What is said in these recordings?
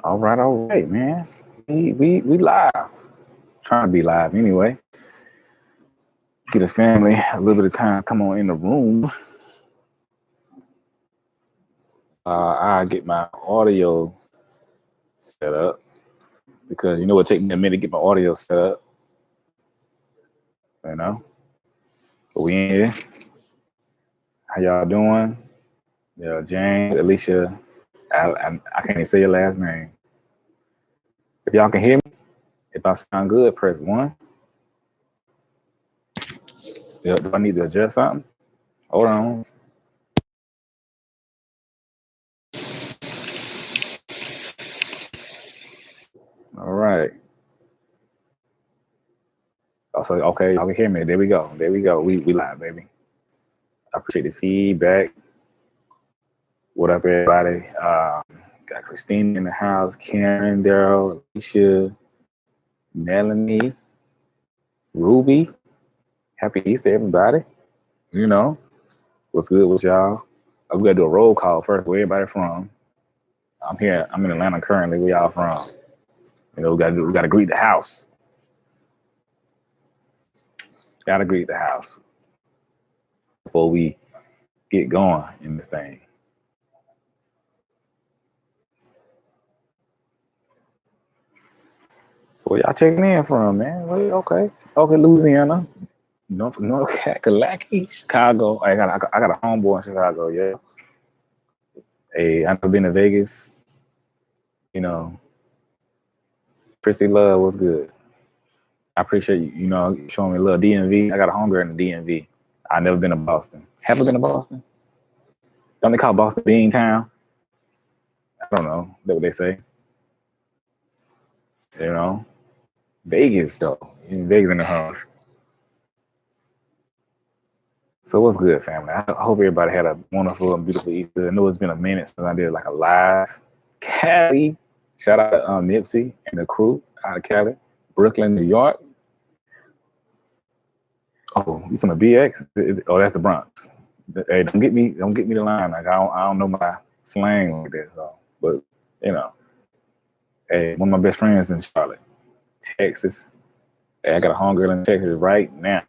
All right, man. We live. Trying to be live anyway. Get the family a little bit of time. Come on in the room. I get my audio set up because you know it take me a minute to get my audio set up. You know, but we in here. How y'all doing? Yeah, James, Alicia. I can't even say your last name. If y'all can hear me, if I sound good, press 1. Yeah, do I need to adjust something? Hold on. All right. Oh, so okay, y'all can hear me. There we go. There we go. We live, baby. I appreciate the feedback. What up, everybody? Got Christine in the house, Karen, Daryl, Alicia, Melanie, Ruby. Happy Easter, everybody. You know, what's good with y'all? We gotta do a roll call first. Where everybody from? I'm here. I'm in Atlanta currently. Where y'all from? You know, we gotta greet the house. Gotta greet the house before we get going in this thing. So where y'all checking in from, man? Okay, Louisiana, North Kakalaki, Chicago. I got a homeboy in Chicago. Yeah. Hey, I've been to Vegas. You know, Christy Love was good. I appreciate you. You know, showing me a little DMV. I got a homegirl in the DMV. I never been to Boston. Have you been to Boston? Don't they call Boston Bean Town? I don't know. That's what they say. You know, Vegas though. Vegas in the house. So what's good, family? I hope everybody had a wonderful and beautiful Easter. I know it's been a minute since I did like a live. Cali, shout out to Nipsey and the crew out of Cali, Brooklyn, New York. Oh, you from the BX? Oh, that's the Bronx. Hey, don't get me the line. Like I don't know my slang like that. So, but you know, hey, one of my best friends in Charlotte, Texas. Hey, I got a homegirl in Texas right now.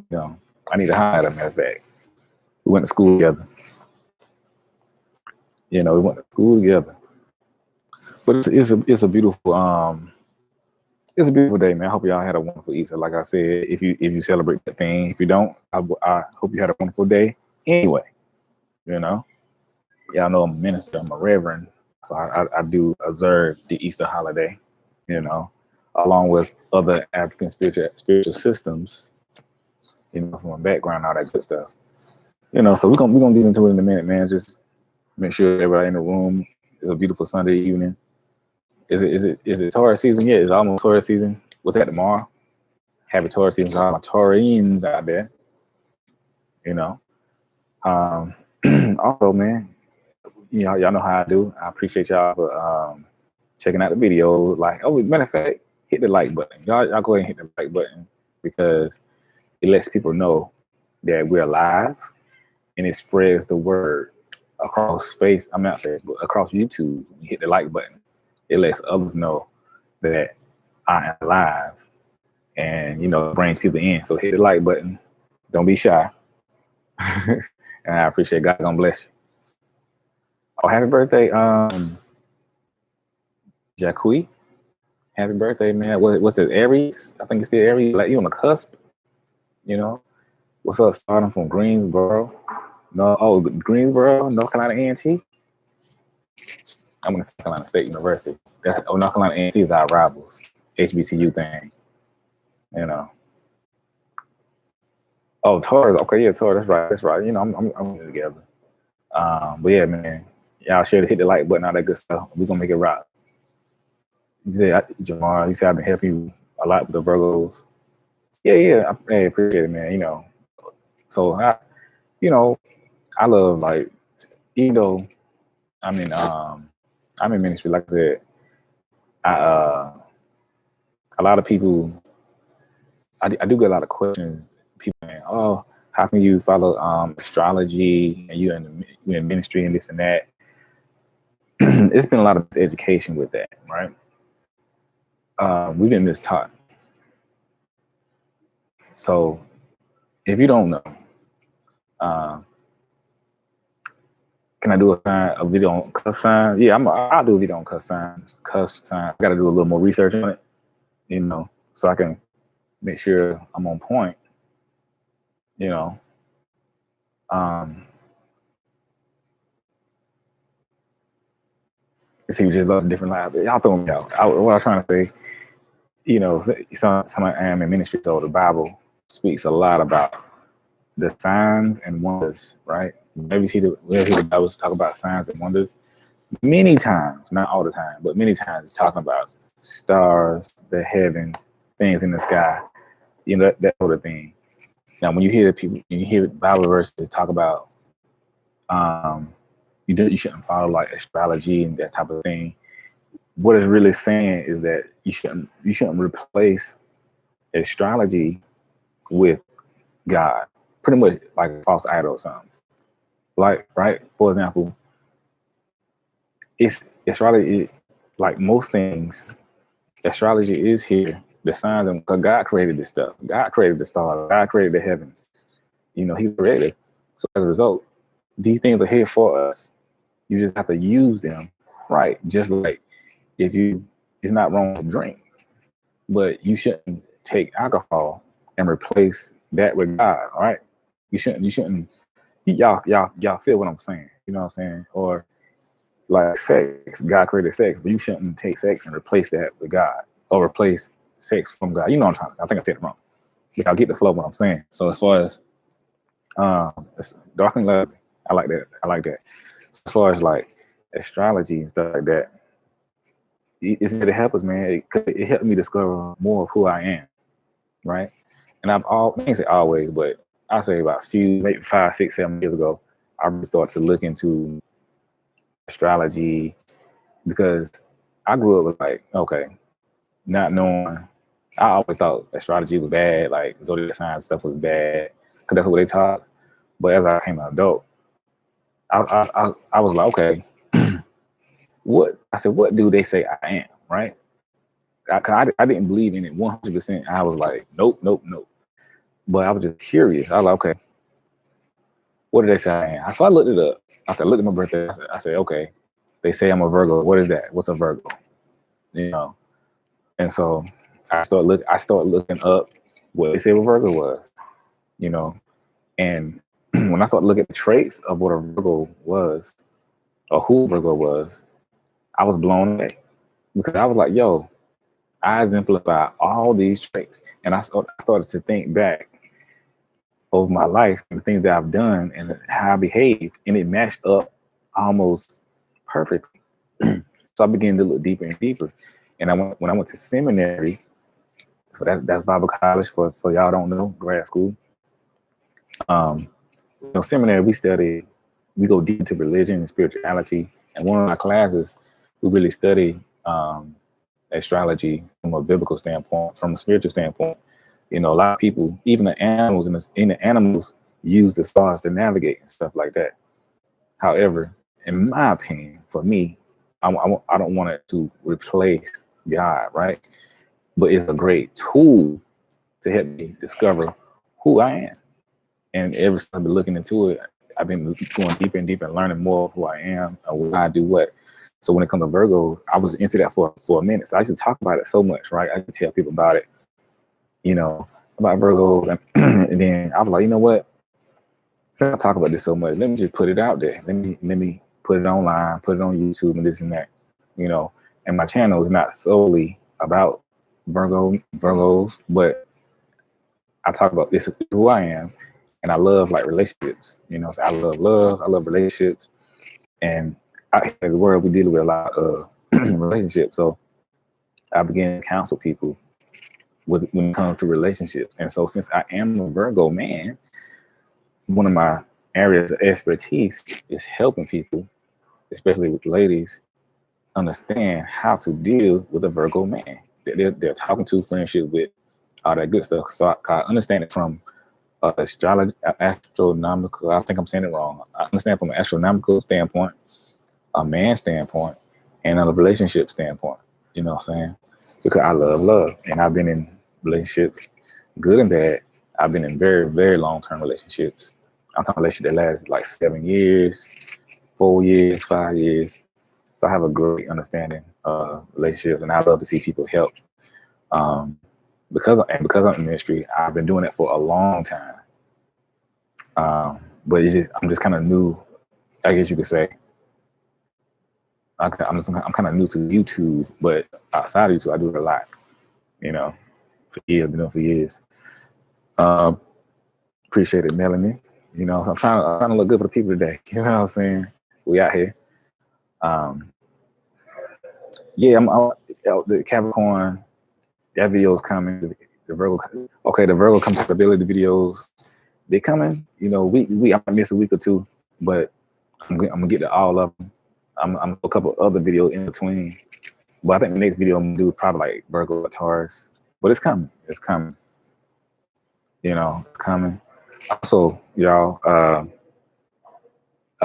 You know, I need to hire her. Matter of fact, we went to school together. You know, we went to school together. But it's a beautiful it's a beautiful day, man. I hope y'all had a wonderful Easter. Like I said, if you celebrate that thing, if you don't, I hope you had a wonderful day. Anyway, you know, y'all know I'm a minister, I'm a reverend, so I do observe the Easter holiday. You know, along with other African spiritual systems. You know, from my background, all that good stuff. You know, so we're gonna get into it in a minute, man. Just make sure everybody in the room. It's a beautiful Sunday evening. Is it Taurus season yet? It's almost Taurus season. What's that tomorrow? Happy Taurus season to all my Taurians out there. You know. Also, man, you know, y'all know how I do. I appreciate y'all for checking out the video. Like, oh, matter of fact, hit the like button. Y'all go ahead and hit the like button because it lets people know that we're live and it spreads the word across across YouTube. You hit the like button. It lets others know that I am live and, you know, brings people in. So hit the like button. Don't be shy. And I appreciate God. Gonna bless you. Oh, happy birthday, Jacqui. Happy birthday, man. What's it, Aries? I think it's still Aries. Like you on the cusp, you know. What's up? Starting from Greensboro. Greensboro, North Carolina A&T. I'm in South Carolina State University. North Carolina A&T is our rivals. HBCU thing. You know. Oh, Taurus. Okay, yeah, Taurus. That's right. You know, I'm together. But yeah, man, y'all share to hit the like button, all that good stuff. We're gonna make it rock. You said, Jamar, you said I've been helping you a lot with the Virgos. Yeah, I appreciate it, man. You know, so I love, like, even though I'm in ministry, like I said, a lot of people, I do get a lot of questions. People saying, oh, how can you follow astrology and you're in ministry and this and that? it's been a lot of education with that, right? We've been mistaught. So if you don't know, can I do a video on cuss signs? Yeah, I'll do a video on cuss signs. I got to do a little more research on it, so I can make sure I'm on point. You know, see, you just love different lives. Y'all throw me out. What I was trying to say, some I am in ministry, so the Bible speaks a lot about the signs and wonders, right? Whenever you hear the Bible talk about signs and wonders, many times, not all the time, but many times it's talking about stars, the heavens, things in the sky, that sort of thing. Now, when you hear Bible verses talk about, you shouldn't follow like astrology and that type of thing. What it's really saying is that you shouldn't replace astrology with God, pretty much like a false idol or something. Like, right? For example, it's astrology. Like most things, astrology is here. The signs, and God created this stuff. God created the stars. God created the heavens. He created. So as a result, these things are here for us. You just have to use them, right? Just like it's not wrong to drink, but you shouldn't take alcohol and replace that with God. All right? You shouldn't. Y'all feel what I'm saying? You know what I'm saying? Or like sex, God created sex, but you shouldn't take sex and replace that with God, or replace sex from God. You know what I'm trying to say? I think I said it wrong. Like, I'll get the flow of what I'm saying. So as far as it's dark and lovely, I like that. As far as like astrology and stuff like that, it's there to help us, man. It helped me discover more of who I am, right? And I can't say always, but I say about maybe 5, 6, 7 years ago, I really started to look into astrology, because I grew up with like, okay, not knowing. I always thought astrology was bad, like zodiac sign stuff was bad, because that's what they taught. But as I became an adult, I was like, okay, what do they say I am, right? I didn't believe in it 100%. I was like, nope. But I was just curious. I was like, okay, what did they say I am? So I looked it up. I looked at my birthday. I said, okay, they say I'm a Virgo. What is that? What's a Virgo? And so I started looking up what they say a Virgo was, and when I started looking at the traits of what a Virgo was, or who Virgo was, I was blown away, because I was like, yo, I exemplify all these traits. And I started to think back over my life and the things that I've done and how I behaved, and it matched up almost perfectly. So I began to look deeper and deeper. And when I went to seminary, so that's Bible college for y'all don't know, grad school. Seminary, we go deep into religion and spirituality. And one of our classes, we really study astrology from a biblical standpoint, from a spiritual standpoint. A lot of people, even the animals use the stars to navigate and stuff like that. However, in my opinion, for me, I don't want it to replace God, right? But it's a great tool to help me discover who I am. And ever since I've been looking into it, I've been going deeper and deeper and learning more of who I am and why I do what. So when it comes to Virgos, I was into that for a minute. So I used to talk about it so much, right? I could tell people about it, about Virgos. And then I was like, you know what? Since I talk about this so much, let me just put it out there. Let me put it online, put it on YouTube and this and that, And my channel is not solely about Virgos, but I talk about this is who I am, and I love like relationships. So I love love, I love relationships, and out in the world we deal with a lot of relationships. So I began to counsel people when it comes to relationships. And so since I am a Virgo man, one of my areas of expertise is helping people, especially with ladies, understand how to deal with a Virgo man that they're talking to, friendship with, all that good stuff. So I understand it from astronomical. I think I'm saying it wrong. I understand from an astronomical standpoint. a man standpoint and a relationship standpoint. You know what I'm saying? Because I love love, and I've been in relationships, good and bad. I've been in very, very long-term relationships. I'm talking relationship that lasts like 7 years, 4 years, 5 years. So I have a great understanding of relationships, and I love to see people help. Um, because I'm in ministry, I've been doing it for a long time. But I'm just kind of new, I guess you could say. I'm kind of new to YouTube, but outside of YouTube, I do it a lot. You know, for years, I've been doing it for years. Appreciate it, Melanie. You know, I'm trying to look good for the people today. You know what I'm saying? We out here. Yeah, the Capricorn. That video's coming. The Virgo. Okay, the Virgo compatibility videos. They coming. You know, I might miss a week or two, but I'm gonna get to all of them. I'm a couple other videos in between, but I think the next video I'm gonna do is probably like Virgo or Taurus. But it's coming. It's coming. You know, it's coming. Also, y'all,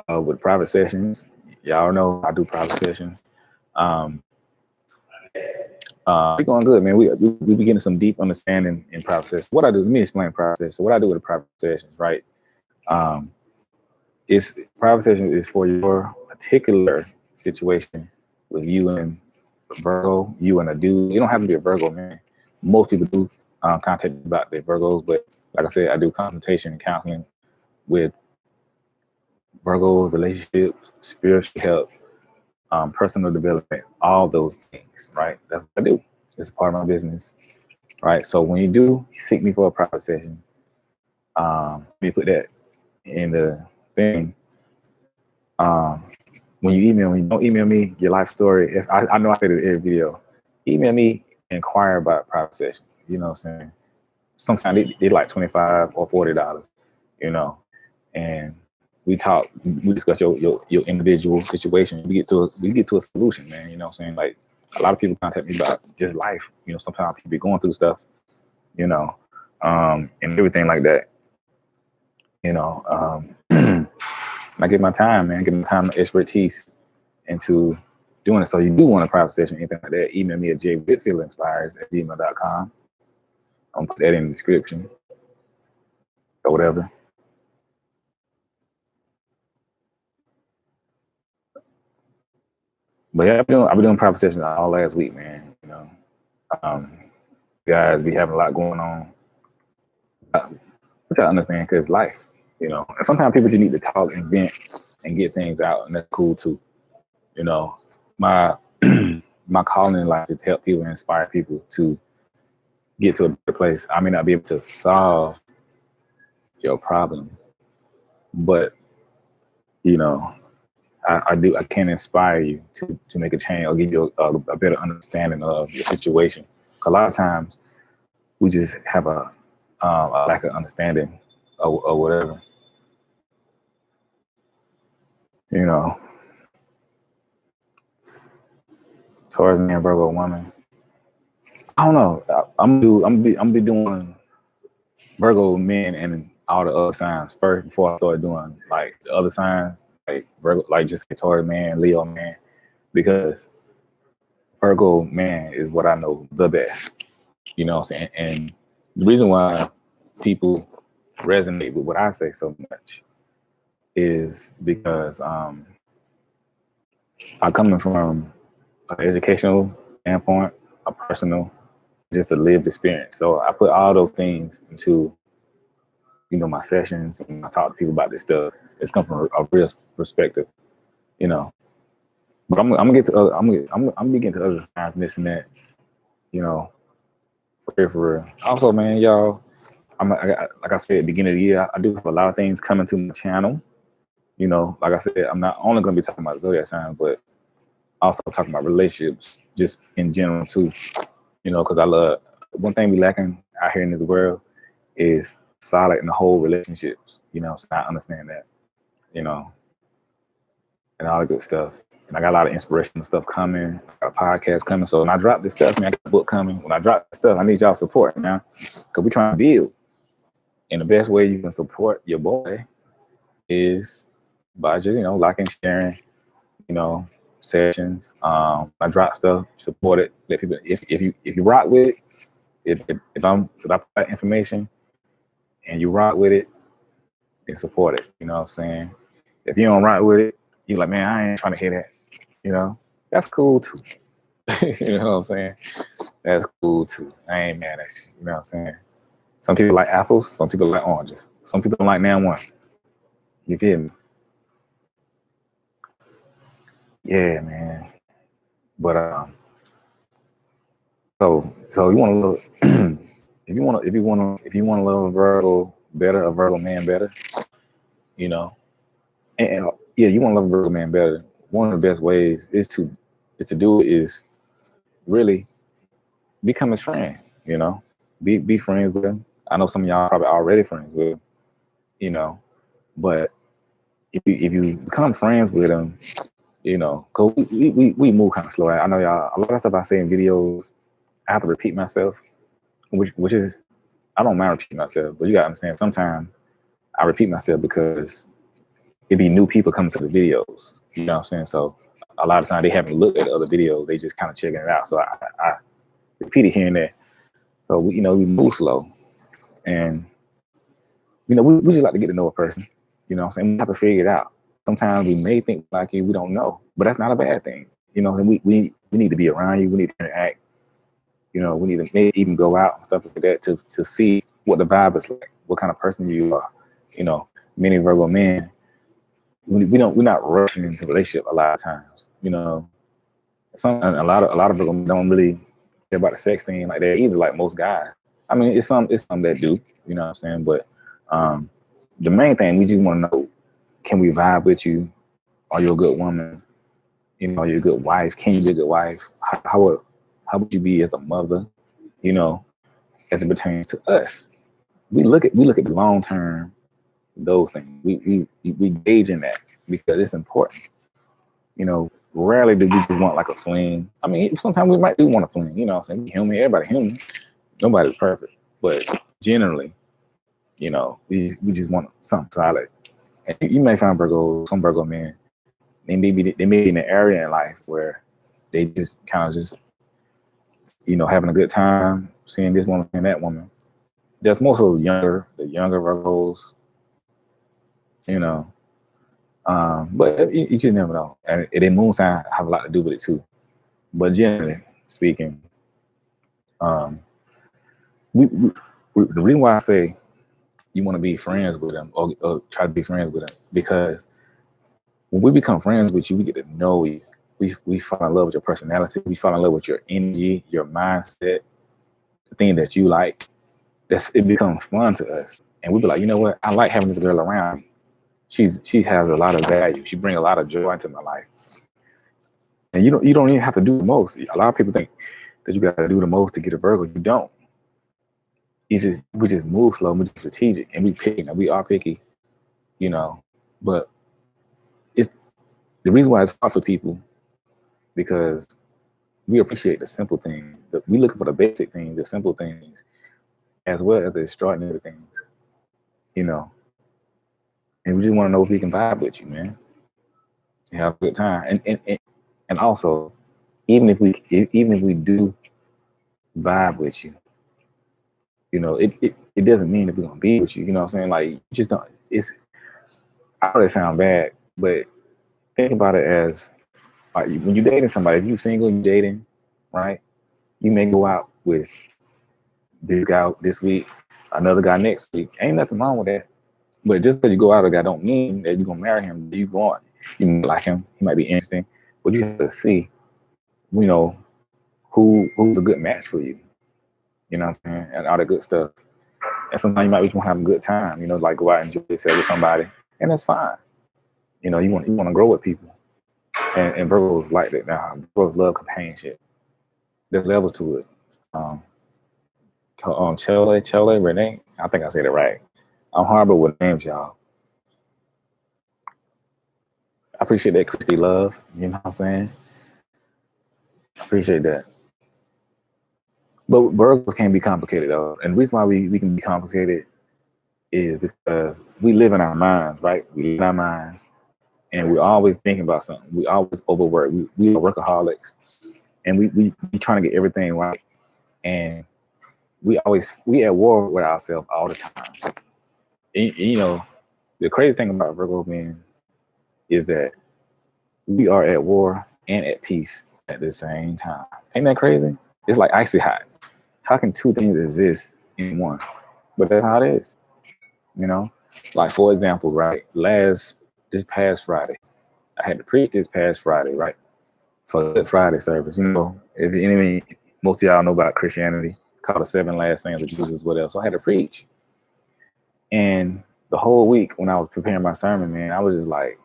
with private sessions, y'all know I do private sessions. We're going good, man. We be getting some deep understanding in private sessions. What I do, let me explain private sessions. So what I do with the private sessions, right? It's private session is for your particular situation with you and Virgo, you and a dude. You don't have to be a Virgo, man. Most people do contact me about their Virgos, but like I said, I do consultation and counseling with Virgos, relationships, spiritual help, personal development, all those things, right? That's what I do. It's part of my business, right? So when you do seek me for a private session, let me put that in the thing. When you email me, don't email me your life story. If I know I said it in every video, email me, inquire about private session. You know what I'm saying? Sometimes they like $25 or $40, you know, and we discuss your individual situation. We get to a solution, man. You know what I'm saying? Like a lot of people contact me about just life. You know, sometimes people be going through stuff, you know, and everything like that. You know, I give my time, man. Give my time and expertise into doing it. So you do want a private session, anything like that, email me at jwhitfieldinspires@gmail.com. I'll put that in the description or whatever. But yeah, I've been doing private sessions all last week, man. You know, guys be having a lot going on. Which I understand because life, you know. And sometimes people just need to talk and vent and get things out, and that's cool too. You know, my my calling in life is to help people and inspire people to get to a better place. I may not be able to solve your problem, but you know, I can inspire you to make a change or give you a better understanding of your situation. A lot of times we just have a lack of understanding or whatever. You know, Taurus man, Virgo woman. I don't know. I'm gonna be doing Virgo men and all the other signs first before I start doing like the other signs, like Virgo, like just Taurus man, Leo man, because Virgo man is what I know the best. You know what I'm saying? And the reason why people resonate with what I say so much is because I'm coming from an educational standpoint, a personal, just a lived experience. So I put all those things into, you know, my sessions and I talk to people about this stuff. It's come from a real perspective, you know. But I'm gonna get to other, I'm gonna get into other signs and this and that, you know, for real. Also, man, y'all, like I said at the beginning of the year, I do have a lot of things coming to my channel. You know, like I said, I'm not only gonna be talking about zodiac signs, but also talking about relationships just in general too. You know, because I love one thing we lacking out here in this world is solid in the whole relationships. You know, so I understand that. You know, and all the good stuff. And I got a lot of inspirational stuff coming. I got a podcast coming. So when I drop this stuff, man, I got a book coming. When I drop this stuff, I need y'all support, man, because we're trying to build. And the best way you can support your boy is by just, you know, liking, sharing, you know, sessions. I drop stuff, support it, let people. If you rock with it, if I put that information and you rock with it, then support it. You know what I'm saying? If you don't rock with it, you like, man, I ain't trying to hear that. You know, that's cool too. You know what I'm saying? That's cool too. I ain't mad at you. You know what I'm saying? Some people like apples, some people like oranges. Some people don't like nan one. You feel me? Yeah, man. But so you want to look if you want to love a Virgo better, a Virgo man better, you know, and yeah, you want to love a Virgo man better. One of the best ways is to do it is really become his friend. You know, be friends with him. I know some of y'all are probably already friends with him. You know, but if you become friends with him, you know, cause we move kind of slow. I know y'all. A lot of stuff I say in videos, I have to repeat myself, which is I don't mind repeating myself, but you gotta understand sometimes I repeat myself because it be new people coming to the videos. You know what I'm saying? So a lot of times they haven't looked at the other videos, they just kind of checking it out. So I repeat it here and there. So we move slow, and we just like to get to know a person. You know what I'm saying? We have to figure it out. Sometimes we may think like you, we don't know, but that's not a bad thing. You know what I'm saying? We need to be around you. We need to interact. You know, we need to maybe even go out and stuff like that to see what the vibe is like, what kind of person you are. You know, many Virgo men, we're not rushing into a relationship a lot of times. You know, a lot of Virgo men don't really care about the sex thing like that either, like most guys. I mean, it's some that do. You know what I'm saying? But the main thing we just want to know: can we vibe with you? Are you a good woman? You know, are you a good wife? Can you be a good wife? How would you be as a mother? You know, as it pertains to us, we look at the long term, those things. We gauge in that because it's important. You know, rarely do we just want like a fling. I mean, sometimes we might do want a fling. You know, what I'm saying, human, everybody human, nobody's perfect, but generally, you know, we just want something solid. And you may find some Virgo men, they may be in an area in life where they just kind of just having a good time, seeing this woman and that woman. There's most of the younger Virgos, you know. But you just never know. And the moon sign have a lot to do with it too. But generally speaking, the reason why I say you want to be friends with them or try to be friends with them, because when we become friends with you, we get to know you. We fall in love with your personality. We fall in love with your energy, your mindset, the thing that you like. It becomes fun to us, and we be like, you know what? I like having this girl around me. She has a lot of value. She brings a lot of joy into my life, and you don't even have to do the most. A lot of people think that you got to do the most to get a Virgo. You don't. We just move slow, we just strategic, and we picky. Now we are picky, you know, but it's the reason why it's hard for people because we appreciate the simple things. We looking for the basic things, the simple things, as well as the extraordinary things, you know. And we just want to know if we can vibe with you, man. And have a good time, and also, even if we do vibe with you, you know, it doesn't mean that we're gonna be with you. You know what I'm saying? Like, you just don't. I know that sound bad, but think about it as like when you're dating somebody. If you're single, you're dating, right? You may go out with this guy this week, another guy next week. Ain't nothing wrong with that. But just because you go out with a guy don't mean that you're gonna marry him. You might like him. He might be interesting, but you have to see, you know, who's a good match for you. You know what I'm saying? And all that good stuff. And sometimes you might just want to have a good time. You know, like go out and enjoy yourself with somebody, and that's fine. You know, you want to grow with people, and Virgos like that. Now, Virgos love companionship. There's levels to it. Chele, Renee. I think I said it right. I'm horrible with names, y'all. I appreciate that, Christy Love. You know what I'm saying? I appreciate that. But Virgos can be complicated, though. And the reason why we can be complicated is because we live in our minds, right? We live in our minds. and we're always thinking about something. We always overwork. We are workaholics, and we trying to get everything right, and we at war with ourselves all the time. And, you know, the crazy thing about Virgo men is that we are at war and at peace at the same time. Ain't that crazy? It's like icy hot. How can two things exist in one? But that's how it is. You know, like for example, right? This past Friday, I had to preach this past Friday, right? For Good Friday service. You know, if any most of y'all know about Christianity, called the 7 last sayings of Jesus, what else? So I had to preach. And the whole week when I was preparing my sermon, man, I was just like,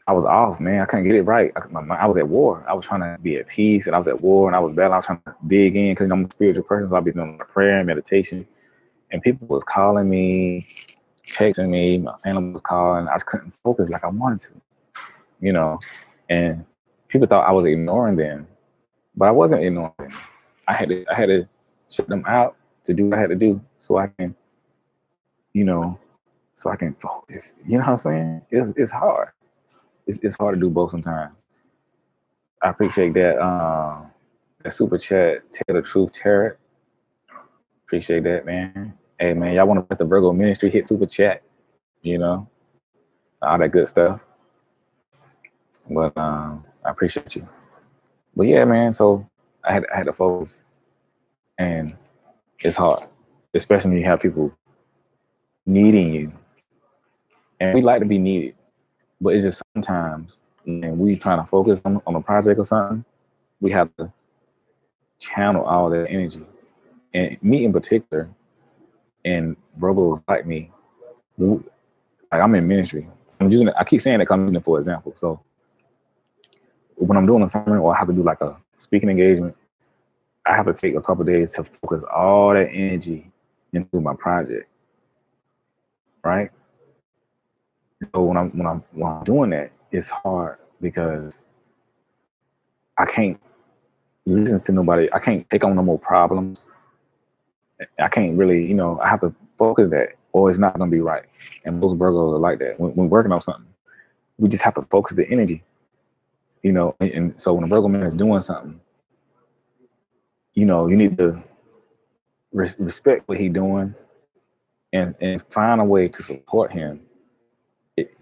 I was off, man. I couldn't get it right. I was at war. I was trying to be at peace, and I was at war, and I was battling. I was trying to dig in because I'm a spiritual person, so I've been doing prayer and meditation. And people was calling me, texting me. My family was calling. I just couldn't focus like I wanted to, you know. And people thought I was ignoring them, but I wasn't ignoring them. I had to shut them out to do what I had to do, so I can, you know, so I can focus. You know what I'm saying? It's hard. It's hard to do both sometimes. I appreciate that. That super chat, tell the truth, Tarot. Appreciate that, man. Hey, man, y'all want to press the Virgo Ministry? Hit super chat. You know, all that good stuff. But I appreciate you. But yeah, man. So I had to focus, and it's hard, especially when you have people needing you, and we like to be needed. But it's just sometimes when we trying to focus on a project or something, we have to channel all that energy. And me in particular, and Virgos like me, like I'm in ministry. I keep saying that because I'm using it for example. So when I'm doing a sermon or I have to do like a speaking engagement, I have to take a couple of days to focus all that energy into my project, right? So when I'm doing that, it's hard because I can't listen to nobody. I can't take on no more problems. I can't really, you know, I have to focus that or it's not going to be right. And most Virgos are like that. When working on something, we just have to focus the energy, you know. And so when a Virgo man is doing something, you know, you need to respect what he's doing and find a way to support him.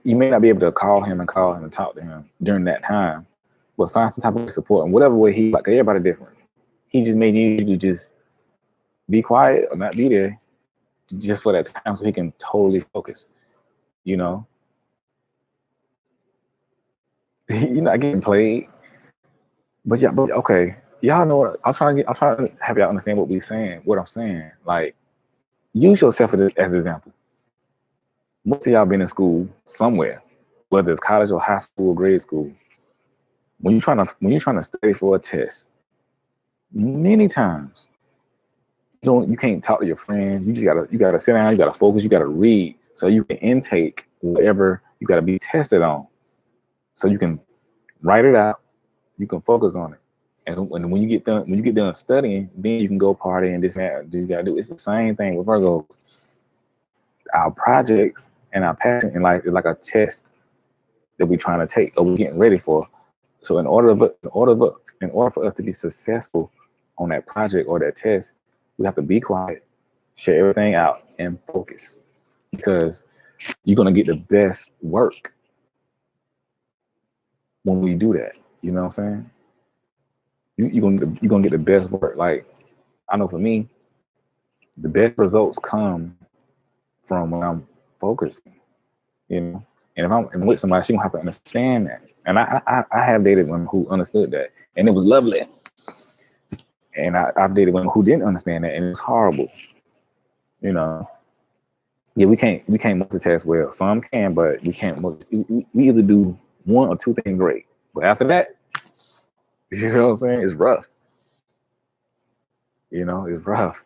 You may not be able to call him and talk to him during that time, but find some type of support in whatever way he like. Everybody different. He just may need you to just be quiet or not be there just for that time so he can totally focus, you know. You're not getting played. But yeah, but okay. Y'all know what I'm trying to have y'all understand what I'm saying. Like, use yourself as an example. Most of y'all been in school somewhere, whether it's college or high school or grade school. When you're trying to study for a test, many times you can't talk to your friends. You gotta sit down, you gotta focus, you gotta read so you can intake whatever you gotta be tested on. So you can write it out, you can focus on it. And when you get done studying, then you can go party and this and that. You gotta do. It's the same thing with Virgos. Our projects and our passion in life is like a test that we're trying to take or we're getting ready for. So in order for us to be successful on that project or that test, we have to be quiet, share everything out, and focus, because you're gonna get the best work when we do that. You know what I'm saying? You're gonna get the best work. Like, I know for me, the best results come from when I'm focusing, you know. And if I'm with somebody, she gonna have to understand that. And I have dated women who understood that, and it was lovely. And I've dated women who didn't understand that, and it was horrible. You know. Yeah, we can't multitask well. Some can, but we can't. We either do one or two things great, but after that, you know what I'm saying? It's rough. You know, it's rough.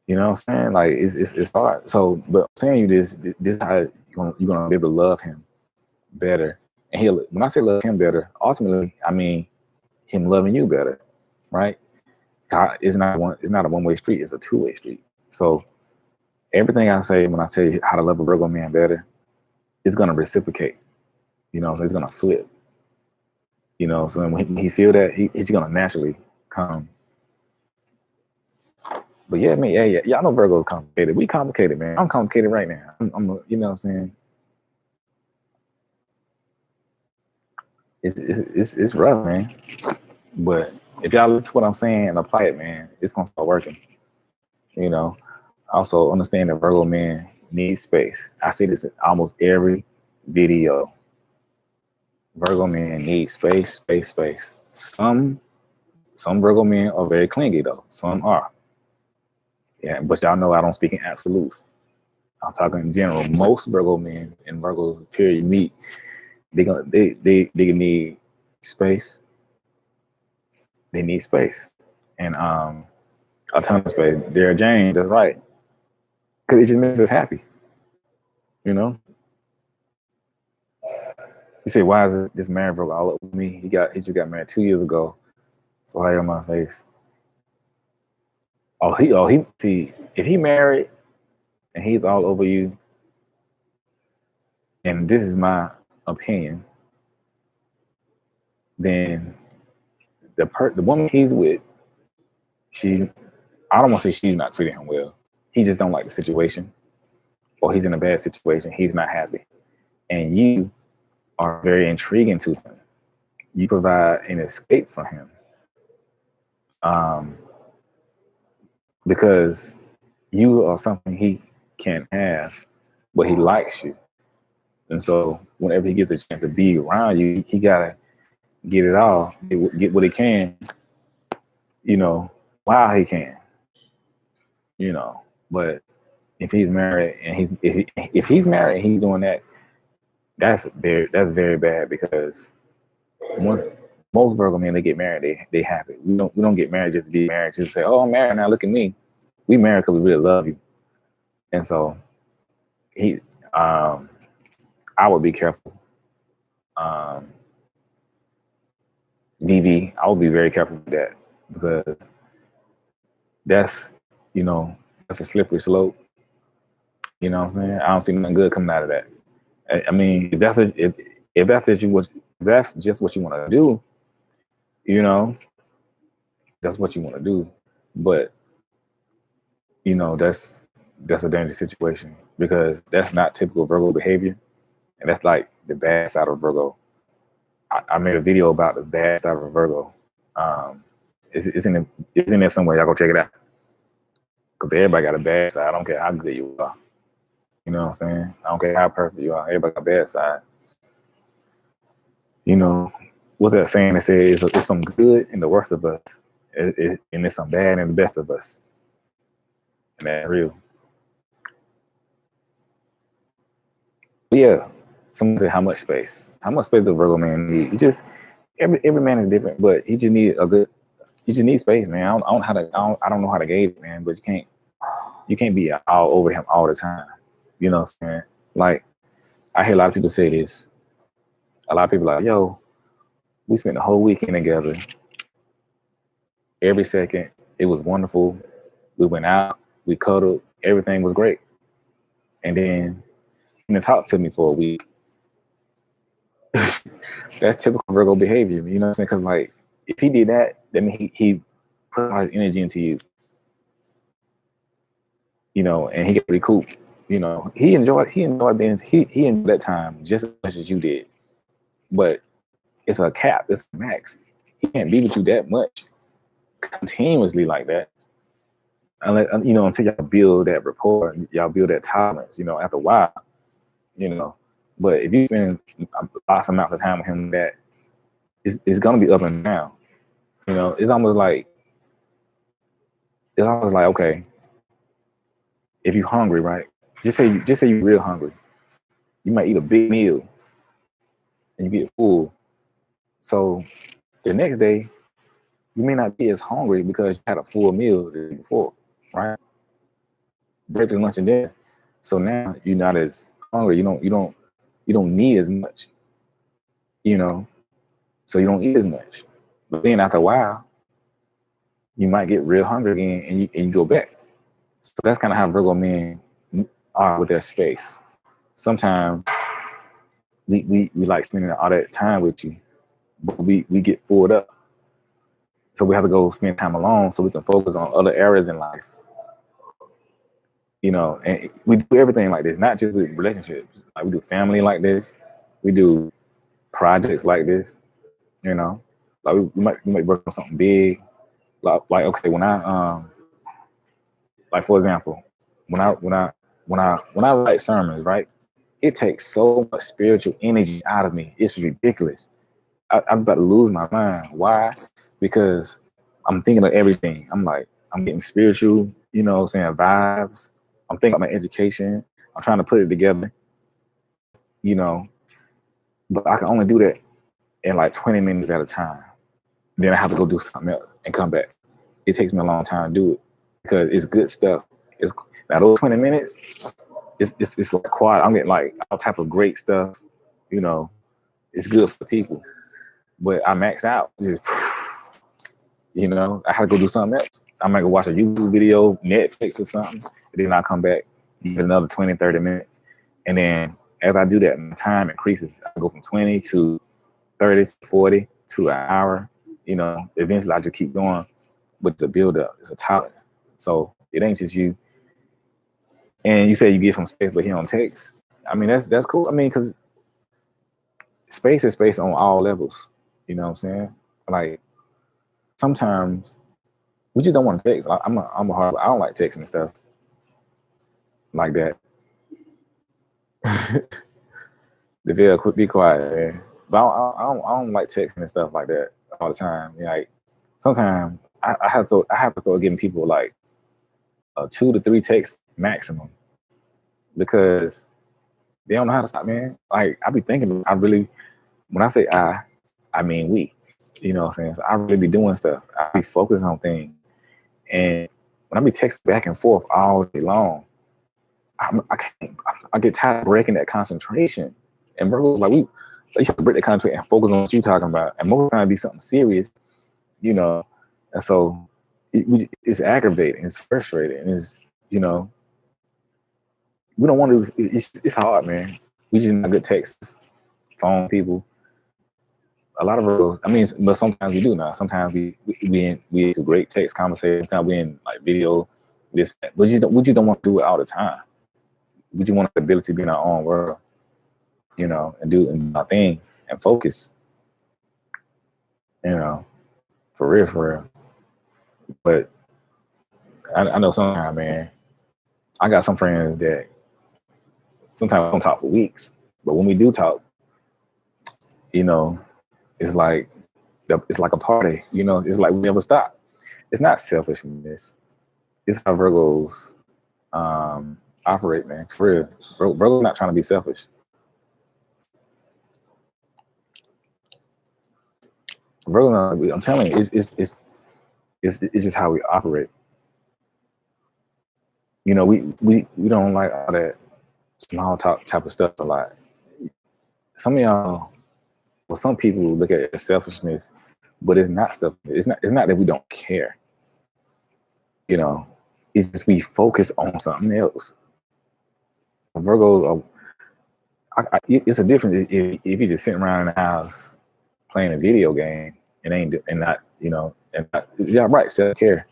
You know what I'm saying? Like it's hard. So, but I'm telling you this is how you're gonna be able to love him better. And when I say love him better, ultimately I mean him loving you better, right? It's not a one-way street, it's a two-way street. So everything I say when I tell you how to love a Virgo man better, it's gonna reciprocate. So it's gonna flip. So when he feel that, he's gonna naturally come. But yeah, man, yeah. Y'all know Virgo's complicated. We complicated, man. I'm complicated right now. You know what I'm saying? It's rough, man. But if y'all listen to what I'm saying and apply it, man, it's gonna start working. Also understand that Virgo man needs space. I see this in almost every video. Virgo men need space, space, space. Some Virgo men are very clingy though. Some are. Yeah, but y'all know I don't speak in absolutes. I'm talking in general. Most Virgo men and Virgos period meet. They need space. They need space. And a ton of space. Derek James, that's right. Cause it just makes us happy. You say, why is this married Virgo all over me? He just got married 2 years ago. So high on my face. He see, if he married and he's all over you, and this is my opinion, then the woman he's with, I don't want to say she's not treating him well. He just don't like the situation, or he's in a bad situation. He's not happy, and you are very intriguing to him. You provide an escape for him, because you are something he can't have, but he likes you, and so whenever he gets a chance to be around you, he gotta get it all, get what he can, while he can, But if he's married and if he's married and he's doing that, that's very bad, because once most Virgo men, they get married, they happy. We don't get married just to be married, just to say, oh, I'm married now, look at me. We married because we really love you. And so I would be careful. VV, I would be very careful with that, because that's a slippery slope. You know what I'm saying? I don't see nothing good coming out of that. I mean, if that's just what you want to do, that's what you want to do. But that's a dangerous situation, because that's not typical Virgo behavior, and that's like the bad side of Virgo. I made a video about the bad side of Virgo. It's in there somewhere. Y'all go check it out, because everybody got a bad side. I don't care how good you are. You know what I'm saying? I don't care how perfect you are. Everybody got a bad side. What's that saying that says it's some good in the worst of us, and it's some bad in the best of us, and that's real. But yeah, someone said how much space? How much space does a Virgo man need? He just every man is different, but he just need he just needs space, man. I don't know how to gauge it, man. But you can't be all over him all the time. You know what I'm saying? Like, I hear a lot of people say this. A lot of people are like, yo, we spent the whole weekend together. Every second, it was wonderful. We went out, we cuddled, everything was great. And then he didn't talk to me for a week. That's typical Virgo behavior. You know what I'm saying? Because like, if he did that, then he put all his energy into you. And he get recouped. He enjoyed being he enjoyed that time just as much as you did. But it's a cap, it's a max. He can't be with you that much continuously like that. Unless, until y'all build that rapport, y'all build that tolerance, after a while, But if you spend lots of amounts of time with him, that it's gonna be up and down. It's almost like okay, if you're hungry, right? Just say you're real hungry. You might eat a big meal and you get full. So the next day, you may not be as hungry because you had a full meal the day before, right? Breakfast, lunch, and dinner. So now you're not as hungry. You don't need as much. So you don't eat as much. But then after a while, you might get real hungry again, and you go back. So that's kind of how Virgo men are with their space. Sometimes we like spending all that time with you, but we get full up. So we have to go spend time alone so we can focus on other areas in life. You know, and we do everything like this, not just with relationships. Like we do family like this, we do projects like this. You know, like we might work on something big. Like okay, when I like for example, when I write sermons, right? It takes so much spiritual energy out of me. It's ridiculous. I'm about to lose my mind. Why? Because I'm thinking of everything. I'm like, I'm getting spiritual, you know, saying vibes. I'm thinking about my education. I'm trying to put it together, you know, but I can only do that in like 20 minutes at a time. Then I have to go do something else and come back. It takes me a long time to do it because it's good stuff. It's now those 20 minutes, it's like quiet. I'm getting like all type of great stuff, you know. It's good for people, but I max out. Just, you know, I have to go do something else. I might go watch a YouTube video, Netflix or something, and then I'll come back, give another 20, 30 minutes. And then as I do that, my time increases. I go from 20 to 30 to 40 to an hour. You know, eventually I just keep going with the build up. It's a tolerance. So it ain't just you. And you say you get from space, but he don't text. I mean, that's cool. I mean, because space is space on all levels. You know what I'm saying? Like sometimes we just don't want to text. I'm a hard. I don't like texting and stuff like that. The video, quick, be quiet, man. But I don't like texting and stuff like that all the time. You know, like sometimes I have to start giving people like a 2 to 3 texts maximum because they don't know how to stop, man. Like I be thinking, when I say I mean we. You know what I'm saying? So I really be doing stuff. I be focused on things. And when I be texting back and forth all day long, I get tired of breaking that concentration. And Virgo was like, you have to break that concentration and focus on what you're talking about. And most of the time, it be something serious, you know. And so it's aggravating, it's frustrating, and it's, you know, we don't want to. It's hard, man. We just not good texts, phone people. A lot of Virgos, I mean, but sometimes we do now. Sometimes we into great text conversations. Sometimes we in like video, this, but we just don't want to do it all the time. We just want the ability to be in our own world, you know, and do our thing and focus, you know, for real. But I know sometimes, man, I got some friends that sometimes we don't talk for weeks, but when we do talk, you know, it's like a party, you know. It's like we never stop. It's not selfishness. It's how Virgos operate, man. For real, Virgo's not trying to be selfish. Virgo, I'm telling you, it's just how we operate. You know, we don't like all that small talk type of stuff a lot. Some of y'all, well, some people look at it as selfishness, but it's not selfishness. It's not that we don't care. You know, it's just we focus on something else. Virgo, it's a difference if you're just sitting around in the house playing a video game and not, you know, and not, yeah, right, self-care.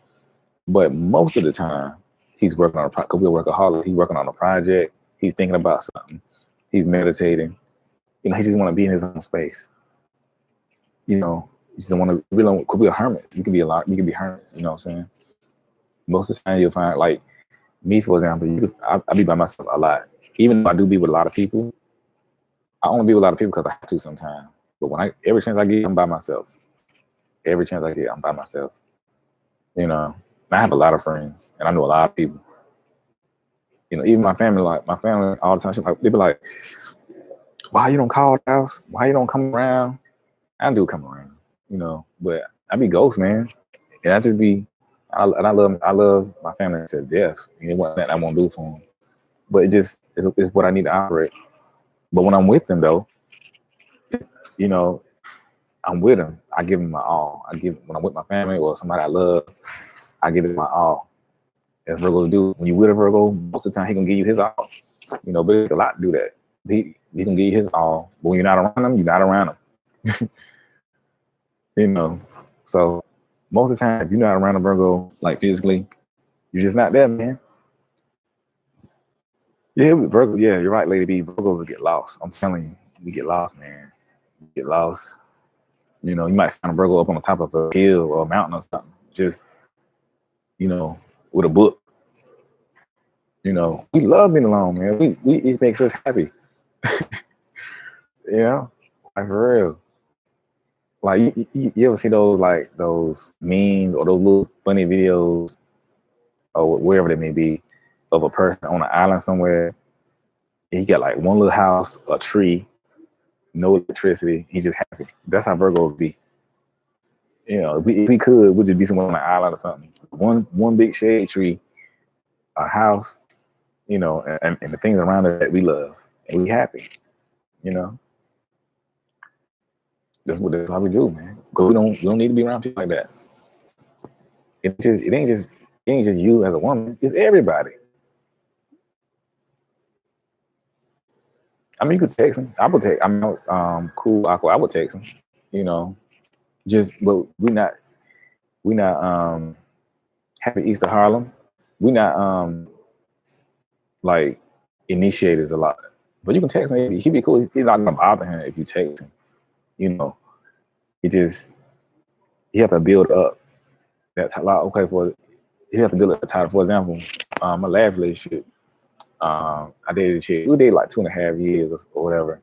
But most of the time, he's working on a project. Because we're workaholic. He's working on a project. He's thinking about something. He's meditating. You know, he just want to be in his own space. You know, you just don't want to. We don't. Could be a hermit. You can be a lot. You can be hermits. You know what I'm saying? Most of the time, you'll find like me, for example. I be by myself a lot. Even though I do be with a lot of people, I only be with a lot of people because I have to sometimes. But every chance I get, I'm by myself. Every chance I get, I'm by myself. You know, and I have a lot of friends, and I know a lot of people. You know, even my family all the time, they be like, why you don't call the house? Why you don't come around? I do come around, you know, but I be ghost, man. And I just be, I love my family to death. You know what that I won't do for them. But it's what I need to operate. But when I'm with them though, you know, I'm with them. I give them my all. When I'm with my family or somebody I love, I give it my all. as Virgos do. When you with a Virgo, most of the time he gonna give you his all. You know, but it's a lot to do that. He can give you his all, but when you're not around him, you're not around him. You know, so most of the time, if you're not around a Virgo, like physically, you're just not there, man. Yeah, Virgo. Yeah, you're right, Lady B. Virgos get lost. I'm telling you, we get lost, man. We get lost. You know, you might find a Virgo up on the top of a hill or a mountain or something, just, you know, with a book. You know, we love being alone, man. We it makes us happy. You know, like for real. Like you ever see those memes or those little funny videos or wherever they may be of a person on an island somewhere. He got like one little house, a tree, no electricity. He's just happy. That's how Virgos be. You know, if we could, we'd just be somewhere on an island or something. One big shade tree, a house, you know, and the things around us that we love, and we happy. You know, that's how we do, man. Because we don't need to be around people like that. It ain't just you as a woman. It's everybody. I mean, you could text him. I would text. I'm cool, Aqua. I would text him. You know, but we not Happy Easter Harlem. We not like initiators a lot. But you can text him. He'd be cool. He's not gonna bother him if you text him. You know, you have to build up that okay, you have to build up the title. For example, my last relationship, I dated a chick. We dated like 2.5 years or whatever.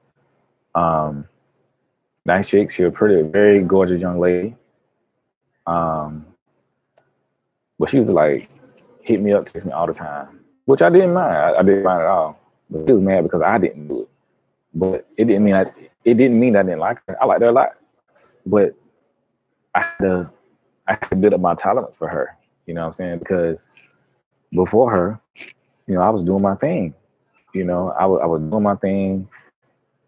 Nice chick. She was very gorgeous young lady. But she was like hit me up, text me all the time, which I didn't mind. I didn't mind at all. But she was mad because I didn't do it. But it didn't mean I didn't like her. I liked her a lot, but I had to build up my tolerance for her. You know what I'm saying? Because before her, you know, I was doing my thing. You know, I was doing my thing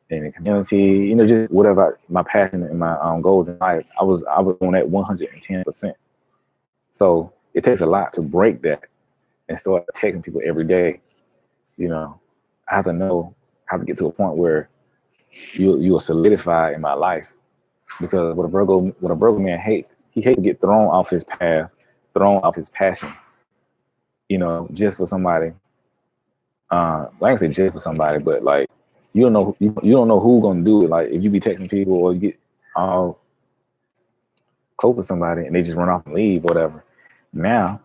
in the community. You know, just whatever my passion and my goals in life. I was on that 110%. So it takes a lot to break that and start texting people every day. You know, I have to get to a point where you will solidify in my life. Because what a Virgo man hates, he hates to get thrown off his path, thrown off his passion. You know, just for somebody. Like I say, just for somebody, but like you don't know who's gonna do it. Like if you be texting people or you get all close to somebody and they just run off and leave, whatever. Now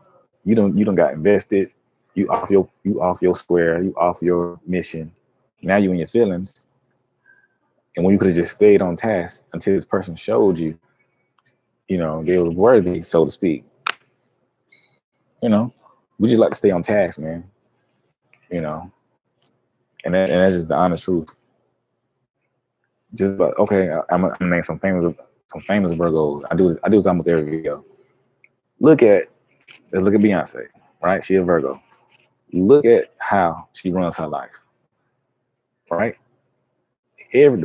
you don't got invested. You off your square. You off your mission. Now you in your feelings. And when you could have just stayed on task until this person showed you, you know, they was worthy, so to speak. You know, we just like to stay on task, man. You know, and that's just the honest truth. Just like, okay, I'm gonna name some famous Virgos. I do this almost every video. Let's look at Beyonce, right? She a Virgo. Look at how she runs her life, right? If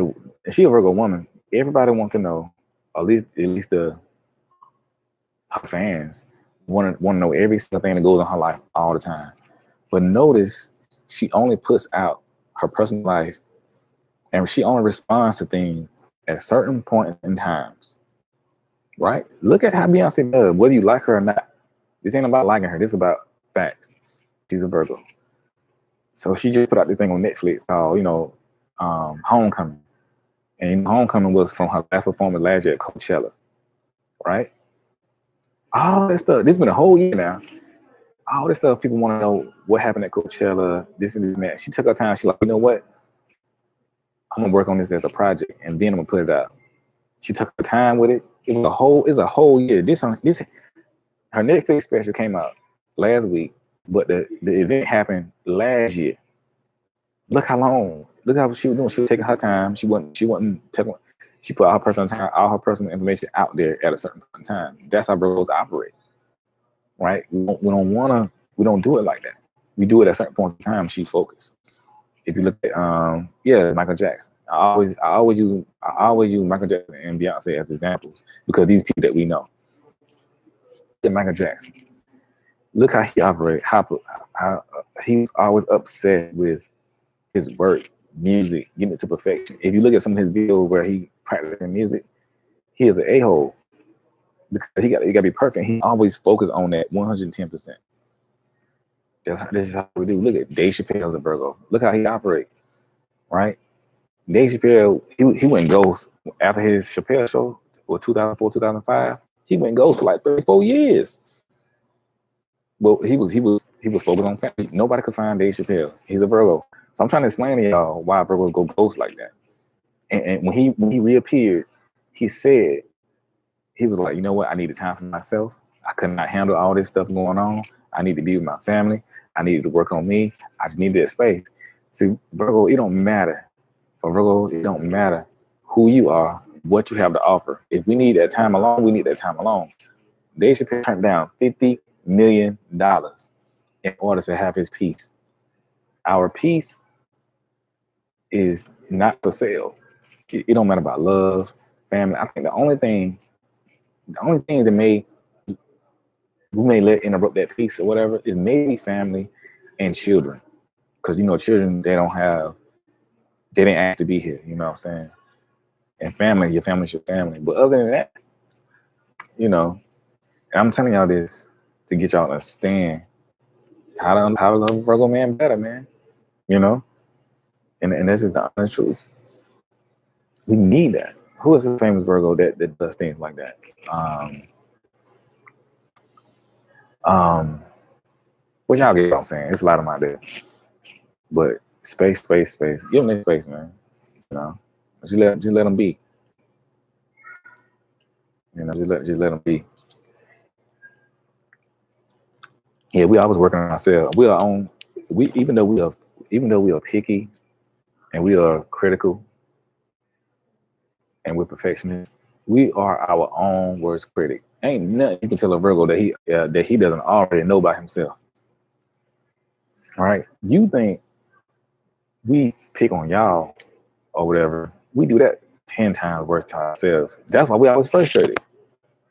she a Virgo woman, everybody wants to know, at least her fans want to know every single thing that goes on her life all the time. But notice she only puts out her personal life, and she only responds to things at certain points in times. Right? Look at how Beyonce does, whether you like her or not. This ain't about liking her. This is about facts. She's a Virgo. So she just put out this thing on Netflix called, you know, Homecoming. And Homecoming was from her last performance last year at Coachella. Right? All this stuff. This has been a whole year now. All this stuff, people want to know what happened at Coachella, this and this and that. She took her time. She's like, you know what? I'm gonna work on this as a project, and then I'm gonna put it out. She took her time with it. It's a whole year. Her Netflix special came out last week, but the event happened last year. Look how long. Look how she was doing. She was taking her time. She wasn't taking. She put all her personal time, all her personal information out there at a certain point in time. That's how Virgos operate, right? We don't do it like that. We do it at certain points in time. She's focused. If you look at Michael Jackson, I always use Michael Jackson and Beyonce as examples because these people that we know. Look at Michael Jackson. Look how he operates. How he's always obsessed with his work, music, getting it to perfection. If you look at some of his videos where he practicing music, he is an a-hole because he got to be perfect. He always focused on that 110%. This is how we do. Look at Dave Chappelle's a Virgo. Look how he operates, right? Dave Chappelle, he went ghost after his Chappelle show, or 2004, 2005. He went ghost for like 34 years. Well, he was focused on family. Nobody could find Dave Chappelle. He's a Virgo. So I'm trying to explain to y'all why Virgos go ghost like that. And when he reappeared, he said, he was like, you know what? I needed time for myself. I could not handle all this stuff going on. I need to be with my family. I needed to work on me. I just needed that space. See, Virgo, it don't matter. For Virgo, it don't matter who you are, what you have to offer. If we need that time alone, we need that time alone. Dave Chappelle turned down $50 million in order to have his peace. Our peace is not for sale. It don't matter about love, family. I think the only thing that we may let interrupt that peace or whatever is maybe family and children. Because children, they didn't ask to be here, you know what I'm saying? And family, your family's your family. But other than that, and I'm telling y'all this to get y'all to understand how to love a Virgo man better, man. And that's just the honest truth. We need that. Who is the famous Virgo that does things like that? Which y'all get what I'm saying. It's a lot of them out there. But space. Give them their space, man. Just let them be. Just let them be. Yeah, we always working on ourselves. Even though we are picky and we are critical and we're perfectionists, we are our own worst critic. Ain't nothing you can tell a Virgo that he doesn't already know by himself. All right, you think we pick on y'all or whatever? We do that 10 times worse to ourselves. That's why we always frustrated,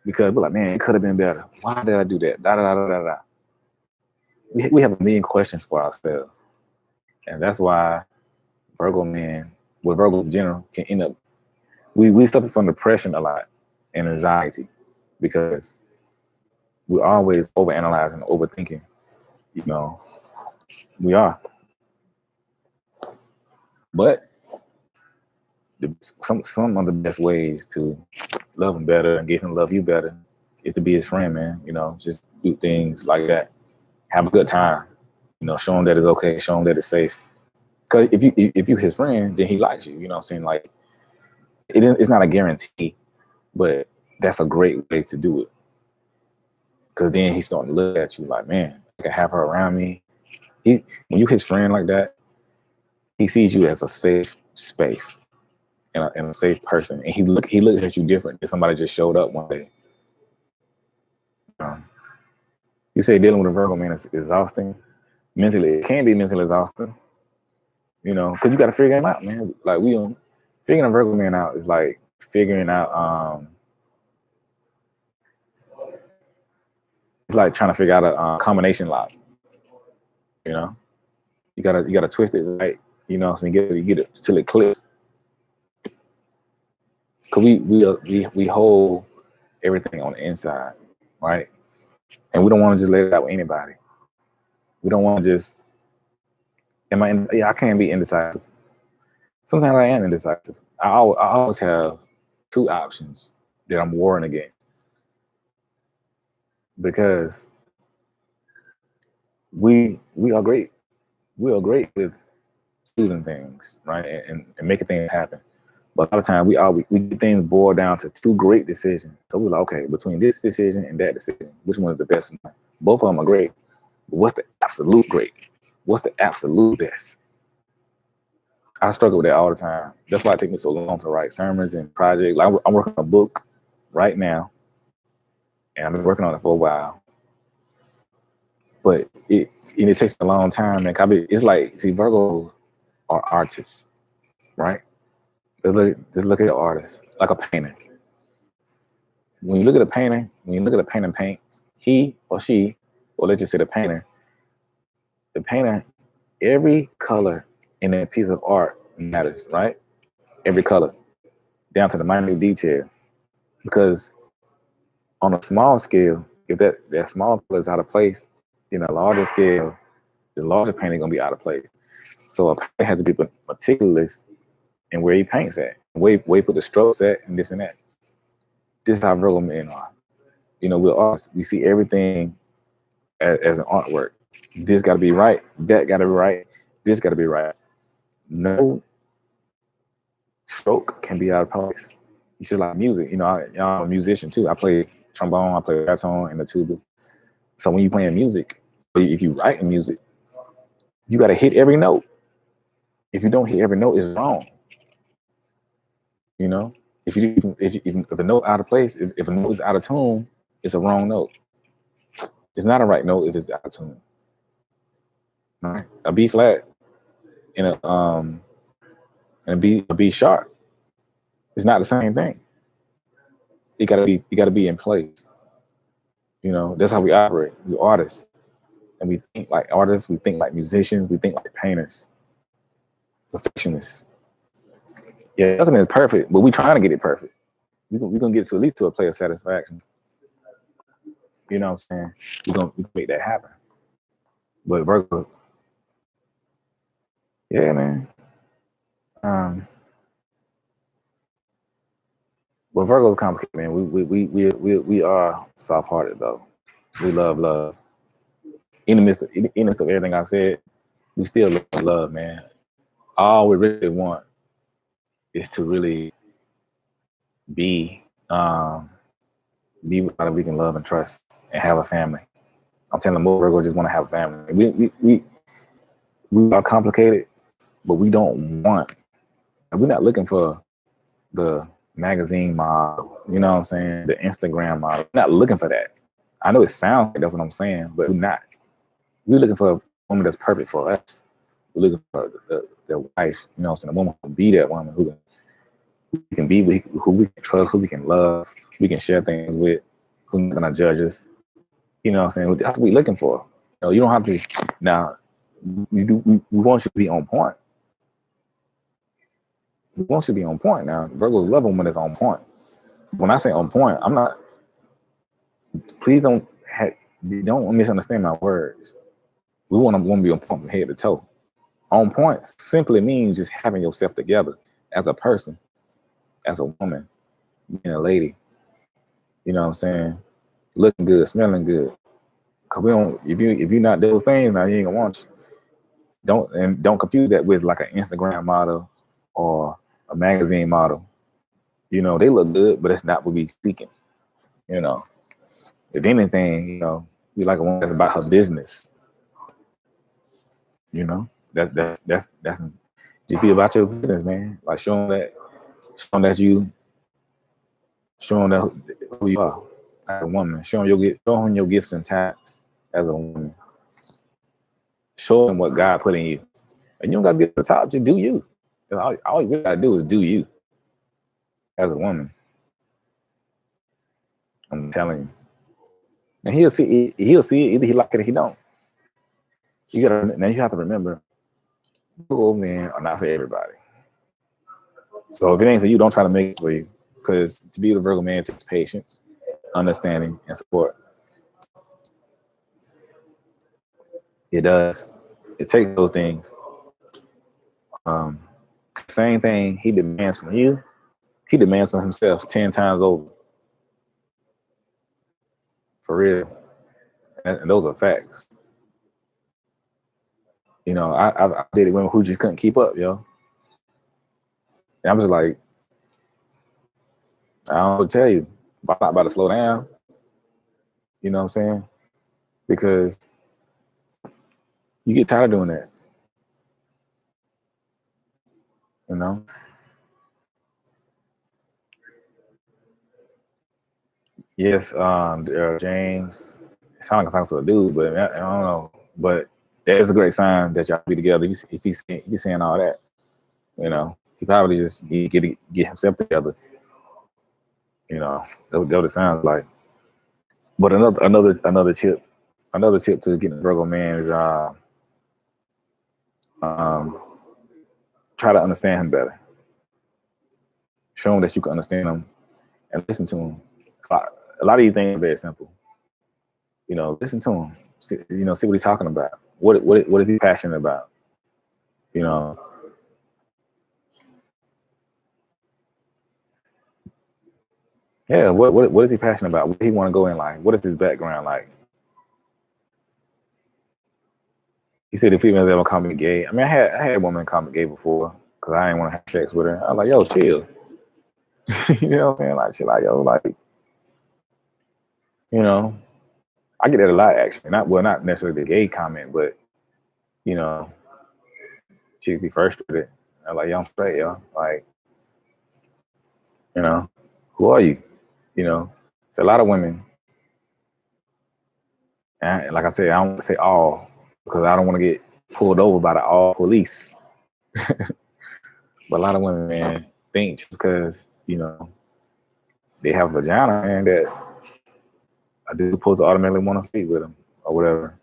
because we're like, man, it could have been better. Why did I do that? Da da da da da. We have a million questions for ourselves, and that's why Virgo men, with Virgos in general, can end up. We suffer from depression a lot and anxiety because we're always overanalyzing, overthinking. We are. But some of the best ways to love him better and get him to love you better is to be his friend, man. Just do things like that. Have a good time. Show him that it's okay. Show him that it's safe. Because if you his friend, then he likes you. You know what I'm saying? Like, it's not a guarantee, but that's a great way to do it. Because then he's starting to look at you like, man, I can have her around me. When you his friend like that, he sees you as a safe space and a safe person, and he looks at you different than somebody just showed up one day. You say dealing with a Virgo man is exhausting. Mentally, it can be mentally exhausting. Because you got to figure him out, man. Like, figuring a Virgo man out is like figuring out. It's like trying to figure out a combination lock. You gotta twist it right. So you get it till it clicks. Cause we hold everything on the inside, right? And we don't want to just let it out with anybody. We don't want to just. I can't be indecisive. Sometimes I am indecisive. I always have two options that I'm warring against, because we are great. We are great with choosing things, right, and making things happen. But a lot of times we get things boiled down to two great decisions. So we're like, okay, between this decision and that decision, which one is the best one? Both of them are great. But what's the absolute great? What's the absolute best? I struggle with that all the time. That's why it takes me so long to write sermons and projects. Like, I'm working on a book right now, and I've been working on it for a while. But it takes me a long time, man. It's like, see, Virgos are artists, right? Just look at the artist, like a painter. When you look at a painter paints, he or she or let's just say the painter. The painter, every color in that piece of art matters, right? Every color, down to the minute detail. Because on a small scale, if that small color is out of place, then a larger scale, the larger painting gonna be out of place. So a painter has to be meticulous in where he paints at, where he put the strokes at, and this and that. This is how Virgo men are. You know, we're artists. We see everything as an artwork. This got to be right. That got to be right. This got to be right. No stroke can be out of place. It's just like music. You know, I'm a musician too. I play trombone, I play baritone, and the tuba. So when you playing music, if you writing music, you got to hit every note. If you don't hit every note, it's wrong. You know, if a note out of place, if a note is out of tune, it's a wrong note. It's not a right note if it's out of tune. All right, a B flat and a B sharp. It's not the same thing. You gotta be in place. You know, that's how we operate. We're artists, and we think like artists. We think like musicians. We think like painters, perfectionists. Yeah, nothing is perfect, but we trying to get it perfect. We gonna get to at least to a place of satisfaction. You know what I'm saying? We gonna make that happen. But Virgo, yeah, man. Well, Virgo's complicated, man. We are soft hearted though. We love love. In the midst of everything I said, we still love love, man. All we really want is to really be with somebody we can love and trust and have a family. I'm telling more Virgo just want to have a family. We are complicated, but we don't want. We're not looking for the magazine model. You know what I'm saying? The Instagram model. We're not looking for that. I know it sounds like that's what I'm saying, but we're not. We're looking for a woman that's perfect for us. We're looking for the wife. You know what I'm saying? A woman who can be that woman who can be with, who we can trust, who we can love, we can share things with, who's not gonna judge us. You know what I'm saying? That's what we're looking for. You know, you don't have to. Now, we want you to be on point. We want you to be on point. Now, Virgos love a woman that's on point. When I say on point, I'm not. Please don't misunderstand my words. We want to be on point from head to toe. On point simply means just having yourself together as a person, as a woman, being a lady. You know what I'm saying? Looking good, smelling good. Cause we don't. If you're not those things, now you ain't gonna want you. Don't confuse that with like an Instagram model or a magazine model. You know, they look good, but it's not what we seeking. You know, if anything, you know, we like a woman that's about her business. You know, that's just be about your business, man. Like showing that you, showing that who you are as a woman, showing your gifts and talents as a woman, showing what God put in you. And you don't gotta be at the top, just do you. All you really gotta do is do you as a woman. I'm telling you. And he'll see it, either he like it or he don't. You have to remember, Virgo men are not for everybody. So if it ain't for you, don't try to make it for you. Because to be the Virgo man takes patience, understanding, and support. It does. It takes those things. Same thing he demands from you, he demands from himself 10 times over. For real. And those are facts. You know, I dated women who just couldn't keep up, yo. And I'm just like, I don't know what to tell you. I'm not about to slow down. You know what I'm saying? Because you get tired of doing that. You know? Yes, James. It sounds like I'm talking to a dude, but I don't know. But that is a great sign that y'all be together. If he's saying all that, you know, he probably just need to get himself together. You know, that's what it sounds like. But another tip, another tip to getting a Virgo man is try to understand him better. Show him that you can understand him and listen to him. A lot of these things are very simple. Listen to him. See what he's talking about. What is he passionate about? Yeah, what is he passionate about? What do he want to go in life? What is his background like? You said the females ever call me gay. I mean, I had a woman call me gay before because I didn't want to have sex with her. I was like, yo, chill. You know what I'm saying? Like, chill out, yo. Like, I get that a lot actually. Not necessarily the gay comment, but she'd be frustrated. I'm like, yo, I'm straight, yo. Like, who are you? It's a lot of women. And like I said, I don't want to say all because I don't want to get pulled over by the all police. But a lot of women, man, think because, they have a vagina, man, that I do supposed to automatically want to sleep with them or whatever.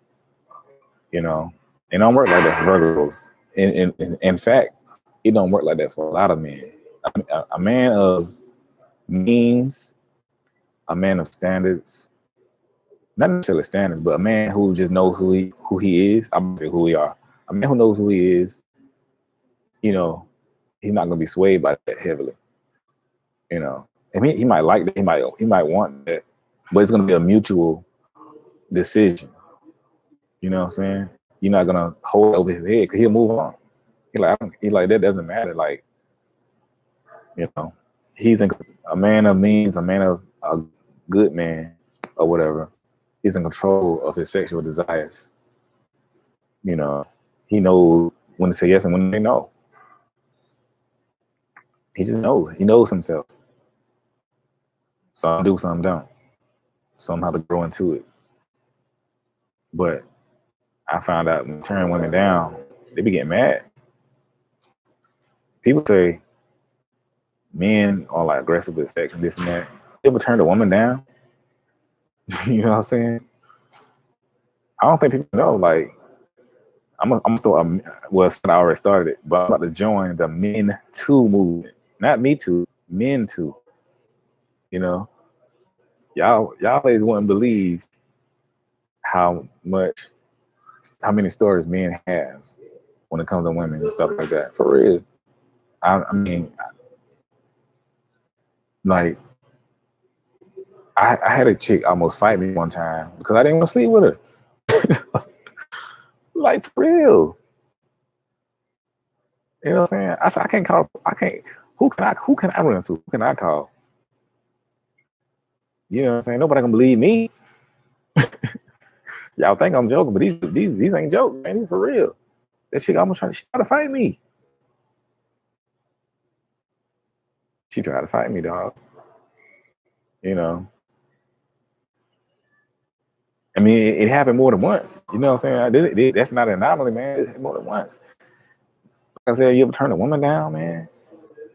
It don't work like that for Virgos. In fact, it don't work like that for a lot of men. A man of means, a man of standards, not necessarily standards, but a man who just knows who he is. I'm gonna say who we are. A man who knows who he is, he's not gonna be swayed by that heavily. I mean, he might like that, he might want that, but it's gonna be a mutual decision. You know what I'm saying? You're not gonna hold it over his head because he'll move on. He's like that doesn't matter. Like, he's a man of means, a man of a good man or whatever. He's in control of his sexual desires. He knows when to say yes and when to say no. He just knows. He knows himself. Some do, some don't. Some have to grow into it. But I found out when turning women down, they be getting mad. People say men are like aggressive with sex and this and that. You ever turned a woman down? You know what I'm saying? I don't think people know. Like, I'm still, well, I already started it, but I'm about to join the Men Too movement. Not Me Too, Men Too. Y'all ladies wouldn't believe how many stories men have when it comes to women and stuff like that. For real. I mean, like, I had a chick almost fight me one time because I didn't want to sleep with her. Like, for real. You know what I'm saying? I said, who can I run to? Who can I call? You know what I'm saying? Nobody can believe me. Y'all think I'm joking, but these ain't jokes, man. These for real. That chick almost tried to fight me. She tried to fight me, dog. I mean, it happened more than once. You know what I'm saying? That's not an anomaly, man. It happened more than once. Like I said, you ever turn a woman down, man?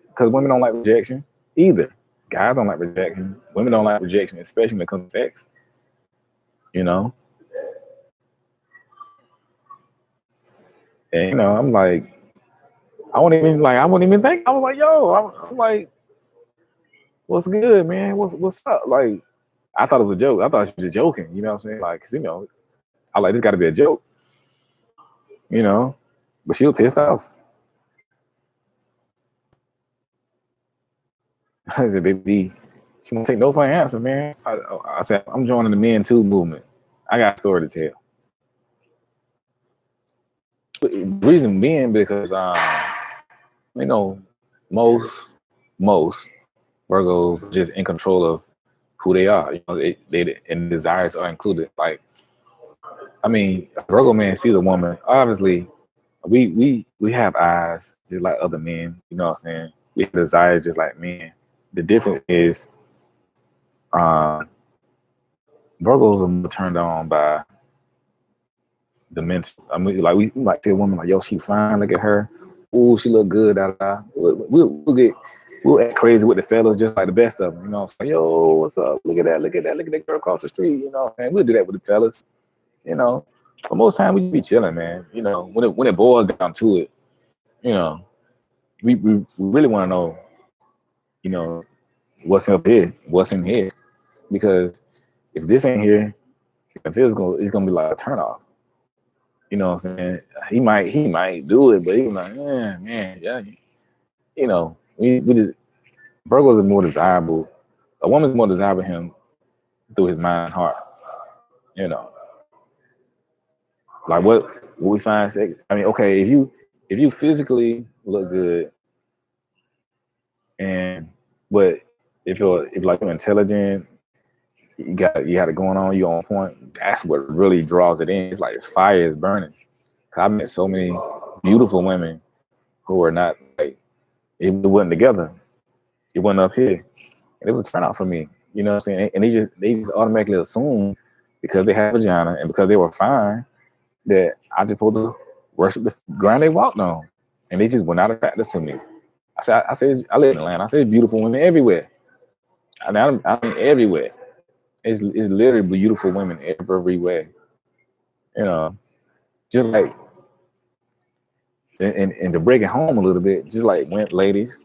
Because women don't like rejection either. Guys don't like rejection. Women don't like rejection, especially when it comes to sex. And I'm like, I wouldn't even think. I was like, yo, I'm like, what's good, man? What's up? Like, I thought it was a joke. I thought she was just joking. You know what I'm saying? Like, 'cause, I like, this got to be a joke. But she was pissed off. I said, baby D, she won't take no for an answer, man. I said, I'm joining the Men Too movement. I got a story to tell. The reason being because most Virgos are just in control of who they are. They and desires are included. Like, I mean, a Virgo man sees a woman. Obviously, we have eyes just like other men. You know what I'm saying? We have desires just like men. The difference is, Virgos are more turned on by the mental. I mean, like we might tell a woman like, "Yo, she fine. Look at her. Ooh, she look good." Da, da, da. We'll act crazy with the fellas, just like the best of them. Yo, what's up? Look at that girl across the street. We'll do that with the fellas. you know. But most time we be chilling, man. You know, when it boils down to it, you know, we really want to know, you know, what's up here, what's in here, because if this ain't here, if it's gonna be like a turnoff. You know what I'm saying? He might do it, but he's like, yeah, man, yeah. You know, we just Virgos are more desirable. A woman's more desirable him through his mind and heart. You know, like what we find sex. I mean, okay, if you physically look good, and but if like you're intelligent, you got it going on, you on point. That's what really draws it in. It's like fire is burning. I met so many beautiful women who are not like it wasn't together. It wasn't up here. And it was a turnout for me. You know what I'm saying? And they just automatically assume because they have a vagina and because they were fine that I just supposed to worship the ground they walked on. And they just were not attracted to me. I live in Atlanta. I say it's beautiful women everywhere. I mean everywhere. It's literally beautiful women everywhere. You know, just like and to break it home a little bit, just like ladies,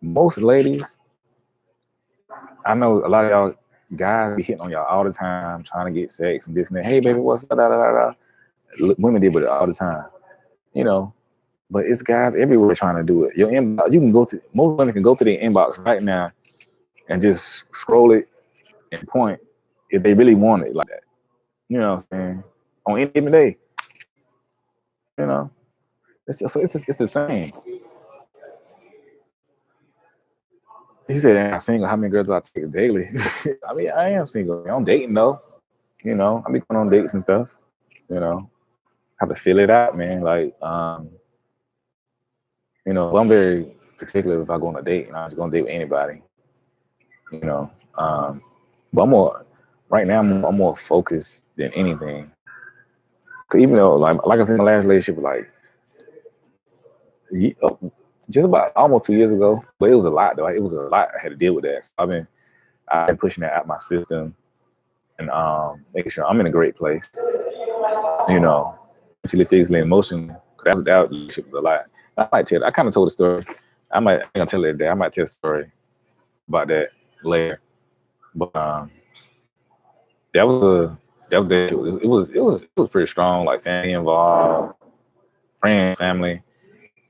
most ladies, I know a lot of y'all guys be hitting on y'all all the time, trying to get sex and this and that. Hey, baby, what's up? Da, da, da, da. Women deal with it all the time, you know. But it's guys everywhere trying to do it. Your inbox, you can go to most women can go to their inbox right now and just scroll it and point if they really want it like that. You know what I'm saying? On any given day, you know, it's the same. He said, "I'm single. How many girls do I take daily?" I mean, I am single. I'm dating though. You know, I be going on dates and stuff. You know, have to feel it out, man. Like, you know, I'm very particular if I go on a date, and I'm just gonna date with anybody. You know, but right now. I'm more focused than anything. Cause even though, like I said, my last relationship, like, just about almost 2 years ago, but it was a lot though. Like, it was a lot I had to deal with that. So I've been pushing that out my system and making sure I'm in a great place. You know, mentally, physically, emotionally. That relationship was a lot. I kind of told a story. I'm gonna tell it today. I might tell a story about that later. But it was pretty strong. Like family involved, friends, family.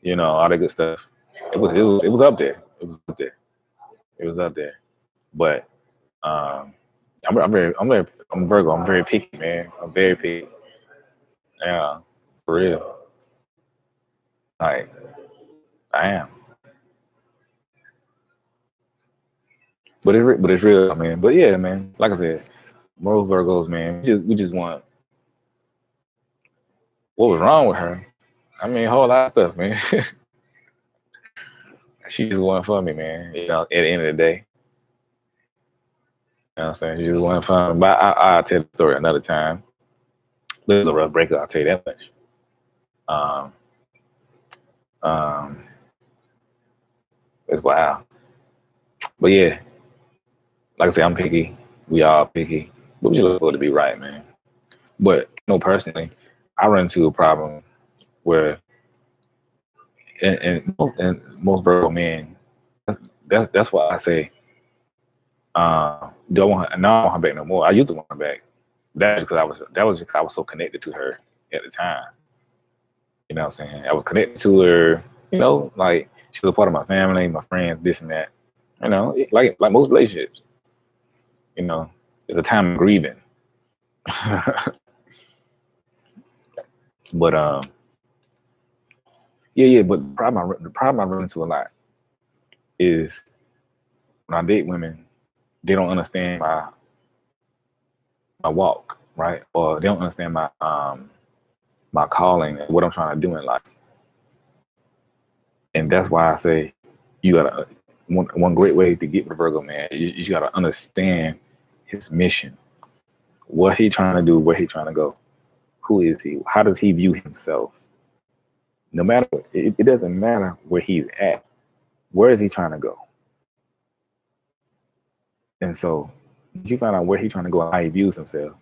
You know, all that good stuff. It was up there. It was up there. It was up there. But I'm Virgo. I'm very picky, man. I'm very picky. Yeah, for real. Like I am. But it's real, man. But yeah, man. Like I said, most Virgos, man. We just want what was wrong with her. I mean, a whole lot of stuff, man. She just wasn't for me, man. You know, at the end of the day. You know what I'm saying? She just wasn't for me. But I'll tell the story another time. It was a rough breakup, I'll tell you that much. Um, it's wild. But yeah, like I said, I'm picky. We all picky. But we just look for it to be right, man. But personally, I run into a problem where and most Virgo men, that's why I say, do I want her? No, I don't want her back no more. I used to want her back. That was because I was so connected to her at the time. You know what I'm saying? I was connected to her. You know, like she was a part of my family, my friends, this and that. You know, like most relationships. You know, it's a time of grieving. But yeah. But the problem I run into a lot is when I date women, they don't understand my walk, right? Or they don't understand my calling and what I'm trying to do in life. And that's why I say you gotta one great way to get with Virgo, man. You gotta understand his mission, what he trying to do, where he trying to go, who is he, how does he view himself. No matter it doesn't matter where he's at. Where is he trying to go? And so you find out where he's trying to go and how he views himself.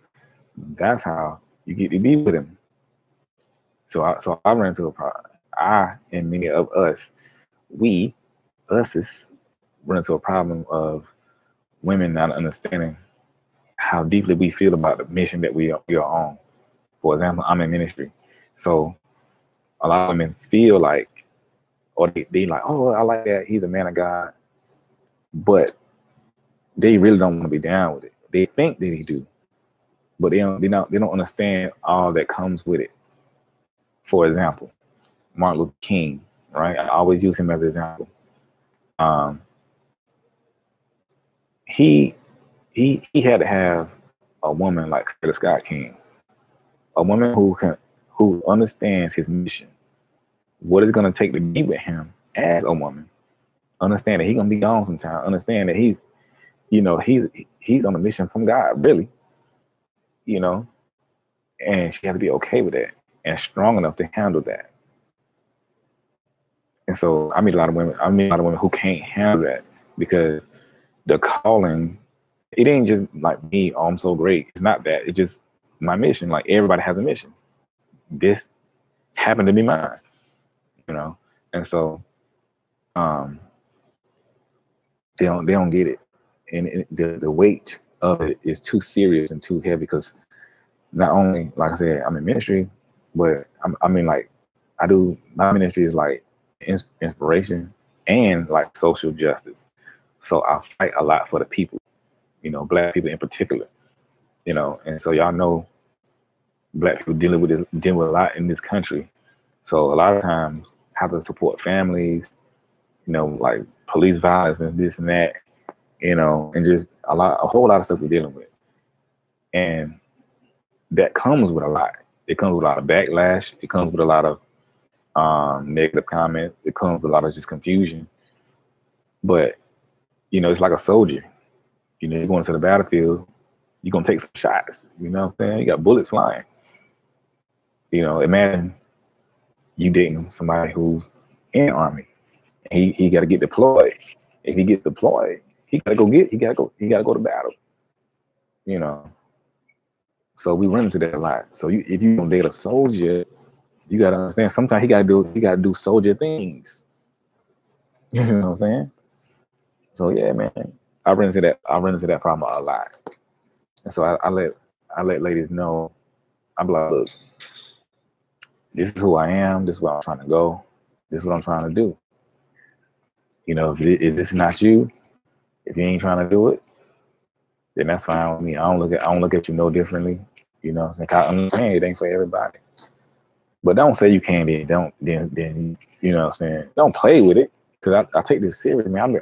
That's how you get to be with him. So I run into a problem. I and many of us, we, us is run into a problem of women not understanding how deeply we feel about the mission that we are on. For example, I'm in ministry. So a lot of women feel like, or they like, oh, I like that. He's a man of God. But they really don't want to be down with it. They think that they do, but they don't understand all that comes with it. For example, Martin Luther King, right? I always use him as an example. Um, he he had to have a woman like Curtis Scott King, a woman who understands his mission, what it's gonna take to be with him as a woman. Understand that he's gonna be gone sometime. Understand that he's on a mission from God, really, you know, and she had to be okay with that and strong enough to handle that. And so I meet a lot of women. I meet a lot of women who can't handle that because the calling, it ain't just like me. Oh, I'm so great. It's not that. It's just my mission. Like everybody has a mission. This happened to be mine, you know. And so um, they don't get it, and the weight of it is too serious and too heavy because not only, like I said, I'm in ministry, but I mean, like, I do, my ministry is like inspiration and like social justice. So I fight a lot for the people, Black people in particular, and so y'all know Black people dealing with a lot in this country. So a lot of times have to support families, like police violence and this and that, and just a whole lot of stuff we're dealing with. And that comes with a lot. It comes with a lot of backlash. It comes with a lot of negative comments. It comes with a lot of just confusion. But, it's like a soldier. You're going to the battlefield, you're going to take some shots. You know what I'm saying? You got bullets flying. Imagine you dating somebody who's in the Army. He got to get deployed. If he gets deployed, he got to go to battle. So we run into that a lot. So if you don't date a soldier, you got to understand sometimes he got to do soldier things. You know what I'm saying? So yeah, man, I run into that problem a lot. And so I let ladies know, I'm like, look, this is who I am. This is where I'm trying to go. This is what I'm trying to do. If this is not you, if you ain't trying to do it, then that's fine with me. I don't look at you no differently. You know what I'm saying? I understand it ain't for everybody. But don't say you can't then you know what I'm saying? Don't play with it. Cause I take this serious, man.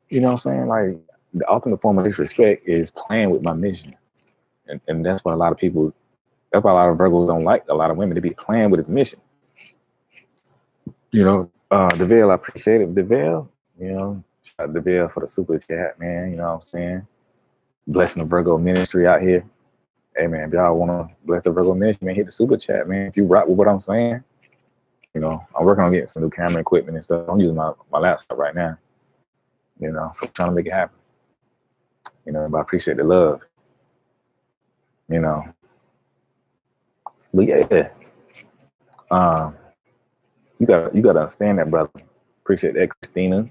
You know what I'm saying? Like, the ultimate form of disrespect is playing with my mission. And that's what a lot of people, that's why a lot of Virgos don't like a lot of women to be playing with his mission. DeVille, I appreciate it. DeVille, shout out DeVille for the super chat, man. You know what I'm saying? Blessing the Virgo ministry out here. Hey, man, if y'all want to bless the Virgo ministry, man, hit the super chat, man. If you rock with what I'm saying, I'm working on getting some new camera equipment and stuff. I'm using my laptop right now, so I'm trying to make it happen. But I appreciate the love, But yeah, you gotta understand that, brother. Appreciate that, Christina.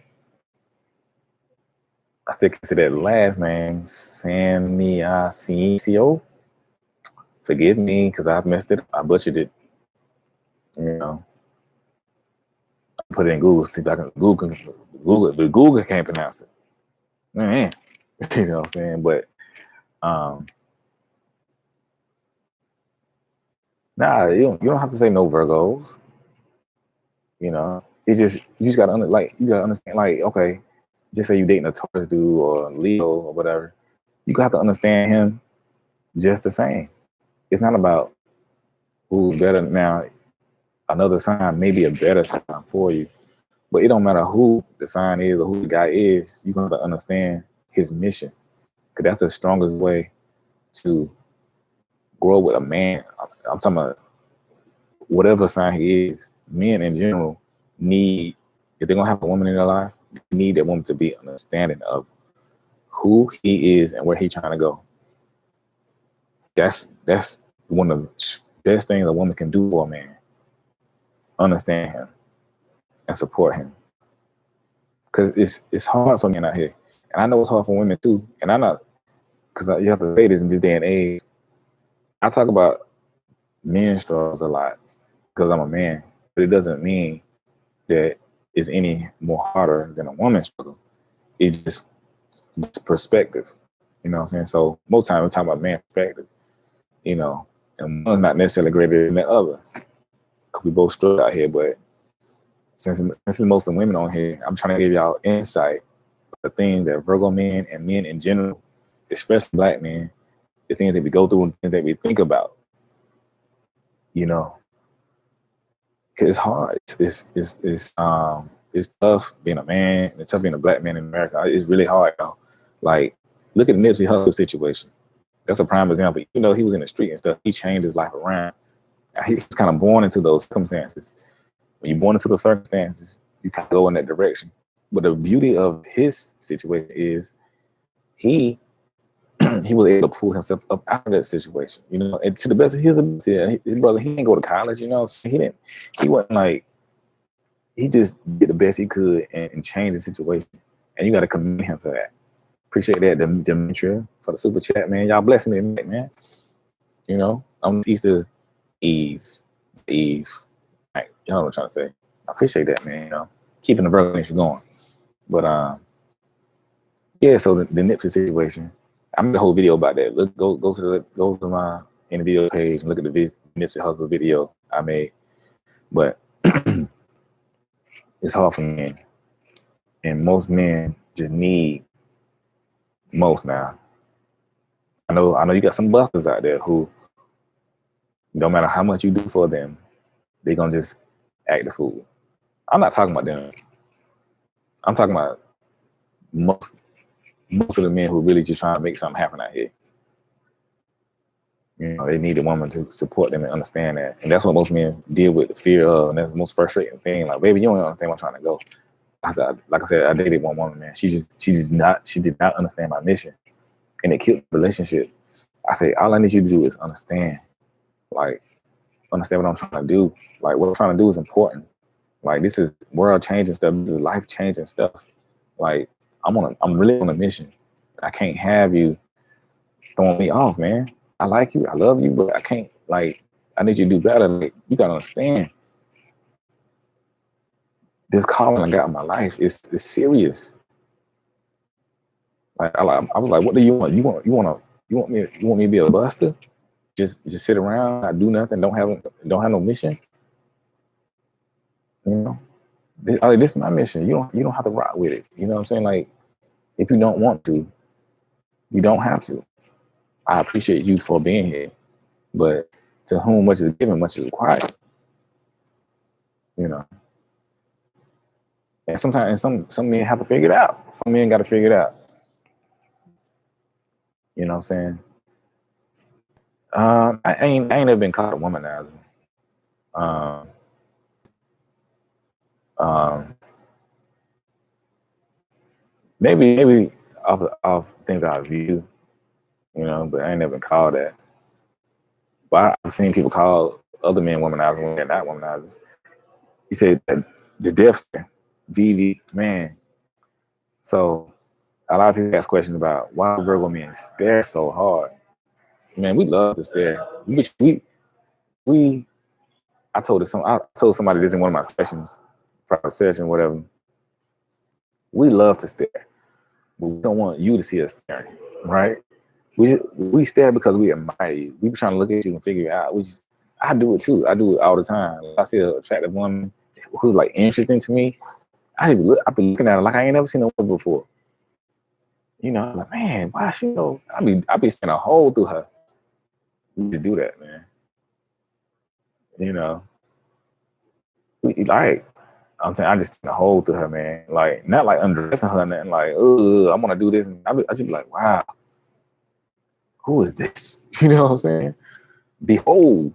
I think I said that last name, Sammy Asensio. Forgive me because I messed it. I butchered it. Put it in Google. See if I can Google it, but Google can't pronounce it. Man, you know what I'm saying? But nah, you don't have to say no Virgos. You just gotta understand. Like, okay, just say you dating a Taurus dude or Leo or whatever. You have to understand him just the same. It's not about who's better. Now, another sign may be a better sign for you, but it don't matter who the sign is or who the guy is. You have to understand his mission, because that's the strongest way to grow with a man. I'm talking about whatever sign he is. Men in general need, if they're gonna have a woman in their life, they need that woman to be understanding of who he is and where he's trying to go. that's one of the best things a woman can do for a man. Understand him and support him. Because it's hard for men out here. And I know it's hard for women too. And I'm not, because you have to say this in this day and age. I talk about men's struggles a lot because I'm a man, but it doesn't mean that it's any more harder than a woman's struggle. It's just perspective. You know what I'm saying? So most times we're talking about man perspective, you know, and one's not necessarily greater than the other because we both struggle out here. But since most of the women on here, I'm trying to give y'all insight of the things that Virgo men and men in general, especially black men, the things that we go through and things that we think about, you know, because it's hard. It's tough being a man. It's tough being a black man in America. It's really hard, y'all. Like, look at the Nipsey Hussle situation. That's a prime example. Even though he was in the street and stuff, he changed his life around. He was kind of born into those circumstances. When you're born into those circumstances, you can go in that direction. But the beauty of his situation is he was able to pull himself up out of that situation, you know, and to the best of his ability. His brother, he didn't go to college, you know, he wasn't like, he just did the best he could and change the situation. And you got to commend him for that. Appreciate that, Demetria, for the super chat, man. Y'all blessing me tonight, man. You know, on Easter Eve. Right, y'all know what I'm trying to say. I appreciate that, man. You know, keeping the Virgo nation going. But yeah. So the Nipsey situation, I made a whole video about that. Look, go to my in the video page and look at the Nipsey Hussle video I made. But it's hard for men, and most men just need most now. I know you got some busters out there who, no matter how much you do for them, they're gonna just act the fool. I'm not talking about them. I'm talking about most of the men who really just trying to make something happen out here. You know, they need a woman to support them and understand that. And that's what most men deal with, the fear of, and that's the most frustrating thing. Like, baby, you don't understand where I'm trying to go. Like I said, I dated one woman, man. She did not understand my mission. And it killed the relationship. I say, all I need you to do is understand. Like, understand what I'm trying to do. Like, what I'm trying to do is important. Like, this is world changing stuff. This is life changing stuff. Like, I'm really on a mission. I can't have you throwing me off, man. I like you, I love you, but I can't, like, I need you to do better. Like, you gotta understand. This calling I got in my life is serious. Like, I was like, what do you want? You want me to be a buster? Just sit around, not do nothing, don't have no mission? You know? This is my mission. You don't have to rock with it. You know what I'm saying? Like, if you don't want to, you don't have to. I appreciate you for being here, but to whom much is given, much is required. You know. And sometimes some men have to figure it out. Some men got to figure it out. You know what I'm saying? I ain't never been caught a womanizer. Maybe off things I view, you know, but I ain't never been called that. But I've seen people call other men womanizers when they're not womanizers. He said that the death stare, VV, man. So a lot of people ask questions about why Virgo men stare so hard. Man, we love to stare. I told somebody this in one of my sessions, private session, whatever. We love to stare, but we don't want you to see us staring, right? We stare because we admire you. We be trying to look at you and figure it out. I do it too. I do it all the time. If I see an attractive woman who's like interesting to me, I be looking at her like I ain't never seen her before. You know, I'm like, man, why she know? I be seeing a hole through her. We just do that, man. You know, I'm saying, I just see a hole through her, man. Like, not like undressing her, and like, I'm gonna do this, and I just be like, wow, who is this? You know what I'm saying? Behold.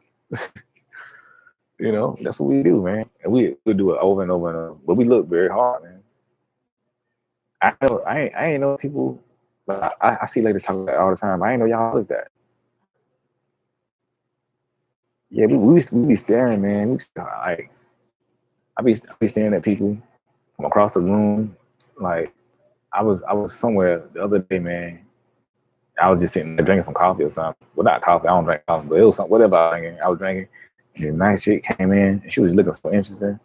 You know, that's what we do, man. And we do it over and over and over. But we look very hard, man. I ain't know people. Like, I see ladies talking about all the time. I ain't know y'all was that. Yeah, we be staring, man. Like I be staring at people from across the room. Like I was somewhere the other day, man. I was just sitting there drinking some coffee or something. Well, not coffee. I don't drink coffee, but it was something. Whatever I was drinking. And a nice chick came in, and she was looking so interesting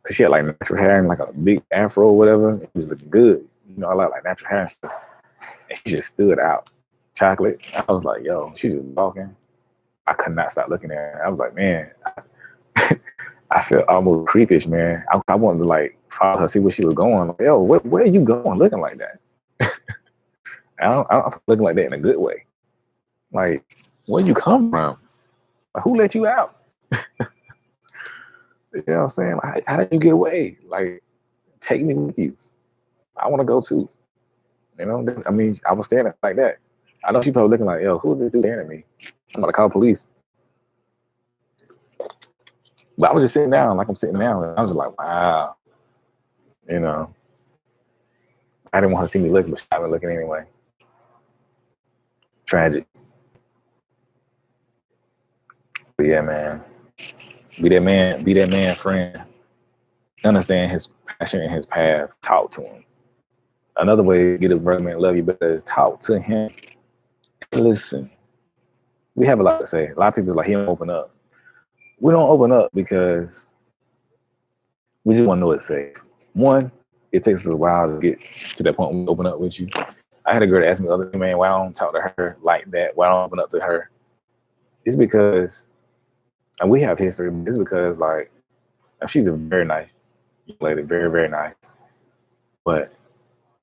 because she had like natural hair and like a big afro or whatever. It was looking good. You know, I like natural hair and stuff. And she just stood out. Chocolate. I was like, yo, she just walking. I could not stop looking at her. I was like, man, I felt almost creepish, man. I wanted to like follow her, see where she was going. Like, yo, where are you going looking like that? I don't looking like that in a good way. Like, where you come from? Like, who let you out? You know what I'm saying? Like, how did you get away? Like, take me with you. I want to go too. You know, I mean, I was staring at like that. I know she probably looking like, yo, who's this dude staring at me? I'm gonna call police. But I was just sitting down, like I'm sitting down, and I was just like, wow. You know, I didn't want her to see me looking, but she was looking anyway. Tragic. But yeah, man. Be that man friend. Understand his passion and his path. Talk to him. Another way to get a Virgo man to love you better is talk to him. Listen. We have a lot to say. A lot of people like, he don't open up. We don't open up because we just want to know it's safe. One, it takes us a while to get to that point when we open up with you. I had a girl ask me the other day, man, why I don't talk to her like that? Why I don't open up to her? It's because, and we have history, but it's because, like, she's a very nice young lady, very, very nice. But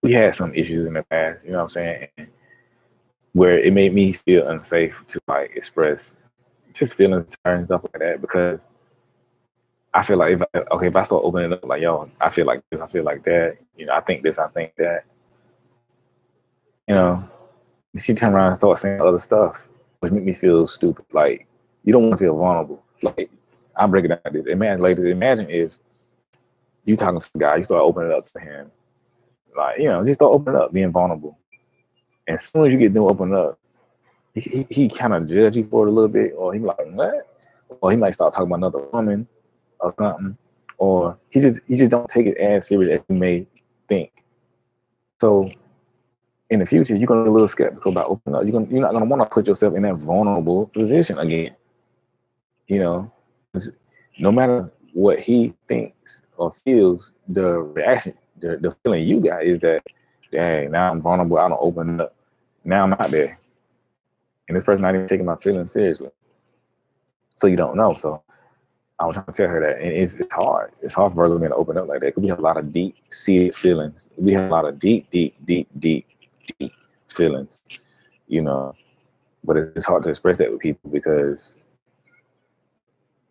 we had some issues in the past, you know what I'm saying? Where it made me feel unsafe to, like, express just feelings and stuff like that, because I feel like if I start opening up, like, yo, I feel like this, I feel like that, you know, I think this, I think that, you know, she turned around and started saying other stuff, which made me feel stupid. Like, you don't want to feel vulnerable. Like, I'm breaking down this. Imagine if you talking to a guy, you start opening up to him, like, you know, just start opening up, being vulnerable. And as soon as you get done opening up, he kind of judge you for it a little bit, or he like, what? Or he might start talking about another woman or something, or he just don't take it as serious as you may think. So in the future, you're gonna be a little skeptical about opening up. You're not gonna want to put yourself in that vulnerable position again. You know, no matter what he thinks or feels, the reaction, the feeling you got is that, dang, now I'm vulnerable. I don't open up. Now I'm out there, and this person not even taking my feelings seriously. So you don't know. So I was trying to tell her that, and it's hard. It's hard for Virgo men to open up like that because we have a lot of deep-seated feelings. We have a lot of deep feelings, you know. But it's hard to express that with people because,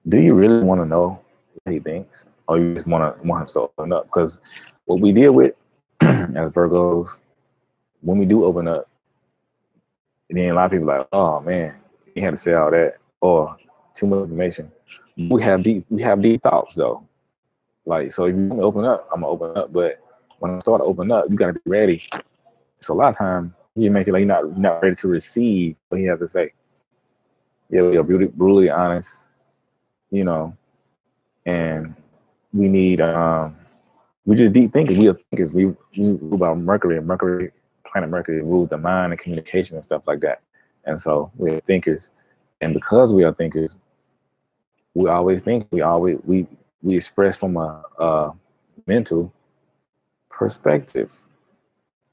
do you really want to know what he thinks, or you just want him to open up? Because what we deal with as Virgos, when we do open up, and then a lot of people are like, oh man, you had to say all that, or too much information. We have deep thoughts though. Like, so if you want me to open up, I'm gonna open up. But when I start to open up, you gotta be ready. So a lot of times you may feel like you're not ready to receive what he has to say. Yeah, we are brutally honest, you know, and we need we just deep thinkers. We are thinkers. We rule by Mercury, and planet Mercury rules the mind and communication and stuff like that. And so we're thinkers, and because we are thinkers, we always think. We express from a mental perspective,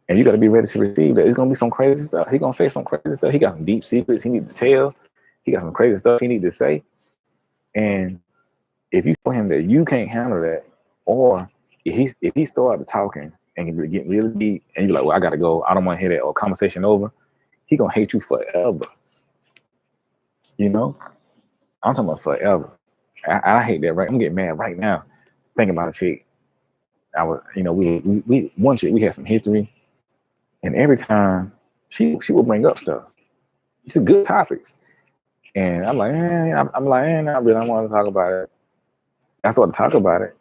and you got to be ready to receive that. It's gonna be some crazy stuff. He gonna say some crazy stuff. He got some deep secrets he need to tell. He got some crazy stuff he need to say, and if you tell him that you can't handle that, or if he started talking and get really deep, and you're like, well, I gotta go, I don't want to hear that, or conversation over, he gonna hate you forever. You know, I'm talking about forever. I hate that. Right, I'm getting mad right now thinking about a chick. I was, you know, we one chick, we had some history, and every time she would bring up stuff, it's good topics, and I'm like, I'm like, I really don't want to talk about it. I started to talk about it,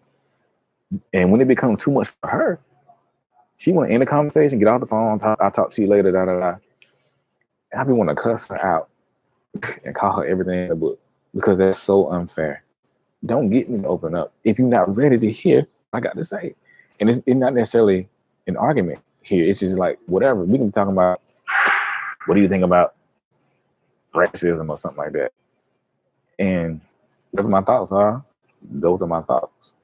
and when it becomes too much for her, she want to end the conversation, get off the phone, I'll talk to you later, da da da. And I be want to cuss her out and call her everything in the book. because that's so unfair. Don't get me to open up if you're not ready to hear what I got to say. And it's not necessarily an argument here. It's just like whatever. We can be talking about what do you think about racism or something like that. And whatever my thoughts are, those are my thoughts.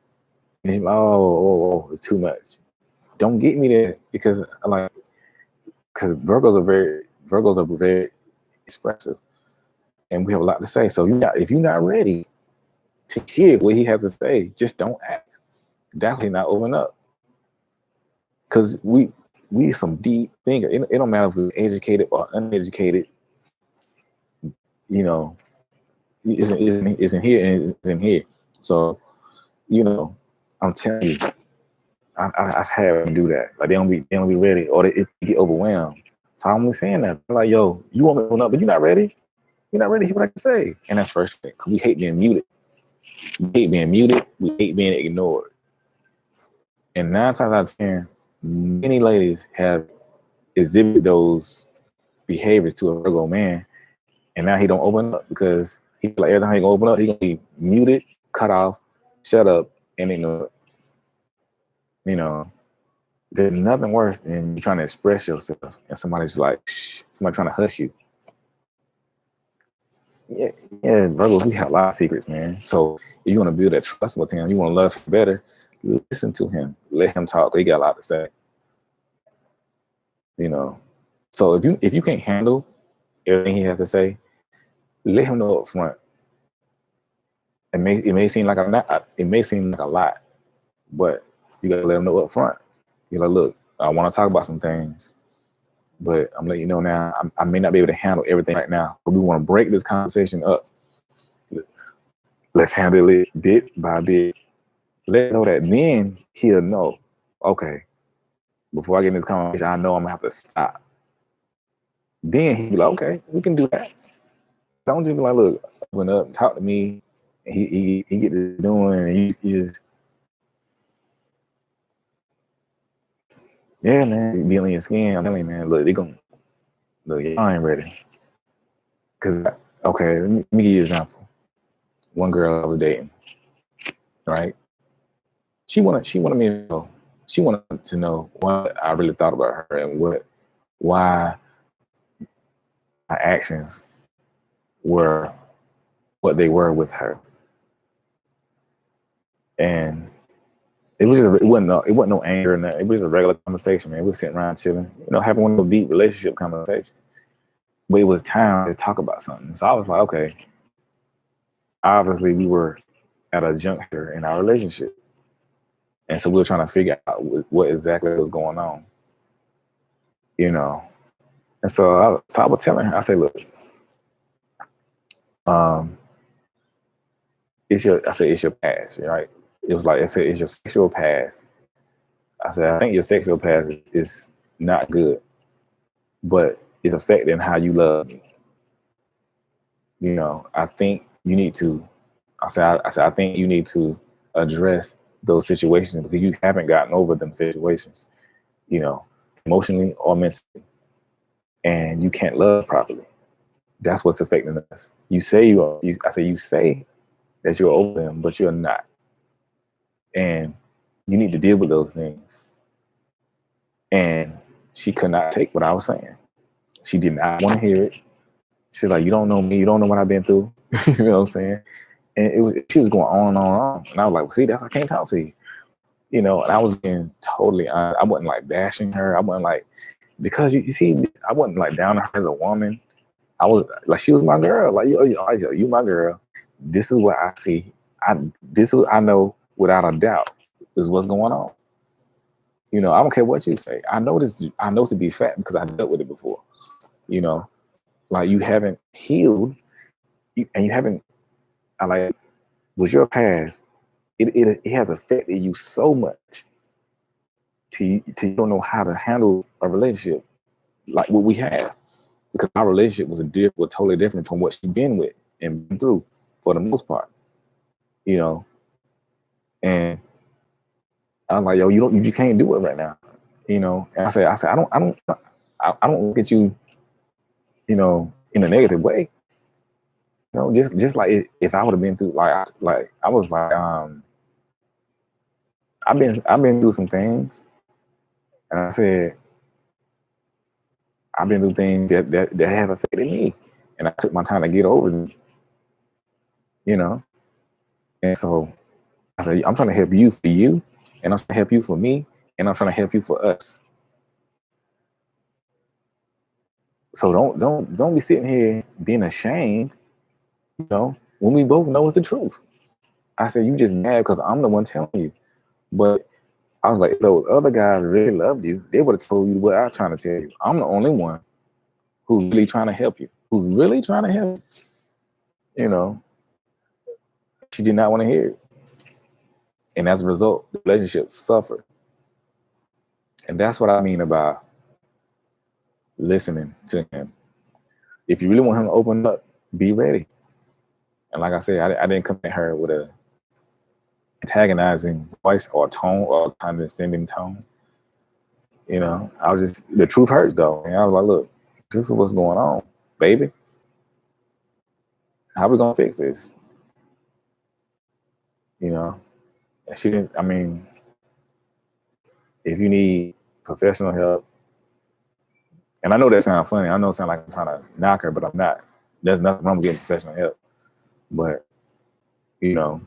And he's like, oh, it's too much. Don't get me there because Virgos are very expressive, and we have a lot to say. So if you're not ready to hear what he has to say, just don't act. Definitely not open up, because we some deep thinkers. It don't matter if we're educated or uneducated. You know, isn't here and isn't here. So I'm telling you, I've had them do that. Like they don't be ready, or they get overwhelmed. So I'm only saying that, like, yo, you want me to open up, but you're not ready. You're not ready to hear what I can say, and that's frustrating. Cause we hate being muted. We hate being muted. We hate being ignored. And 9 times out of 10, many ladies have exhibited those behaviors to a Virgo man, and now he don't open up because he feel like every time he gonna open up, he gonna be muted, cut off, shut up, and ignored. There's nothing worse than you trying to express yourself and somebody's like, shh, somebody trying to hush you. Yeah, Virgos, we have a lot of secrets, man. So if you want to build that trust with him, you want to love him better, listen to him, let him talk. He got a lot to say. So if you can't handle everything he has to say, let him know up front. It may seem like a lot, but you gotta let him know up front. You're like, look, I want to talk about some things, but I'm letting you know now, I may not be able to handle everything right now. But we want to break this conversation up. Let's handle it bit by bit. Let him know that, then he'll know, okay, before I get in this conversation, I know I'm gonna have to stop. Then he'll be like, okay, we can do that. Don't just be like, look, open up, talk to me. And he get to doing, and you just, yeah, man, be on your skin. I'm telling you, man, look, y'all ain't ready. Cause okay, let me give you an example. One girl I was dating, right? She wanted me to know. She wanted to know what I really thought about her and why my actions were what they were with her. And it wasn't no anger and it was a regular conversation, man. We were sitting around chilling, having one of those deep relationship conversations. But it was time to talk about something. So I was like, okay, obviously we were at a juncture in our relationship. And so we were trying to figure out what exactly was going on, And so I was telling her, I said, look, it's your past, right? It was like, I said, it's your sexual past. I said, I think your sexual past is not good, but it's affecting how you love me. I think you need to, I think you need to address those situations because you haven't gotten over them situations, emotionally or mentally, and you can't love properly. That's what's affecting us. You say you are. You say that you're over them, but you're not, and you need to deal with those things. And she could not take what I was saying. She did not want to hear it. She's like, you don't know me. You don't know what I've been through. You know what I'm saying? And she was going on and on and on. And I was like, well, see, I can't talk to you. And I was being totally honest. I wasn't like bashing her. I wasn't like, because you see, I wasn't like down on her as a woman. I was like, she was my girl. Like, you my girl. This is what I see. This is what I know without a doubt is what's going on. I don't care what you say. I know this to be fact because I dealt with it before. Like you haven't healed, and you haven't. With your past, it has affected you so much. To you don't know how to handle a relationship like what we have, because our relationship was totally different from what she's been with and been through for the most part. And I was like, yo, you can't do it right now. And I said, I don't look at you, in a negative way. You know, just like if I would have been through like I was like I've been through some things, and I said I've been through things that have affected me, and I took my time to get over them. You know, and so I said I'm trying to help you for you, and I'm trying to help you for me, and I'm trying to help you for us. So don't be sitting here being ashamed. You know, when we both know it's the truth. I said you just mad because I'm the one telling you, but I was like, if those other guys really loved you, they would have told you what I'm trying to tell you. I'm the only one who's really trying to help you, who's really trying to help you. You know, she did not want to hear it. And as a result, the relationship suffered. And that's what I mean about listening to him. If you really want him to open up, be ready. And like I said, I didn't come at her with a antagonizing voice or tone or condescending tone. You know, I was just, the truth hurts though. And I was like, look, this is what's going on, baby. How we gonna fix this? You know, and she didn't. I mean, if you need professional help, and I know that sounds funny. I know it sounds like I'm trying to knock her, but I'm not. There's nothing wrong with getting professional help. But you know,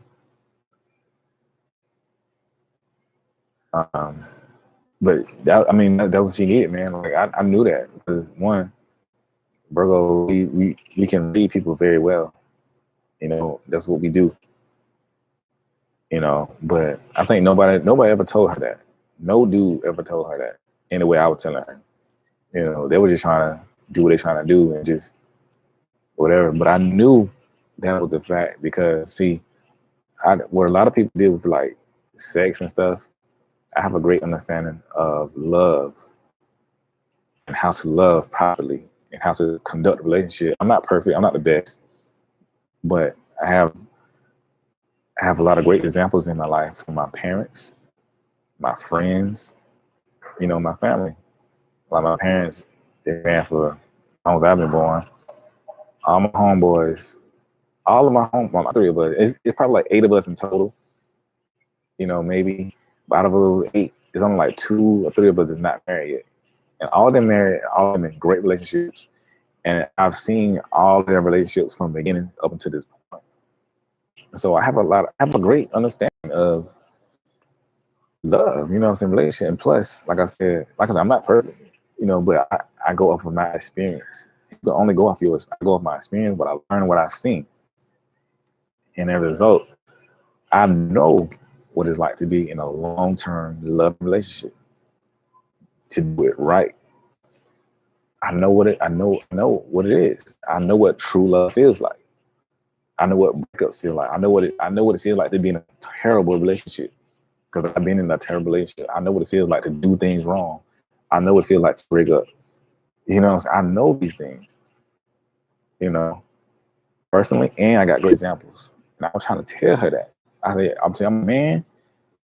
but that, I mean, that was what she needed, man. Like I knew that because one, Virgo, we can read people very well. You know, that's what we do. You know, but I think nobody ever told her that. No dude ever told her that in the way I was telling her. You know, they were just trying to do what they're trying to do and just whatever. But I knew that was a fact because see, what a lot of people deal with like sex and stuff, I have a great understanding of love and how to love properly and how to conduct a relationship. I'm not perfect. I'm not the best, but I have a lot of great examples in my life from my parents, my friends, you know, my family. Like my parents, they ran for as long as I've been born. All my homeboys, all of my well, three of us, it's probably like 8 of us in total. You know, maybe. But out of those 8, there's only like 2 or 3 of us that's not married yet. And all of them married, all of them in great relationships. And I've seen all their relationships from the beginning up until this point. So I have a great understanding of love, you know what I'm saying, relationship. And plus, like I said, I'm not perfect, you know, but I go off of my experience. You can only go off yours. I go off my experience, but I learn what I've seen. And as a result, I know what it's like to be in a long-term love relationship. To do it right. I know what it is. I know what true love feels like. I know what breakups feel like. I know what it feels like to be in a terrible relationship. Because I've been in a terrible relationship. I know what it feels like to do things wrong. I know what it feels like to break up. You know what I'm saying? I know these things, you know, personally, and I got great examples. And I'm trying to tell her that. I'm saying, I'm a man.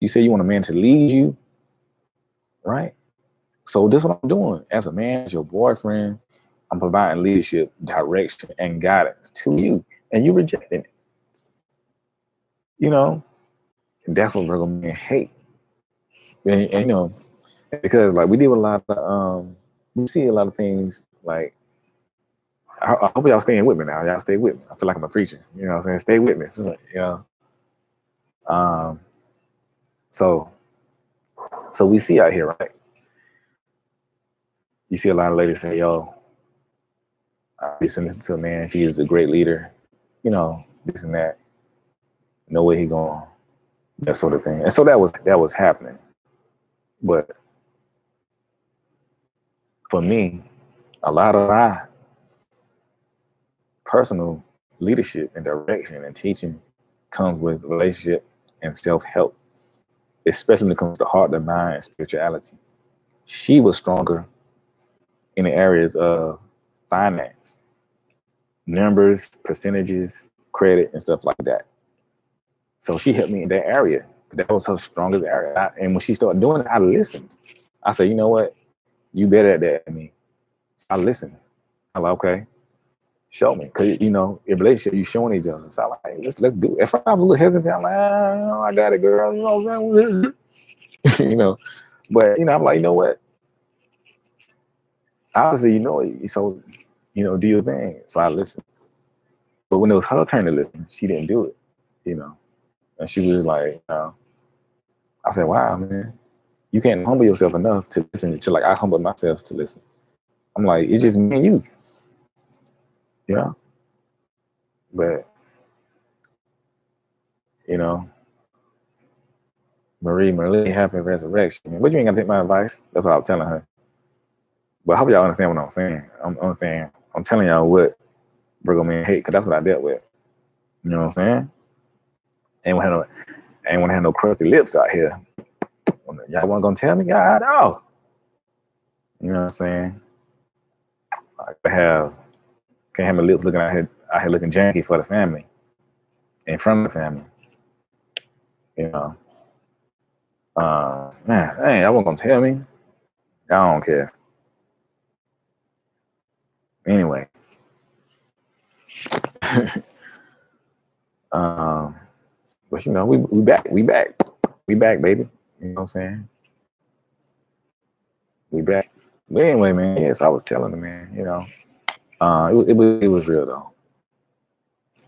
You say you want a man to lead you, right? So this is what I'm doing. As a man, as your boyfriend, I'm providing leadership, direction, and guidance to you. And you rejecting it. You know, and that's what Virgo men hate. And you know, because like we deal with a lot of we see a lot of things like I hope y'all staying with me now. Y'all stay with me. I feel like I'm a preacher. You know what I'm saying? Stay with me. So, you know. Um so we see out here, right? You see a lot of ladies say, yo, I listen to a man, he is a great leader, you know, this and that. No way he going, that sort of thing. And so that was happening. But for me, a lot of my personal leadership and direction and teaching comes with relationship and self-help, especially when it comes to heart, the mind, and spirituality. She was stronger in the areas of finance, numbers, percentages, credit, and stuff like that. So she helped me in that area. That was her strongest area. And when she started doing it, I listened. I said, you know what? You better at that than me. So I listened. I'm like, okay. Show me, cause you know, in relationship, you showing each other. So I'm like, hey, let's do it. If I was a little hesitant, I'm like, you know, I got it, girl. You know what I'm saying? You know, but you know, I'm like, you know what? Obviously, you know, so you know, do your thing. So I listened. But when it was her turn to listen, she didn't do it. You know, and she was like, I said, wow, man, you can't humble yourself enough to listen to like I humbled myself to listen. I'm like, it's just me and you know. But you know, Marie, happy resurrection. But you ain't gonna take my advice. That's what I was telling her. But I hope y'all understand what I'm saying. I'm telling y'all what Virgo men hate, because that's what I dealt with. You know what I'm saying? Ain't want to have no crusty lips out here. Y'all wasn't gonna tell me? God, no. You know what I'm saying? I can't have my lips looking out here looking janky for the family and from the family. You know. Man, hey, y'all wasn't gonna tell me. I don't care. Anyway. But you know, we back, baby. You know what I'm saying? We back. But anyway, man, yes, I was telling the man, you know, it was real though.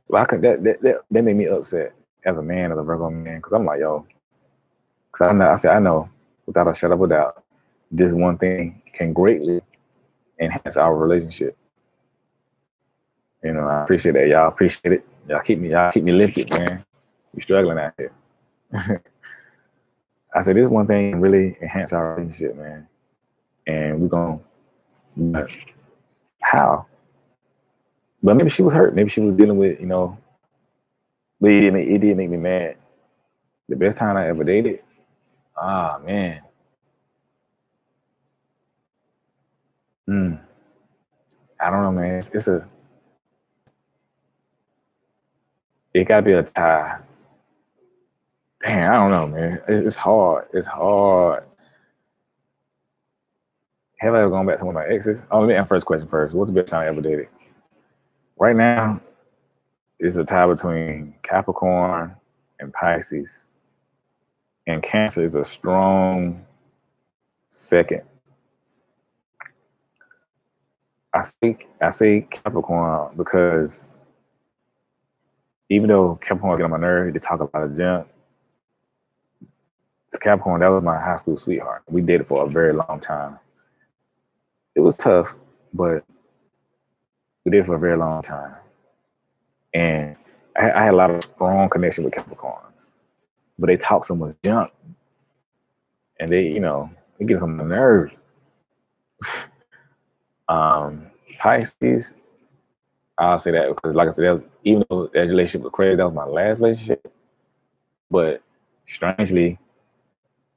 Well, that made me upset as a man, as a Virgo man, because I'm like, yo, because I know, without a shadow of a doubt, this one thing can greatly enhance our relationship. You know, I appreciate that. Y'all appreciate it. Y'all keep me lifted, man. We struggling out here. I said this one thing can really enhance our relationship, man. And we're gonna how? But maybe she was hurt. Maybe she was dealing with, you know, but it did make me mad. The best time I ever dated, man. I don't know, man. It gotta be a tie. Damn, I don't know, man. It's hard. It's hard. Have I ever gone back to one of my exes? Oh, let me answer first question first. What's the best time I ever dated? Right now, it's a tie between Capricorn and Pisces. And Cancer is a strong second. I say Capricorn because even though Capricorn get on my nerve, they talk a lot of junk. Capricorn, that was my high school sweetheart. We dated for a very long time. It was tough, but we did for a very long time. And I had a lot of strong connection with Capricorns, but they talk so much junk, and they get on my nerves. Pisces, I'll say that because, like I said, even though that relationship was crazy, that was my last relationship. But strangely,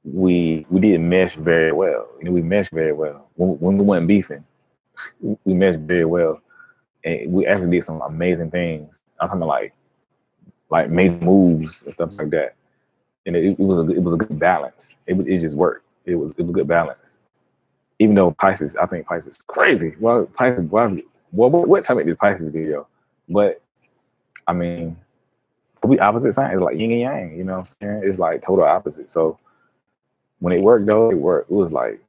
we didn't mesh very well. You know, we meshed very well when we weren't beefing. We meshed very well, and we actually did some amazing things. I'm talking about like made moves and stuff like that. And it was a good balance. It just worked. It was a good balance. Even though Pisces, I think Pisces is crazy. Well, Pisces, what time is this Pisces video? But I mean, we opposite signs. It's like yin and yang. You know what I'm saying? It's like total opposite. So when it worked though, it worked. It was like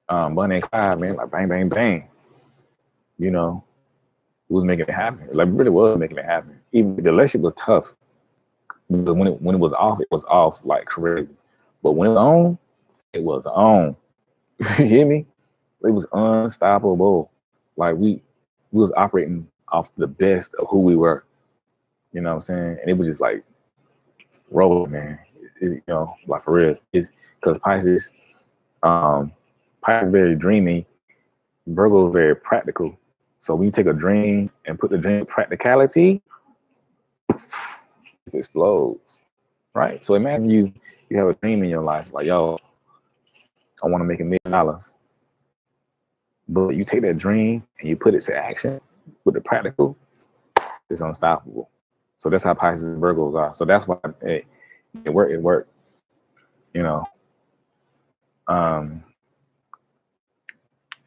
Bunny and Clyde, man, like bang, bang, bang. You know, it was making it happen. Like it really was making it happen. Even the relationship was tough. But when it was off like crazy. But when it was on. You hear me? It was unstoppable. Like we was operating off the best of who we were. You know what I'm saying? And it was just like rolling, man. Like for real. It's because Pisces is very dreamy. Virgo is very practical. So when you take a dream and put the dream in practicality, it explodes. Right? So imagine you have a dream in your life, like, yo, I want to make $1 million. But you take that dream and you put it to action with the practical, it's unstoppable. So that's how Pisces and Virgos are. So that's why it worked. You know.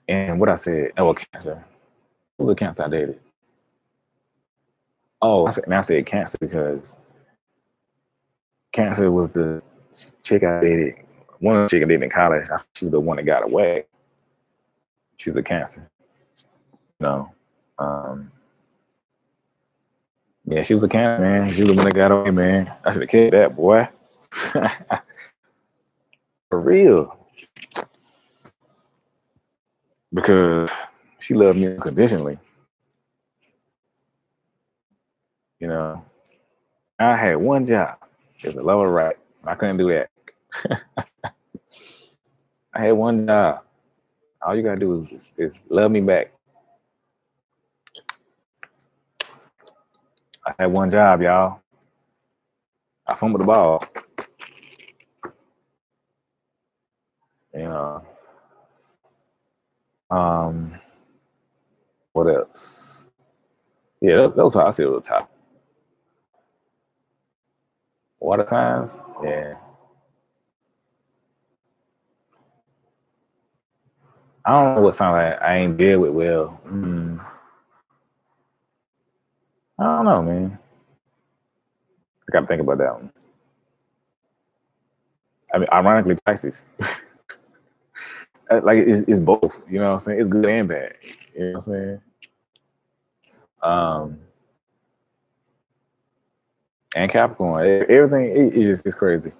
And what I said, Cancer. Who was a Cancer I dated? Oh, I said Cancer because Cancer was the chick I dated. One of the chicks I dated in college. She was the one that got away. She was a Cancer. No. Yeah, she was a Cancer, man. She was the one that got away, man. I should have killed that boy. For real. Because she loved me unconditionally. You know, I had one job. It's a lover right. I couldn't do that. I had one job. All you gotta do is love me back. I had one job, y'all. I fumbled the ball. You know. What else? Yeah, those are I see the top. Water signs, yeah. I don't know what sign I ain't deal with well. I don't know, man. I gotta think about that one. I mean, ironically, Pisces. Like it's both. You know what I'm saying? It's good and bad. You know what I'm saying? And Capricorn, everything is just crazy.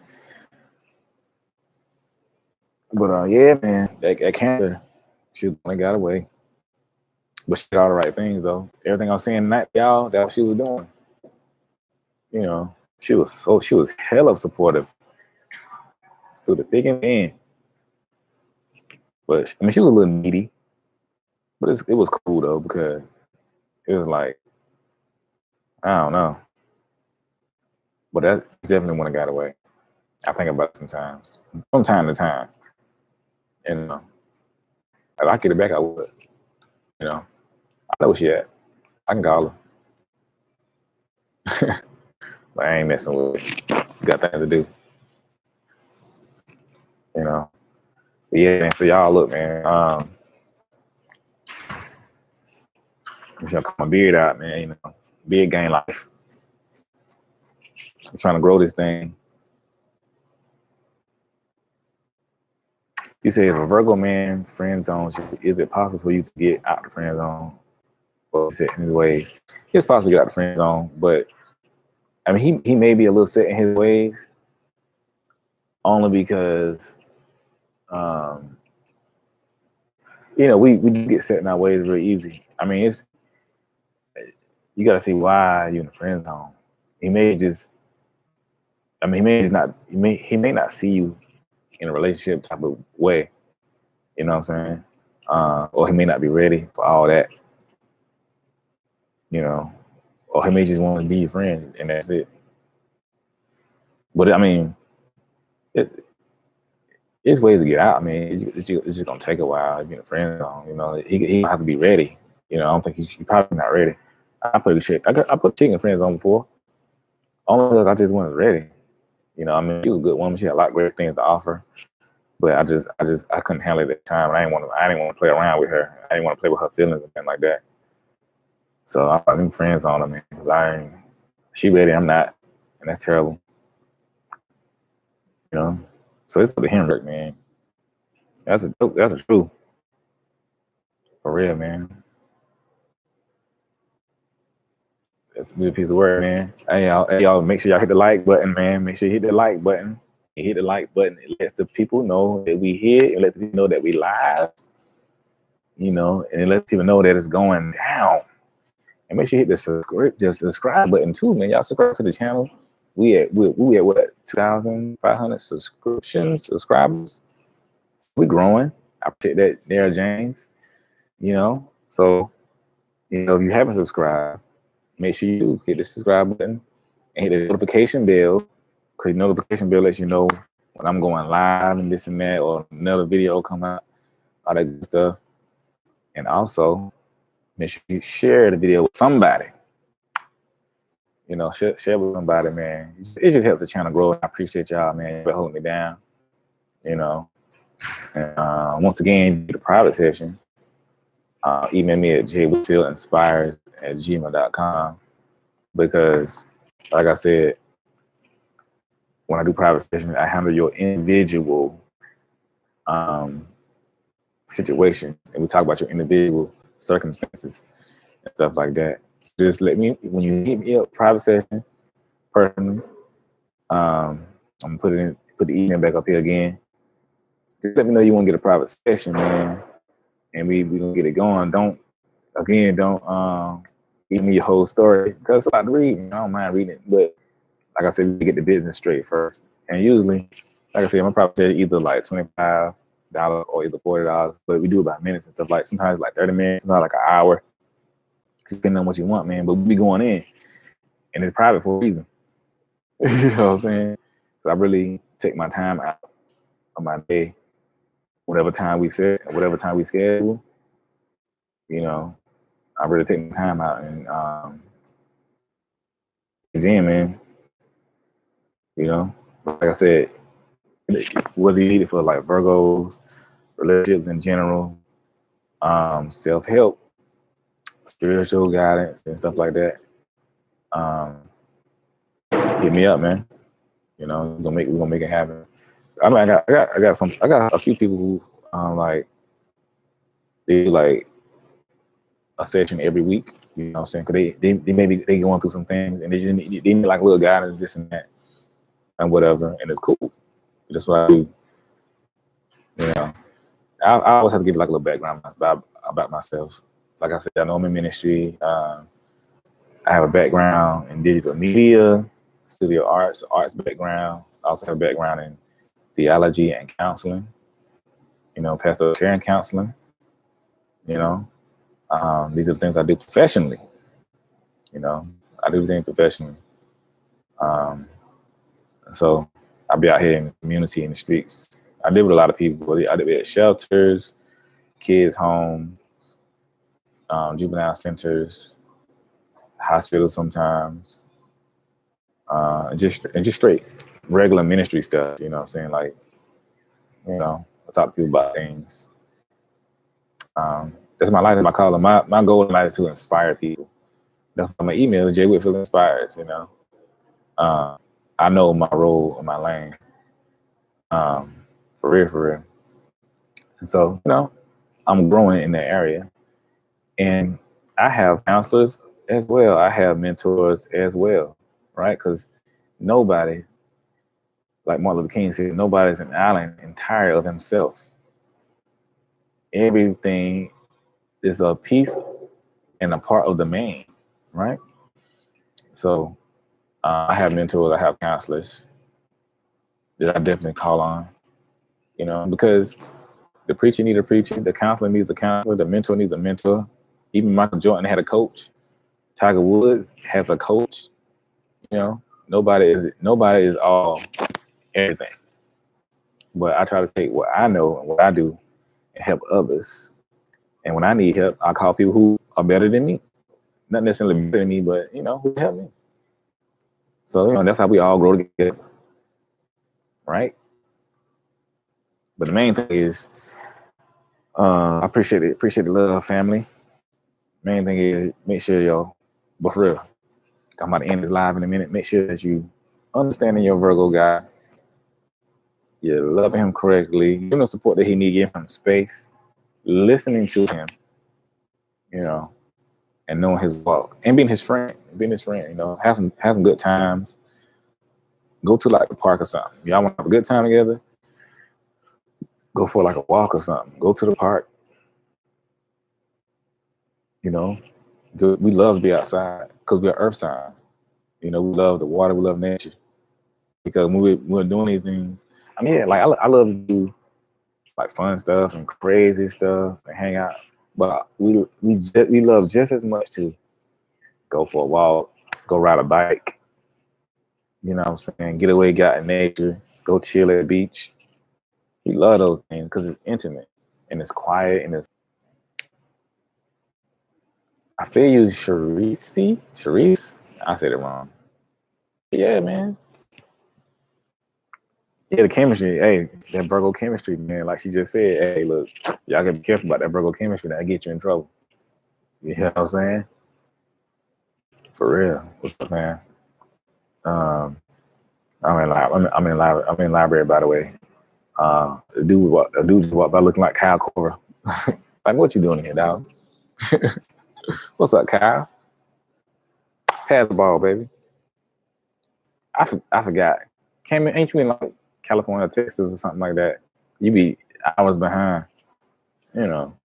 But yeah, man, that Cancer, she only got away. But she did all the right things though. Everything I was saying tonight, y'all, that's what she was doing. You know, she was hella supportive through the thick and thin. But I mean, she was a little needy, but it was cool though because it was like I don't know, but that's definitely when I got away. I think about it sometimes, from time to time, and if I get it back, I would. You know, I know where she at. I can call her, but I ain't messing with her. Got things to do. You know. But yeah, man. So y'all look, man. I'm trying to cut my beard out, man. You know, beard gain life. I'm trying to grow this thing. You say if a Virgo man friend zones you, is it possible for you to get out the friend zone? Well, set in his ways. It's possible to get out the friend zone, but I mean he may be a little set in his ways only because you know, we do get set in our ways very easy. I mean it's you gotta see why you in the friend zone. He may just he may just not he may not see you in a relationship type of way. You know what I'm saying? Or he may not be ready for all that. You know, or he may just want to be your friend and that's it. But I mean, it's ways to get out. I mean, it's just gonna take a while. If you're in a friend zone, you know, he have to be ready. You know, I don't think he's probably not ready. I put a chick. I put a chick in friend zone before. Only because I just wasn't ready. You know, I mean, she was a good woman. She had a lot of great things to offer, but I couldn't handle it at the time. I didn't want to play around with her. I didn't want to play with her feelings and things like that. So I put them friends on her, man, because she ready, I'm not, and that's terrible. You know, so it's for the him, man. That's a truth. For real, man. That's a good piece of work, man. Hey, y'all, make sure y'all hit the like button, man. Make sure you hit the like button. You hit the like button. It lets the people know that we here. It lets people know that we live. You know, and it lets people know that it's going down. And make sure you hit the subscribe button too, man. Y'all subscribe to the channel. We at what 2,500 subscribers. We growing. I appreciate that there, James. You know, so you know if you haven't subscribed, make sure you do hit the subscribe button and hit the notification bell, because the notification bell lets you know when I'm going live and this and that, or another video come out, all that good stuff. And also make sure you share the video with somebody. You know, share with somebody, man. It just helps the channel grow. I appreciate y'all, man, for holding me down. You know, and once again, the private session. email me at jwhitfieldinspires@gmail.com, because, like I said, when I do private sessions, I handle your individual situation, and we talk about your individual circumstances and stuff like that. So just let me, when you hit me up private session personally, I'm gonna put the email back up here again. Just let me know you want to get a private session, man, and we gonna get it going. Don't give me your whole story, because it's a lot to read. I don't mind reading it, but like I said, we get the business straight first. And usually, like I said, my private session either like $25 or either $40, but we do about minutes and stuff. Like sometimes like 30 minutes, sometimes like an hour, depending on what you want, man. But we be going in, and it's private for a reason. You know what I'm saying? I really take my time out of my day, whatever time we set, whatever time we schedule. You know, I really take my time out, and again, man. You know, like I said, whether you need it for like Virgos, relationships in general, self-help, spiritual guidance, and stuff like that, hit me up, man. You know, we're gonna make it happen. I mean, I got a few people who like they do like a session every week. You know what I'm saying? Because they maybe they going through some things, and they need like a little guidance, this and that, and whatever, and it's cool. That's what I do. You know, I always have to give like a little background about myself. Like I said, I know I'm in ministry. I have a background in digital media, studio arts background. I also have a background in theology and counseling. You know, pastoral care and counseling. You know, these are the things I do professionally. You know, I do things professionally. So I'll be out here in the community, in the streets. I live with a lot of people. I live at shelters, kids' homes, juvenile centers, hospitals sometimes, just straight regular ministry stuff. You know what I'm saying? Like, you know, I talk to people about things. That's my life. My calling. My goal in life is to inspire people. That's my email, jwhitfieldinspires. You know, I know my role in my lane. For real. And so, you know, I'm growing in that area, and I have counselors as well. I have mentors as well, right? Because nobody, like Martin Luther King said, nobody's an island entire of himself. Everything is a piece and a part of the man, right? So I have mentors, I have counselors that I definitely call on, you know, because the preacher needs a preacher, the counselor needs a counselor, the mentor needs a mentor. Even Michael Jordan had a coach. Tiger Woods has a coach. You know, nobody is all everything. But I try to take what I know and what I do and help others. And when I need help, I call people who are better than me. Not necessarily better than me, but you know, who help me. So, you know, that's how we all grow together. Right? But the main thing is I appreciate the love, family. Main thing is make sure y'all, but for real, I'm about to end this live in a minute. Make sure that you understanding your Virgo guy. You're loving him correctly. Giving him the support that he needs. Give him space. Listening to him, you know, and knowing his walk and being his friend. You know, have some good times. Go to like the park or something. Y'all want to have a good time together? Go for like a walk or something. Go to the park. You know, we love to be outside because we're earth sign. You know, we love the water. We love nature. Because when we're doing these things, I mean, yeah, like I love to do like fun stuff and crazy stuff and hang out. But we love just as much to go for a walk, go ride a bike. You know what I'm saying? Get away, get out in nature, go chill at the beach. We love those things because it's intimate and it's quiet and it's. I feel you, Sharice. I said it wrong. Yeah, man. Yeah, the chemistry. Hey, that Virgo chemistry, man. Like she just said, hey, look, y'all gotta be careful about that Virgo chemistry. That get you in trouble. You know what I'm saying? For real. What's up, man? Um, I'm in library, by the way. A dude just walked by looking like Kyle Korver. Like, what you doing here, dog? What's up, Kyle? Pass the ball, baby. I forgot. Ain't you in like California, Texas, or something like that? You be hours behind, you know.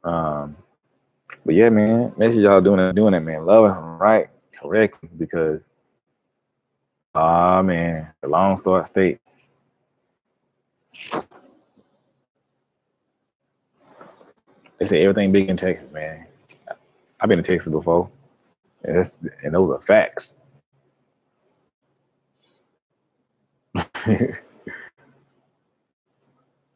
But yeah, man, make sure y'all doing it, man. Loving him right correctly because, man, the Long Start State. They say everything big in Texas, man. I've been to Texas before, and those are facts.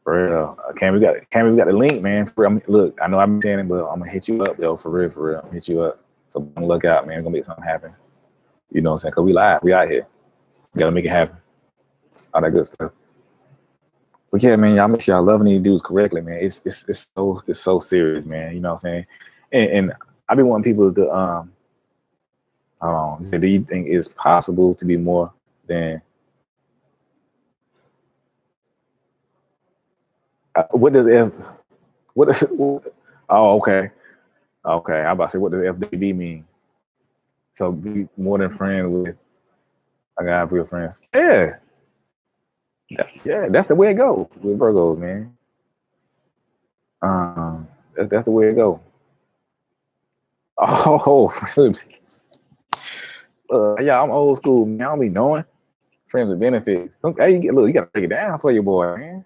For real. We got the link, man. Look, I know I've been saying it, but I'm gonna hit you up, yo, for real. I'm gonna hit you up. So I'm gonna look out, man. We're gonna make something happen. You know what I'm saying? Cause we live, we out here. We gotta make it happen. All that good stuff. But yeah, man, y'all make sure y'all loving these dudes correctly, man. It's so serious, man. You know what I'm saying? And I be wanting people to hold on. Say, do you think it's possible to be more than what does F what is oh okay. Okay. I'm about to say what does FWB mean? So be more than friend with I got real friends. Yeah. That's the way it goes with Virgos, man. That's the way it go. Oh, yeah, I'm old school, man. I don't be knowing friends with benefits. Hey, you gotta break it down for your boy, man.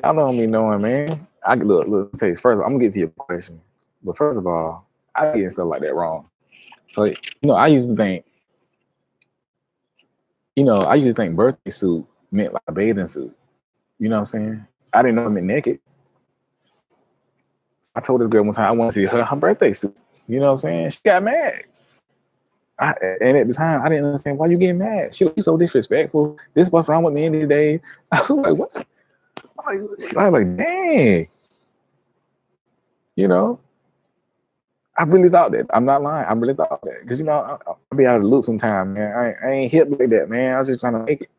I don't be knowing, man. I look. Say first, I'm gonna get to your question, but first of all, I get stuff like that wrong. So I used to think, birthday suit meant like a bathing suit. You know what I'm saying? I didn't know it meant naked. I told this girl one time I wanted to see her birthday suit. You know what I'm saying? She got mad. And at the time, I didn't understand why you getting mad. She like, you so disrespectful. This what's wrong with me in these days. I was like, what? I was like, dang. You know, I really thought that. I'm not lying. I really thought that. Because, I'll be out of the loop sometimes, man. I ain't hip like that, man. I was just trying to make it.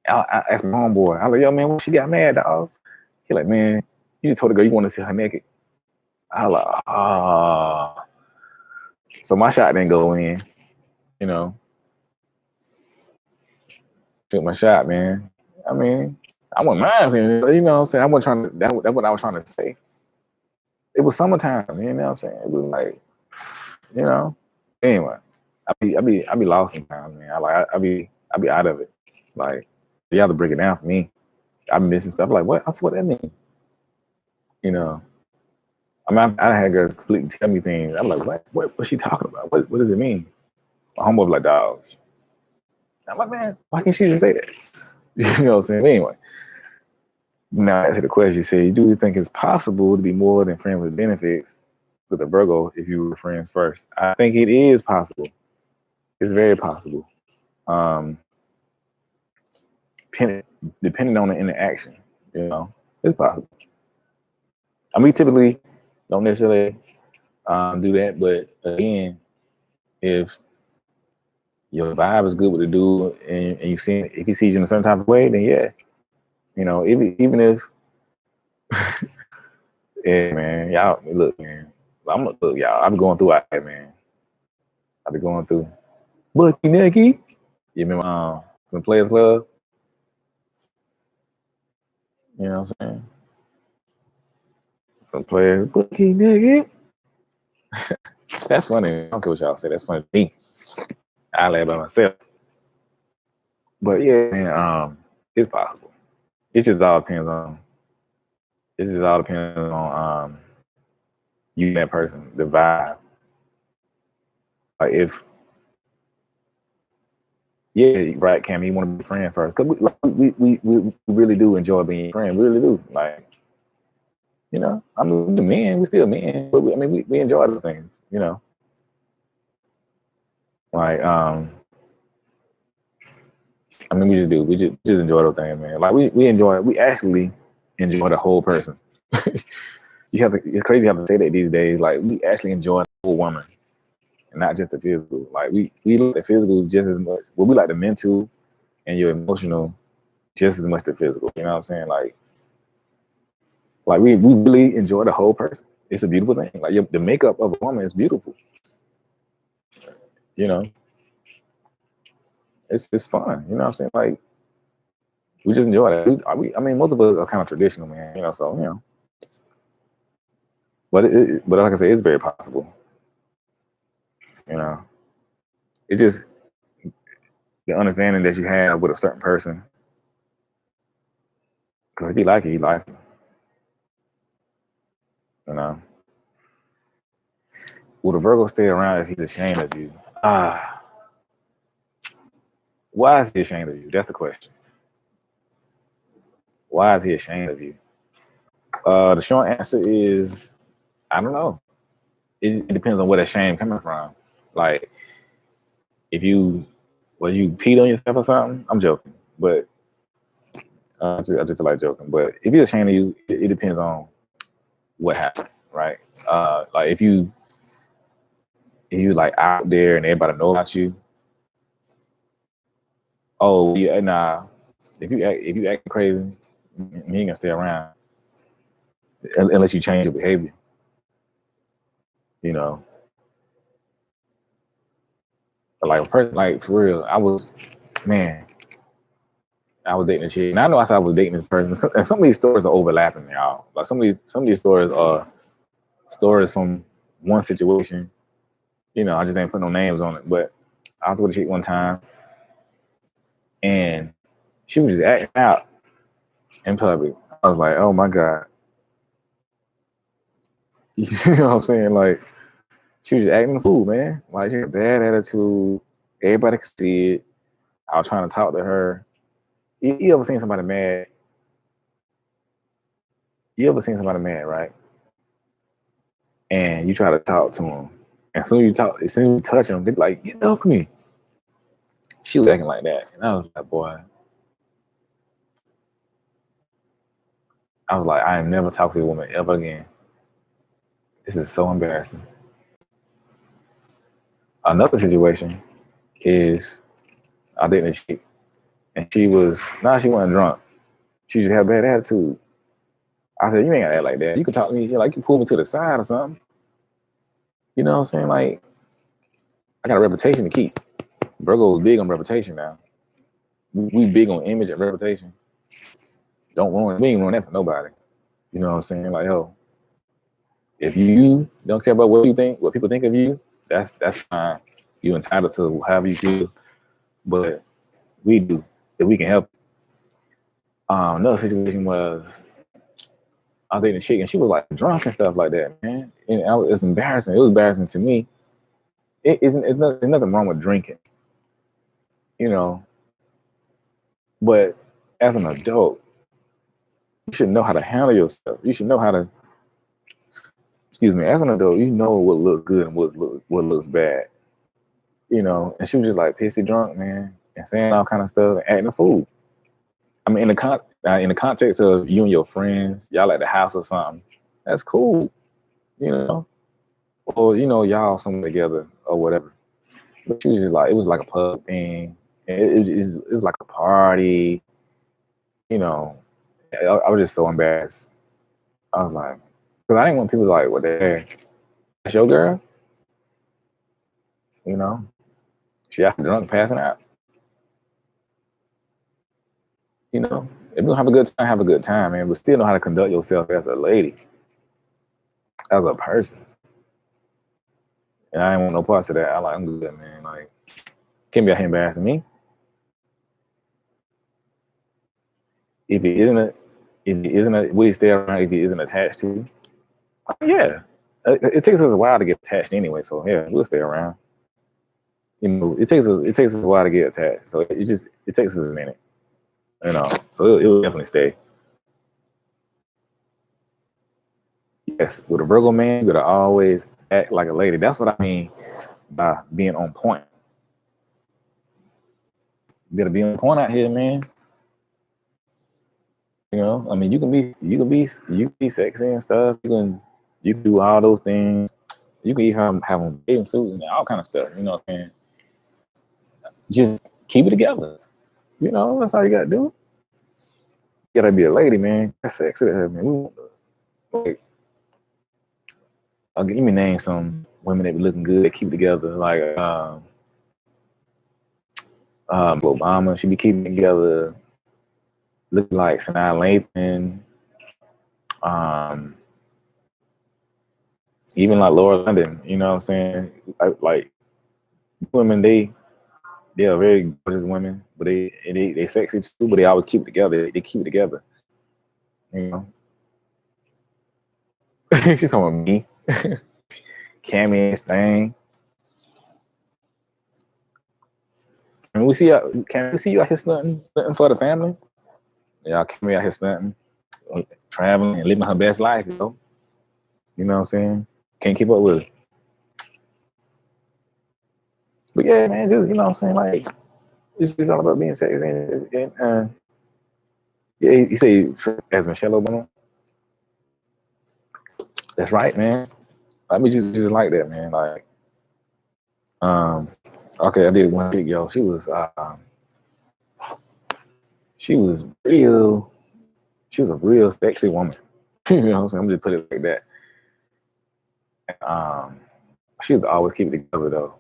I asked my homeboy. I was like, yo, man, what she got mad, dog? He like, man, you just told the girl you want to see her naked. I was like, ah. So my shot didn't go in, you know. Took my shot, man. I mean, I wasn't mind, you know what I'm saying? I wasn't trying to, that's what I was trying to say. It was summertime, you know what I'm saying? It was like, anyway, I be lost sometimes, man. I be out of it. Like, you have to break it down for me. I'm missing stuff. Like, what? That's what that mean. You know, I mean, I had girls completely tell me things. I'm like, what's she talking about? What does it mean? My homeboy was like, dog. I'm like, man, why can't she just say that? You know what I'm saying? But anyway, now answer the question. You say, do you think it's possible to be more than friends with benefits with a Virgo if you were friends first? I think it is possible. It's very possible. Depending on the interaction, it's possible. I mean, we typically don't necessarily do that, but again, if your vibe is good with the dude and if he sees you in a certain type of way, then yeah, even if yeah, man, y'all look, man, y'all. I'm going through it, man. I've been going through. Bucky Nicky, you remember from Players Club? You know what I'm saying? From Players, Bucky Nicky. That's funny. I don't care what y'all say. That's funny to me. I laugh by myself. But yeah, man, it's possible. It just all depends on. It just all depends on you and that person, the vibe. Like if, yeah, right, Cam, you want to be friend first because we really do enjoy being friends. We really do. Like, I mean, the men, we still men, but we enjoy those things. Like I mean, we just do. We just enjoy the thing, man. Like we actually enjoy the whole person. You have to. It's crazy how to say that these days. Like we actually enjoy the whole woman, and not just the physical. Like we like the physical just as much. Well, we like the mental and your emotional just as much the physical. You know what I'm saying? Like we really enjoy the whole person. It's a beautiful thing. Like the makeup of a woman is beautiful. You know, it's fun. You know what I'm saying? Like we just enjoy that. I mean, most of us are kind of traditional, man. You know, so you know. But like I said, it's very possible. You know, it just the understanding that you have with a certain person. Because if you like it, you like it. You know, will the Virgo stay around if he's ashamed of you? Why is he ashamed of you? That's the question. Why is he ashamed of you? The short answer is I don't know. It depends on where that shame coming from. Like if you you peed on yourself or something. I'm joking, but I just like joking. But if he's ashamed of you, it depends on what happened, right? Like if you like out there and everybody know about you. Oh yeah, nah. If you act crazy, you ain't gonna stay around unless you change your behavior. You know, like a person, like for real. Man, I was dating a chick, and I know I said I was dating this person. And some of these stories are overlapping, y'all. Like some of these stories are stories from one situation. You know, I just ain't put no names on it. But I was with a chick one time, and she was just acting out in public. I was like, oh my god, you know what I'm saying? Like she was just acting a fool, man. Like she had a bad attitude. Everybody could see it. I was trying to talk to her. You ever seen somebody mad? You ever seen somebody mad, right? And you try to talk to them. And as soon as you touch them, they be like, get off me. She was acting like that. And I was like, boy, I am never talking to a woman ever again. This is so embarrassing. Another situation is I dated a chick, and she wasn't drunk. She just had a bad attitude. I said, you ain't gotta act like that. You can talk to me, like you pull me to the side or something. You know what I'm saying? Like, I got a reputation to keep. Virgo is big on reputation now. We big on image and reputation. We ain't ruin that for nobody. You know what I'm saying? Like, yo, if you don't care about what people think of you, that's fine. You entitled to however you feel. But we do if we can help. Another situation was I was dating a chick and she was like drunk and stuff like that, man. And it's embarrassing. It was embarrassing to me. There's nothing wrong with drinking, you know. But as an adult, you should know how to handle yourself. You should know how to. Excuse me. As an adult, you know what looks good and what looks bad. You know. And she was just like pissy drunk, man, and saying all kind of stuff and acting a fool. I mean, in the context of you and your friends, y'all at the house or something, that's cool, you know. Or y'all somewhere together or whatever. But she was just like, it was like a pub thing. It was like a party, you know. I was just so embarrassed. I was like, because I didn't want people to like, what the heck? That's your girl? You know? She out drunk, passing out. You know? If you don't have a good time, man. But still know how to conduct yourself as a lady, as a person. And I didn't want no parts of that. I'm good, man. Like, can't be out here embarrassing me. If it isn't, will he stay around if he isn't attached to you? Yeah. It takes us a while to get attached anyway, so yeah, we'll stay around. You know, it takes us a while to get attached, so it takes us a minute. You know, so it will definitely stay. Yes, with a Virgo man, you gotta always act like a lady. That's what I mean by being on point. You better be on point out here, man. You know, I mean, you can be sexy and stuff. You can do all those things. You can even have them bathing suits and all kind of stuff. You know what I'm saying? Just keep it together. You know, that's all you gotta do. You gotta be a lady, man. That's sexy to her, man. Like, let me name some women that be looking good, that keep it together. Like Obama, she be keeping it together. Look like Sanaa Lathan. Even like Laura London, you know what I'm saying? Like women, they are very gorgeous women, but they sexy too, but they always keep it together. They keep it together. You know. She's talking about me. Cammy and Stain. Can we see you out here stunting for the family? Yeah, Cammy out here stunting, traveling and living her best life, you know. You know what I'm saying? Can't keep up with it. But yeah, man, just you know what I'm saying, like it's all about being sexy and yeah, he say as Michelle Obama. That's right, man. I mean, just like that, man. Like, okay, I did one big yo. She was real. She was a real sexy woman. You know what I'm saying? I'm just put it like that. She was always keep it together though.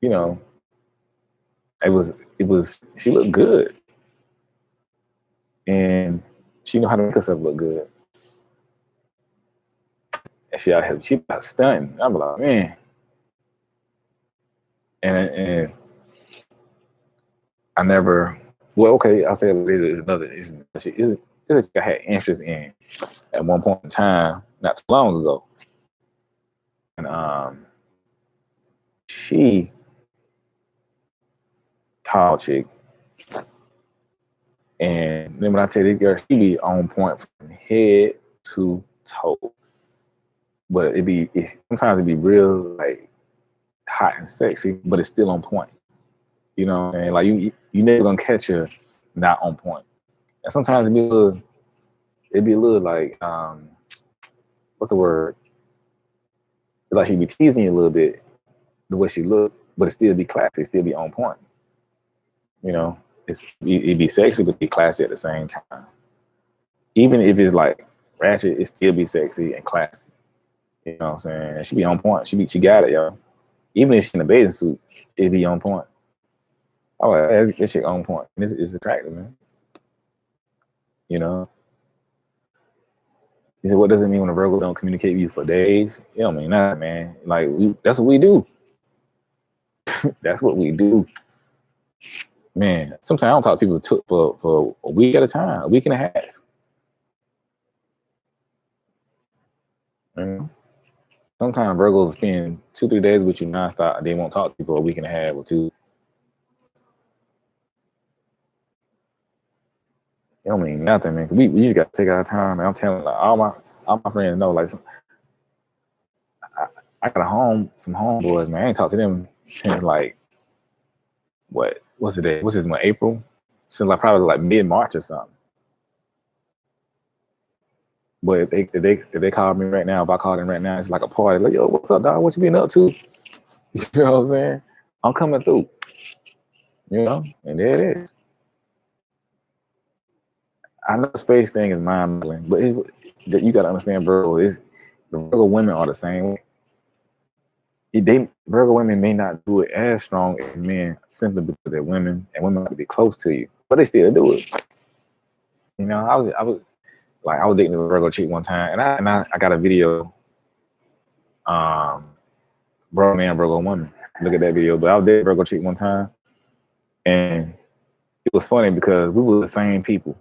You know, it was. She looked good, and she knew how to make herself look good. And she got stunting. I'm like, man. And I never. Well, okay, I'll say it's another. I had interest in at one point in time, not too long ago, and she tall chick, and then when I tell you this girl, she be on point from head to toe, but sometimes it'd be real like hot and sexy, but it's still on point. You know what I'm saying? Like you never gonna catch her not on point. And sometimes it'd be a little like what's the word? It's like she'd be teasing you a little bit the way she looked, but it still be classy, still be on point. You know, it'd be sexy but be classy at the same time. Even if it's like ratchet, it still be sexy and classy. You know what I'm saying? She be on point. She got it, yo. Even if she's in a bathing suit, it'd be on point. Oh, that shit on point. And it's attractive, man. You know. He said, what does it mean when a Virgo don't communicate with you for days? You know what I mean? Nah, man. Like, that's what we do. That's what we do. Man, sometimes I don't talk to people for a week at a time, a week and a half. You know? Sometimes Virgos spend 2-3 days with you nonstop and they won't talk to you for a week and a half or two. It don't mean nothing, man. We just got to take our time, man. I'm telling like, all my friends know, like, I got some homeboys, man. I ain't talked to them since like, what's the day? What's this month? April? Since like probably like mid-March or something. But if they call me right now, if I call them right now, it's like a party. Like, yo, what's up, dog? What you been up to? You know what I'm saying? I'm coming through. You know? And there it is. I know the space thing is mind-blowing, but you got to understand Virgo. The Virgo women are the same way. Virgo women may not do it as strong as men simply because they're women and women have to be close to you, but they still do it. You know, I was dating a Virgo chick one time, and I got a video. Virgo man, Virgo woman. Look at that video. But I was dating a Virgo chick one time, and it was funny because we were the same people,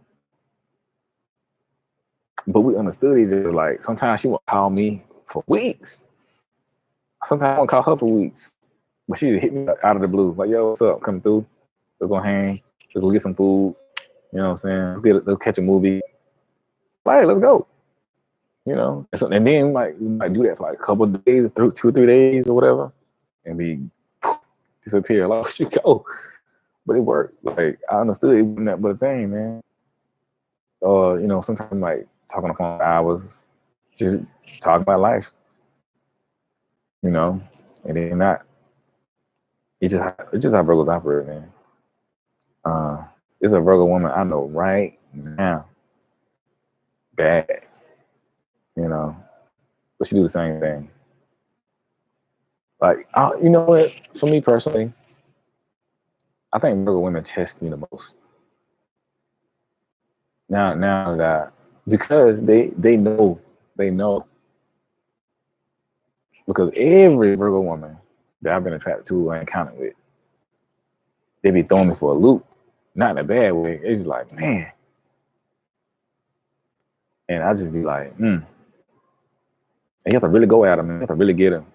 but we understood each other. Like sometimes she would call me for weeks. Sometimes I won't call her for weeks, but she hit me out of the blue. Like, yo, what's up? Come through. Let's go hang. Let's go get some food. You know what I'm saying? Let's catch a movie. Like, let's go. You know? And then we might do that for like a couple of days, 2 or 3 days or whatever, and we disappear. Like, where'd you go? but it worked. Like I understood it wasn't that but a thing, man. Or sometimes like talk on the phone for hours, just talk about life, and then not. It's just how Virgos operate, man. It's a Virgo woman I know right now, bad, but she do the same thing. Like, you know what? For me personally, I think Virgo women test me the most. Now that because they know, because every Virgo woman that I've been attracted to or encountered with, they be throwing me for a loop, not in a bad way. It's just like, man, and I just be like, And you have to really go at them. You have to really get them.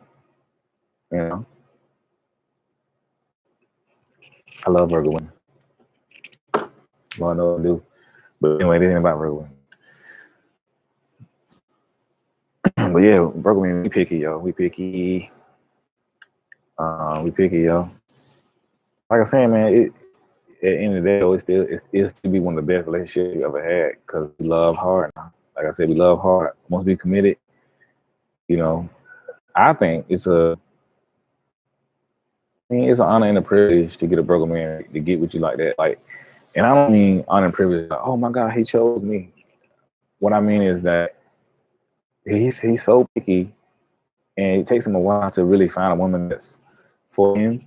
I love Virgo women. Well, I know I do. But anyway, this ain't about Virgo women. But yeah, Virgo women, we picky, yo. We picky. We picky, yo. Like I said, man, at the end of the day, it'll still be one of the best relationships you ever had because we love hard. Like I said, we love hard. Once we committed, I think it's an honor and a privilege to get a Virgo man to get with you like that. Like, and I don't mean honor and privilege. Like, oh my God, he chose me. What I mean is that he's so picky, and it takes him a while to really find a woman that's for him.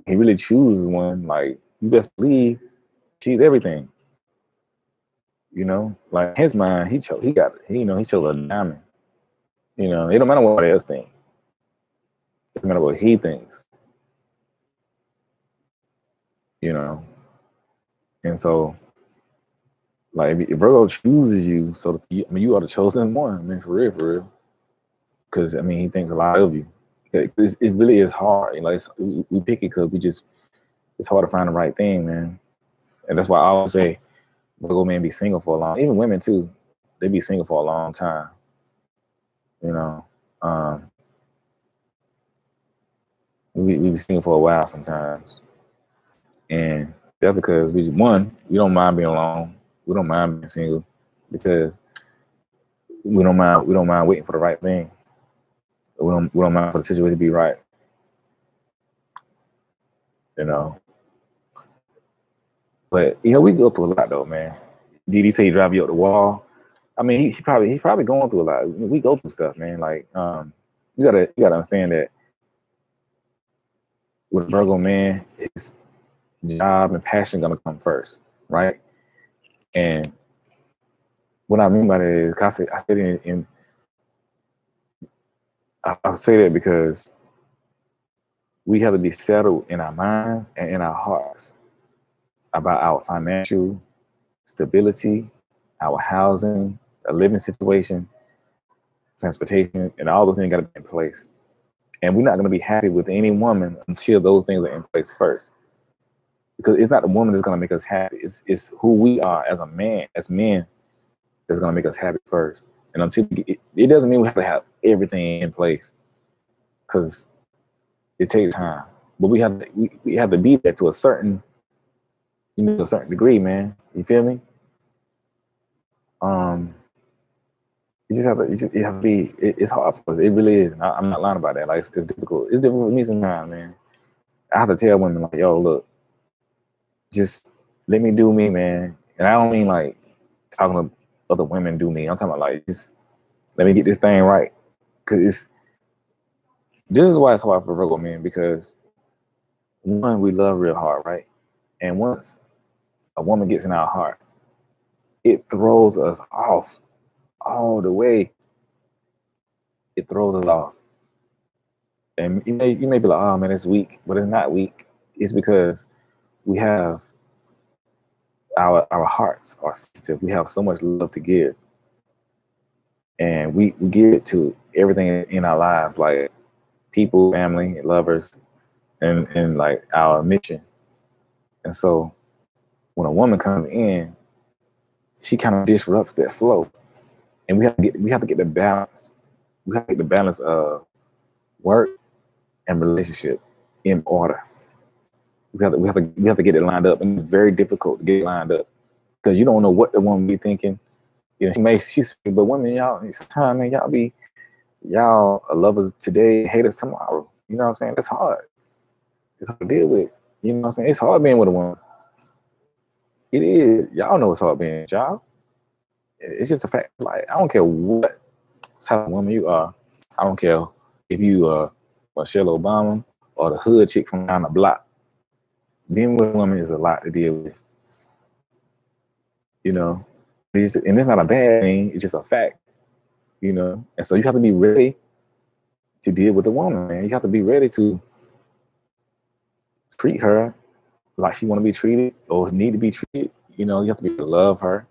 He really chooses one. Like, you best believe she's everything. Like his mind, he chose a diamond. It don't matter what else think. It doesn't matter what he thinks. And so, like, if Virgo chooses you, so you are the chosen one. I mean, for real. Because he thinks a lot of you. It really is hard. Like we pick it because it's hard to find the right thing, man. And that's why I always say Virgo men be single for a long. Even women too, they be single for a long time. We be single for a while sometimes, and that's because we don't mind being alone. We don't mind being single because we don't mind waiting for the right thing. We don't mind for the situation to be right. But we go through a lot though, man. Did he say he drive you up the wall? He's probably going through a lot. We go through stuff, man. Like, you gotta understand that with a Virgo man, his job and passion gonna come first, right? And what I mean by that is, I say that because we have to be settled in our minds and in our hearts about our financial stability, our housing, a living situation, transportation, and all those things got to be in place. And we're not going to be happy with any woman until those things are in place first. Because it's not the woman that's going to make us happy. It's who we are as men, that's going to make us happy first. And until it doesn't mean we have to have everything in place, because it takes time. But we have to be there to a certain degree, man. You feel me? You have to be. It's hard for us. It really is. I'm not lying about that. Like, it's difficult. It's difficult for me sometimes, man. I have to tell women like, yo, look, just let me do me, man. And I don't mean like talking to other women do me. I'm talking about like, just let me get this thing right. Cause this is why it's hard for Virgo men, because one, we love real hard, right? And once a woman gets in our heart, it throws us off all the way. It throws us off. And you may be like, oh man, it's weak, but it's not weak. It's because we have our hearts are sensitive. We have so much love to give. And we give it to everything in our lives, like people, family, lovers, and like our mission. And so when a woman comes in, she kind of disrupts that flow. And we have to get the balance. We have to get the balance of work and relationship in order. we have to get it lined up, and it's very difficult to get it lined up because you don't know what the woman be thinking. She say, but women, y'all, sometimes, man, y'all are lovers today, haters tomorrow. You know what I'm saying? That's hard. It's hard to deal with. You know what I'm saying? It's hard being with a woman. It is. Y'all know it's hard being with y'all. It's just a fact. Like, I don't care what type of woman you are. I don't care if you are Michelle Obama or the hood chick from down the block. Being with a woman is a lot to deal with. And it's not a bad thing. It's just a fact. And so you have to be ready to deal with a woman, man. You have to be ready to treat her like she want to be treated or need to be treated. You have to be able to love her.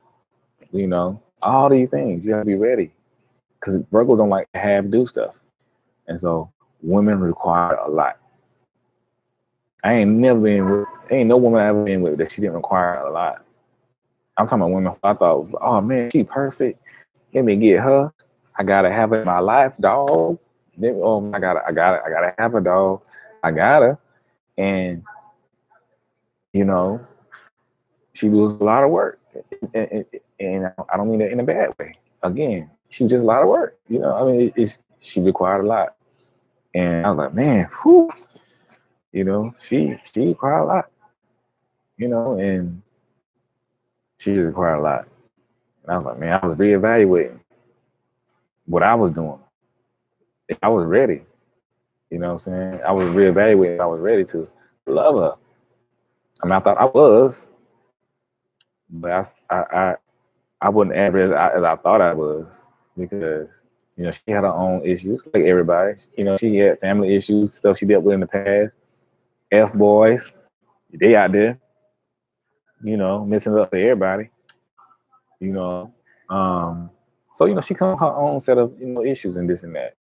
All these things you have to be ready, because Virgos don't like to do stuff, and so women require a lot. Ain't no woman I ever been with that she didn't require a lot. I'm talking about women who I thought, oh man, she perfect. Let me get her. I gotta have her in my life, dog. I gotta have her, dog. I gotta. And she was a lot of work. And I don't mean that in a bad way. Again, she was just a lot of work. She required a lot. And I was like, man, whew. She required a lot. And she just required a lot. And I was like, man, I was reevaluating what I was doing. I was ready. You know what I'm saying? I was reevaluating. I was ready to love her. I mean, I thought I was, but I wasn't average as I thought I was, because she had her own issues like everybody. She had family issues, stuff she dealt with in the past. F boys, they out there, messing it up for everybody. So she comes with her own set of issues and this and that.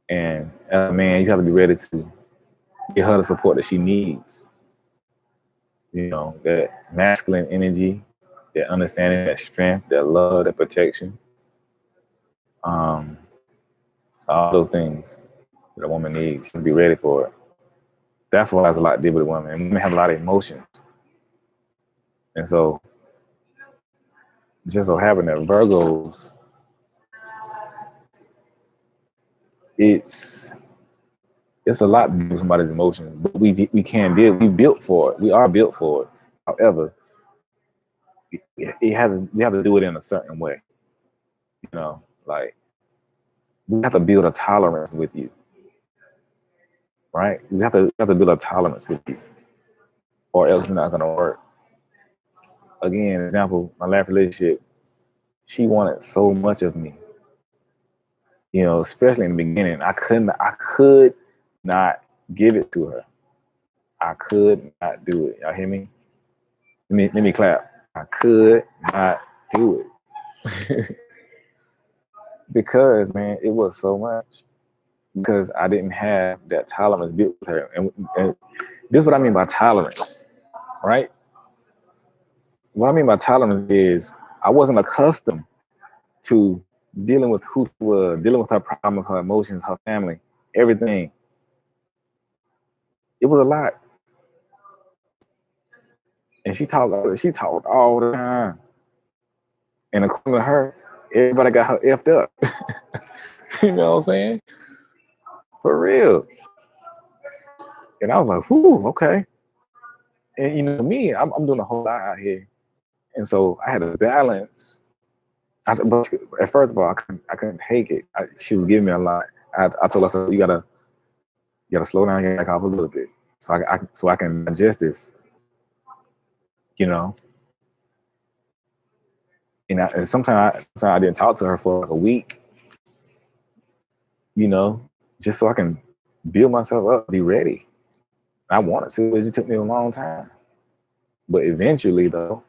And as a man, you have to be ready to give her the support that she needs. That masculine energy, that understanding, that strength, that love, that protection. All those things that a woman needs. You can be ready for it. That's why it's a lot to deal with women. And women have a lot of emotions. And so, just so happened that Virgos, it's a lot to deal with somebody's emotions, but we can deal. We built for it. We are built for it. However, we have to do it in a certain way. Like, we have to build a tolerance with you, right? We have to build a tolerance with you, or else it's not gonna work. Again, example, my last relationship, she wanted so much of me. Especially in the beginning, I could not give it to her. I could not do it. Y'all hear me? Let me clap. I could not do it. Because, man, it was so much. Because I didn't have that tolerance built with her. And this is what I mean by tolerance, right? What I mean by tolerance is I wasn't accustomed to dealing with who she was, dealing with her problems, her emotions, her family, everything. It was a lot. And she talked all the time. And according to her, everybody got her effed up. You know what I'm saying? For real. And I was like, whew, okay. And me, I'm doing a whole lot out here. And so I had to balance. But at first of all, I couldn't take it. She was giving me a lot. I told her, so you gotta slow down, back off a little bit, so I can digest this. And sometimes I didn't talk to her for like a week. Just so I can build myself up, be ready. I wanted to. It just took me a long time. But eventually, though,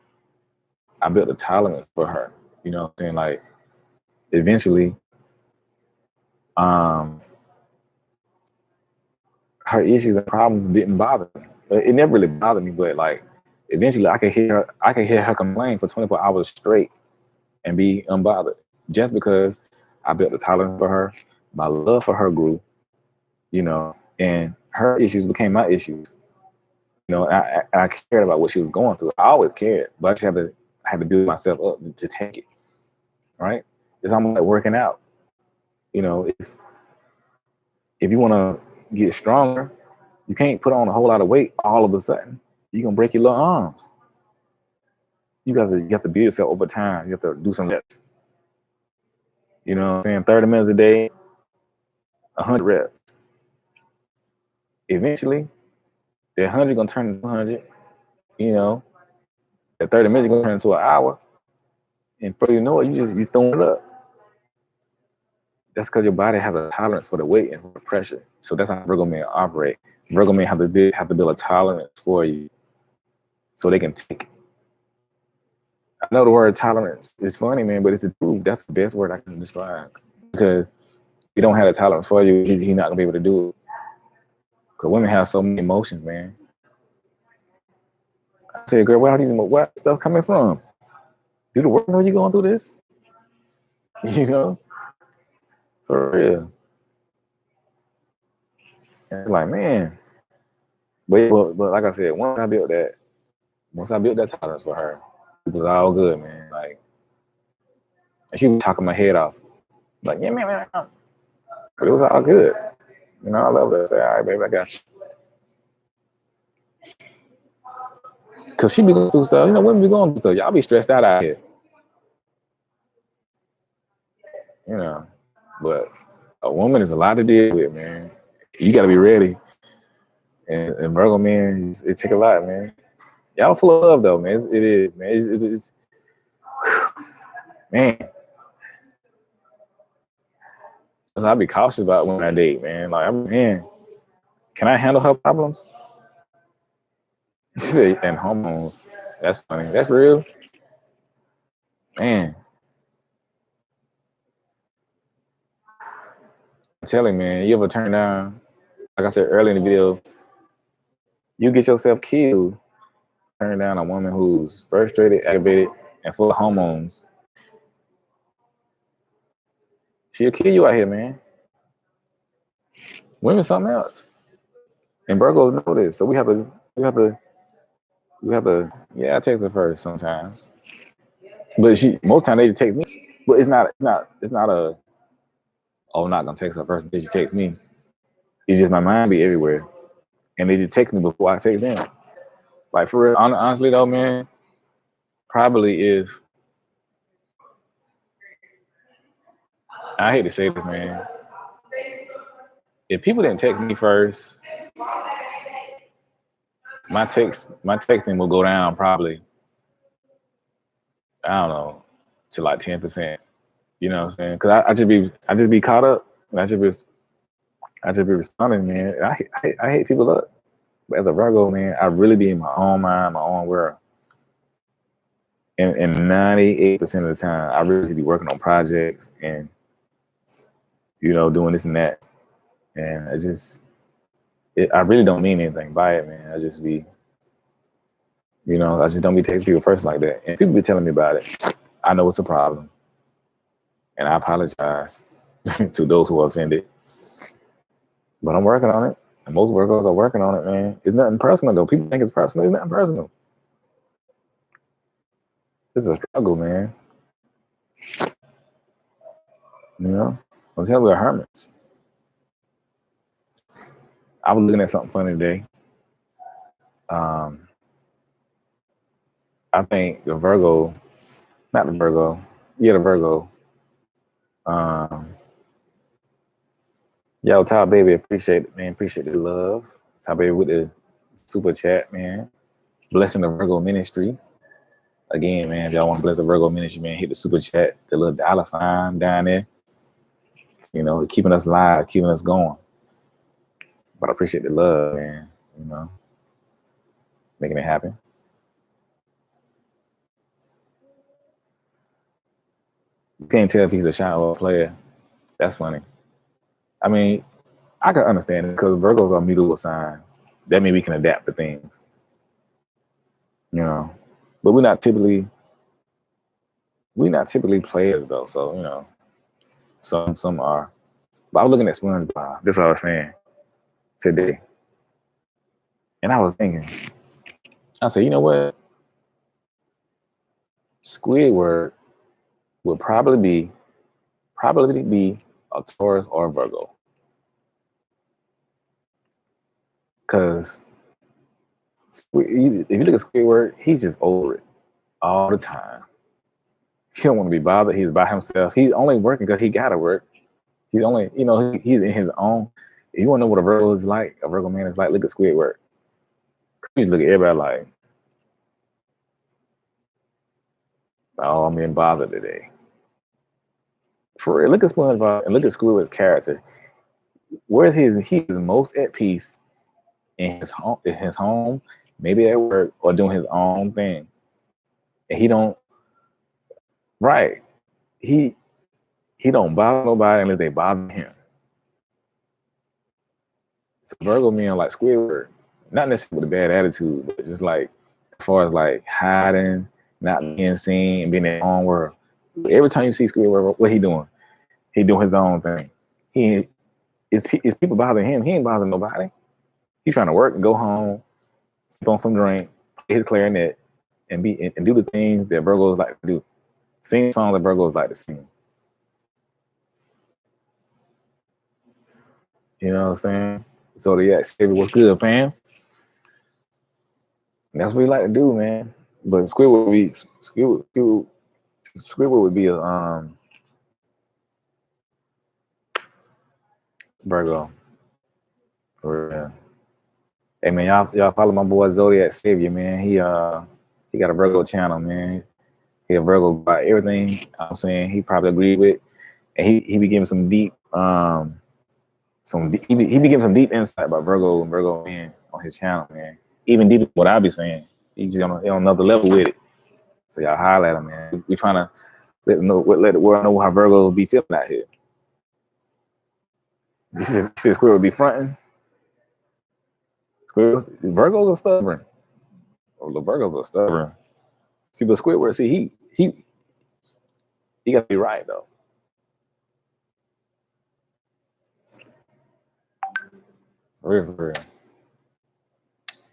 I built a tolerance for her. You know what I'm saying? Like, eventually, her issues and problems didn't bother me. It never really bothered me, but like, eventually I could hear her complain for 24 hours straight and be unbothered, just because I built a tolerance for her. My love for her grew, and her issues became my issues. You know, I cared about what she was going through. I always cared, but I had to build myself up to take it. Right? It's almost like working out. You know, if you want to get stronger, you can't put on a whole lot of weight all of a sudden. You're gonna break your little arms. You have to build yourself over time. You have to do some reps. You know what I'm saying? 30 minutes a day, 100 reps. Eventually, that 100 gonna turn into 200. You know, that 30 minutes gonna turn into an hour. And before you know it, you throwing it up. That's because your body has a tolerance for the weight and for the pressure. So that's how Virgo men operate. Virgo men have to build a tolerance for you, so they can take. I know the word tolerance is funny, man, but it's the truth. That's the best word I can describe. Because if you don't have a tolerance for you, he's not gonna be able to do it. Because women have so many emotions, man. I say, girl, where all these stuff coming from? Do the work know you going through this? You know, for real. And it's like, man. But like I said, once I built that tolerance for her, it was all good, man. Like, and she was talking my head off. Like, yeah, man. But it was all good. You know, I love that. I say, all right, baby, I got you. Because she be going through stuff. You know, women be going through stuff. Y'all be stressed out here. You know, but a woman is a lot to deal with, man. You got to be ready. And Virgo, man, it take a lot, man. Y'all full of love, though, man. It is, man. It's man. I'll be cautious about when I date, man. Like, man, can I handle her problems? And hormones. That's funny. That's real. Man. I'm telling you, man, you ever turn down, like I said earlier in the video, you get yourself killed, turn down a woman who's frustrated, aggravated, and full of hormones. She'll kill you out here, man. Women something else. And Virgos know this. So we have to, yeah, I text her first sometimes. But most time they just text me. But it's not a, oh, I'm not gonna text her first until she texts me. It's just my mind be everywhere. And they just text me before I text them. Like, for real, honestly though, man, probably if, I hate to say this, man, if people didn't text me first, my texting will go down probably, I don't know, to like 10%. You know what I'm saying? Because I just be caught up. And I just be responding, man. I hate people up. But as a Virgo, man, I really be in my own mind, my own world. And 98% of the time, I really be working on projects and, you know, doing this and that. And I really don't mean anything by it, man. I just be, you know, I just don't be texting people first like that. And people be telling me about it. I know it's a problem. And I apologize to those who are offended. But I'm working on it. And most Virgos are working on it, man. It's nothing personal, though. People think it's personal. It's nothing personal. It's a struggle, man. You know? I'm telling you, we're hermits. I was looking at something funny today. I think the Virgo, not the Virgo, yeah, the Virgo. Yo, Top Baby, appreciate it, man. Appreciate the love. Top Baby with the super chat, man. Blessing the Virgo ministry. Again, man, if y'all want to bless the Virgo ministry, man, hit the super chat, the little dollar sign down there. You know, keeping us live, keeping us going. But I appreciate the love, man. You know, making it happen. You can't tell if he's a shot or a player. That's funny. I mean, I can understand it because Virgos are mutable signs. That means we can adapt to things. You know, but we're not typically players though. So you know, some are. But I was looking at SpongeBob. That's what I was saying today, and I was thinking, I said, you know what? Squidward would probably be a Taurus or a Virgo. Because if you look at Squidward, he's just over it all the time. He don't want to be bothered. He's by himself. He's only working because he gotta work. He's only, he's in his own. If you want to know what a Virgo is like, a Virgo man is like, look at Squidward. You just look at everybody like, oh, I'm being bothered today. For real, look at SpongeBob and look at Squidward's character. Where's he is most at peace in his home, maybe at work or doing his own thing. And he don't right. He don't bother nobody unless they bother him. So Virgo men like Squidward, not necessarily with a bad attitude, but just like as far as like hiding, not being seen, and being in their own world. Every time you see Squidward, what he doing? He doing his own thing. He is people bothering him. He ain't bothering nobody. He's trying to work and go home, sip on some drink, play his clarinet, and do the things that Virgos like to do. Sing songs that Virgos like to sing. You know what I'm saying? So the Xavier, what's good, fam? And that's what we like to do, man. But Squidward would be a Virgo. For real. Hey man, y'all follow my boy Zodiac Savior, man. He got a Virgo channel, man. He a Virgo by everything I'm saying. He probably agree with, and he be giving some deep he be giving some deep insight about Virgo and Virgo men on his channel, man. Even deeper than what I be saying. He's on another level with it. So y'all highlight him, man. We trying to let the world know how Virgos be feeling out here. You see Squirrel be fronting. Virgos are stubborn. Oh, the Virgos are stubborn. See, but Squidward, see, he got to be right though. For real.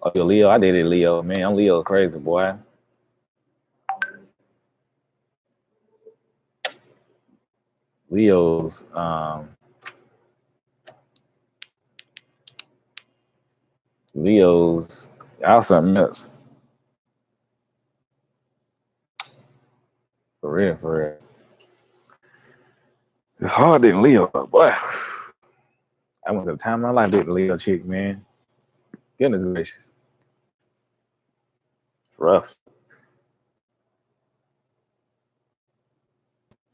Oh, yo, Leo, I dated Leo, man. I'm Leo crazy, boy. Leo's y'all something else. For real. It's hard dating Leo, boy. I went to the time of my life dating a Leo chick, man. Goodness gracious. Rough.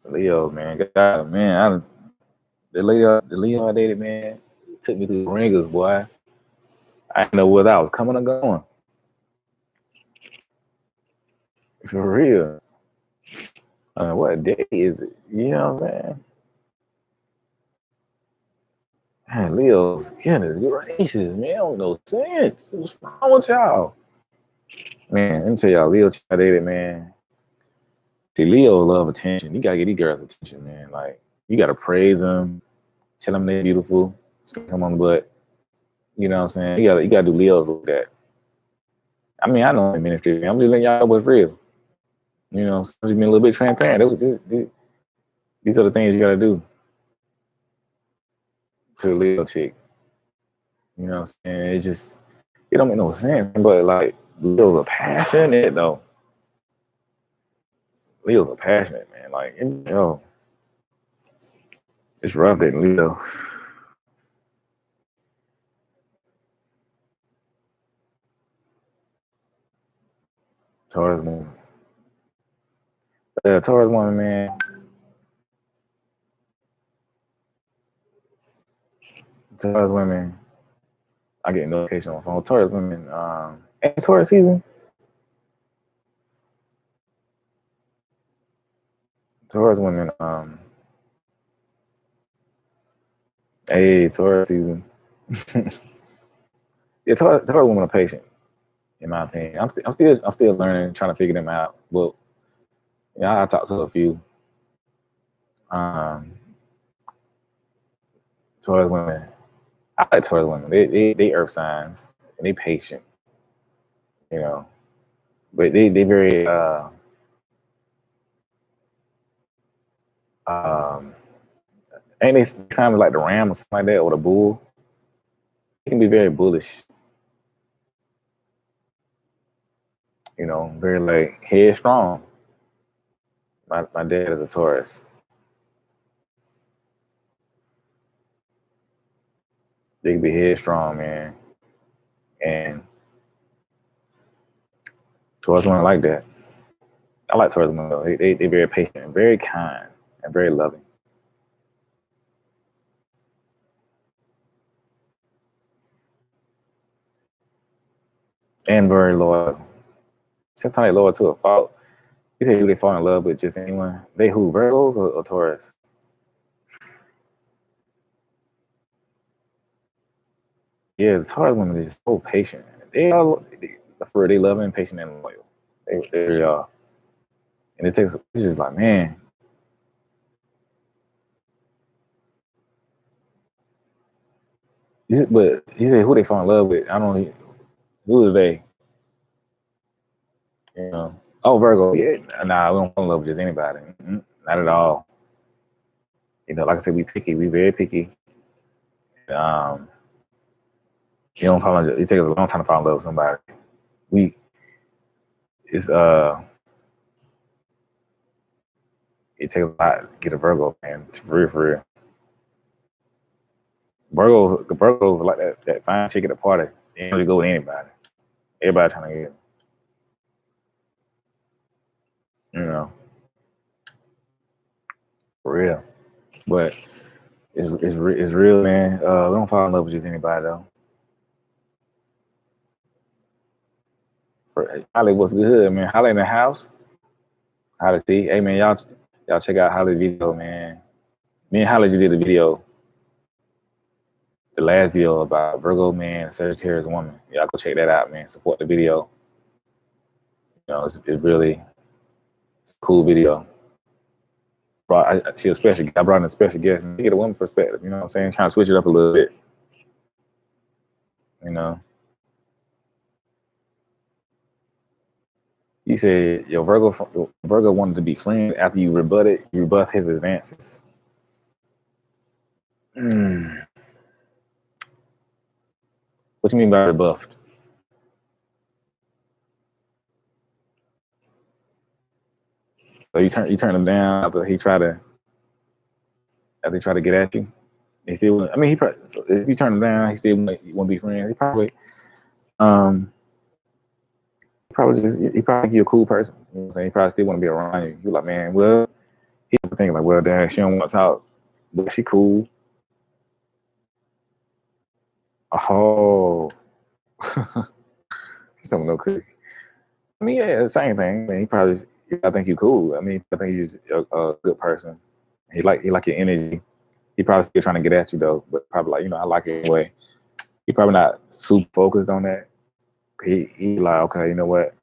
Leo, man. God, man. The Leo I dated, man, took me through the ringers, boy. I didn't know whether I was coming or going. For real. What day is it? You know what I'm saying? Man, Leo's goodness gracious, man. Don't no sense. What's wrong with y'all? Man, let me tell y'all, Leo I dated, man. See, Leo love attention. You gotta get these girls attention, man. Like, you gotta praise them, tell them they're beautiful, spank them on the butt. You know what I'm saying? You gotta do Leos with that. I mean, I know in ministry, man. I'm just letting y'all know what's real. You know, I'm just being a little bit transparent. These are the things you gotta do to a Leo chick. You know what I'm saying? It don't make no sense. But like, Leos are passionate though. Leos are passionate, man. Like, it's rough dating Leo. Taurus woman. Taurus woman, man. Taurus women. I get a notification on my phone. Taurus women. Ain't Taurus season? Taurus women. Hey, Taurus season. Yeah, Taurus women are patient, in my opinion. I'm still learning, trying to figure them out. But yeah, I talked to a few. Taurus women. I like Taurus women. They earth signs and they patient. You know. but they very um ain't they sound like the ram or something like that, or the bull. They can be very bullish, you know, very like headstrong. My dad is a Taurus. They can be headstrong, man. And Taurus women like that. I like Taurus women though. They very patient and very kind and very loving. And very loyal. Sometimes they loyal to a fault. You say who they fall in love with, just anyone. They who, Virgos or Taurus? Yeah, the Taurus women is just so patient. For they loving, patient, and loyal. They really are. And it's just like, man, but he said who they fall in love with. I don't know who is they. You know. Oh, Virgo. Yeah, nah, we don't fall in love with just anybody. Not at all. You know, like I said, we picky. We very picky. Um, you don't fall in love. It takes us a long time to fall in love with somebody. We it's it takes a lot to get a Virgo, man. For real, for real. Virgos are like that fine chick at the party. They don't really go with anybody. Everybody trying to get, you know, for real. But it's real, man. We don't fall in love with just anybody though. Holly, what's good, man? Holly in the house. Holly T. Hey man, y'all check out Holly video, man. Me and Holly just did a video, the last video about Virgo man, Sagittarius woman. Y'all go check that out, man. Support the video. You know, it's really it's a cool video. She a special. I brought in a special guest and get a woman perspective. You know what I'm saying? Trying to switch it up a little bit. You know. You said your Virgo wanted to be friends after you rebut his advances. Mm. What you mean by rebuffed? So you turn him down after he try to get at you. He still, I mean, so if you turn him down, he still want to be friends. Um, he probably think you're a cool person. You know what I'm saying? He probably still want to be around you. You're like, man, well, he thinking like, well, damn, she don't want to talk, but she cool. Oh, she's no cookie. I mean, yeah, the same thing. I mean, I think you cool. I mean, I think you're a good person. He like your energy. He probably still trying to get at you though, but probably like, you know, I like it anyway. He probably not super focused on that. He like, okay, you know what?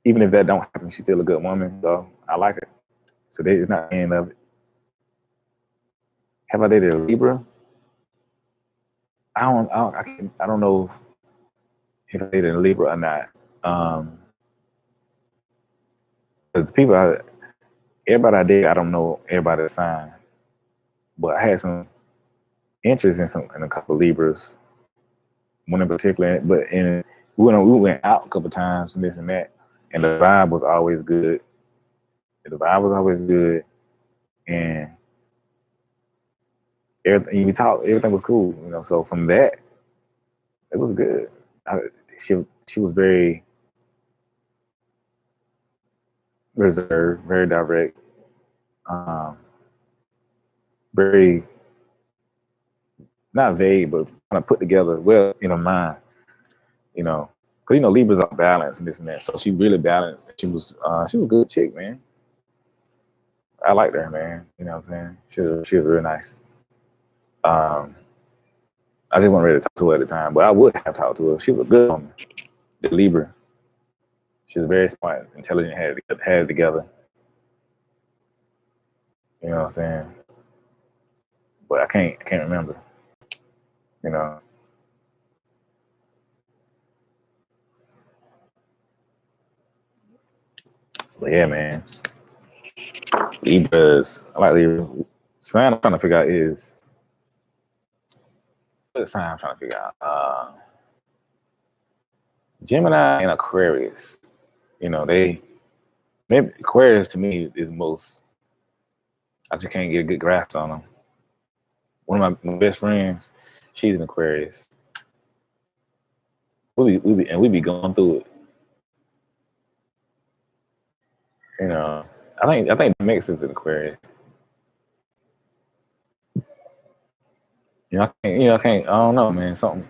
Even if that don't happen, she's still a good woman. So I like it. So it's not the end of it. Have I dated a Libra? I don't know if I dated a Libra or not. Because everybody I date, I don't know everybody's sign, but I had some interest in a couple of Libras, one in particular. We went out a couple of times and this and that, and the vibe was always good. And everything was cool. You know, so from that, it was good. She was very reserved, very direct, um, very not vague, but kind of put together well in her mind. You know, because you know Libras are balanced and this and that. So she really balanced. She was a good chick, man. I liked her, man. You know what I'm saying? She was real nice. Um, I just wasn't ready to talk to her at the time, but I would have talked to her. She was a good woman. The Libra. She was very smart, intelligent, had it together. You know what I'm saying? But I can't remember. You know. But yeah, man. Libras. I like Libra. Sign I'm trying to figure out is what sign I'm trying to figure out. Gemini and Aquarius. You know, they maybe Aquarius to me is most. I just can't get a good grasp on them. One of my best friends, she's an Aquarius. We be going through it. You know, I think the mix is an Aquarius. I don't know, man. Something.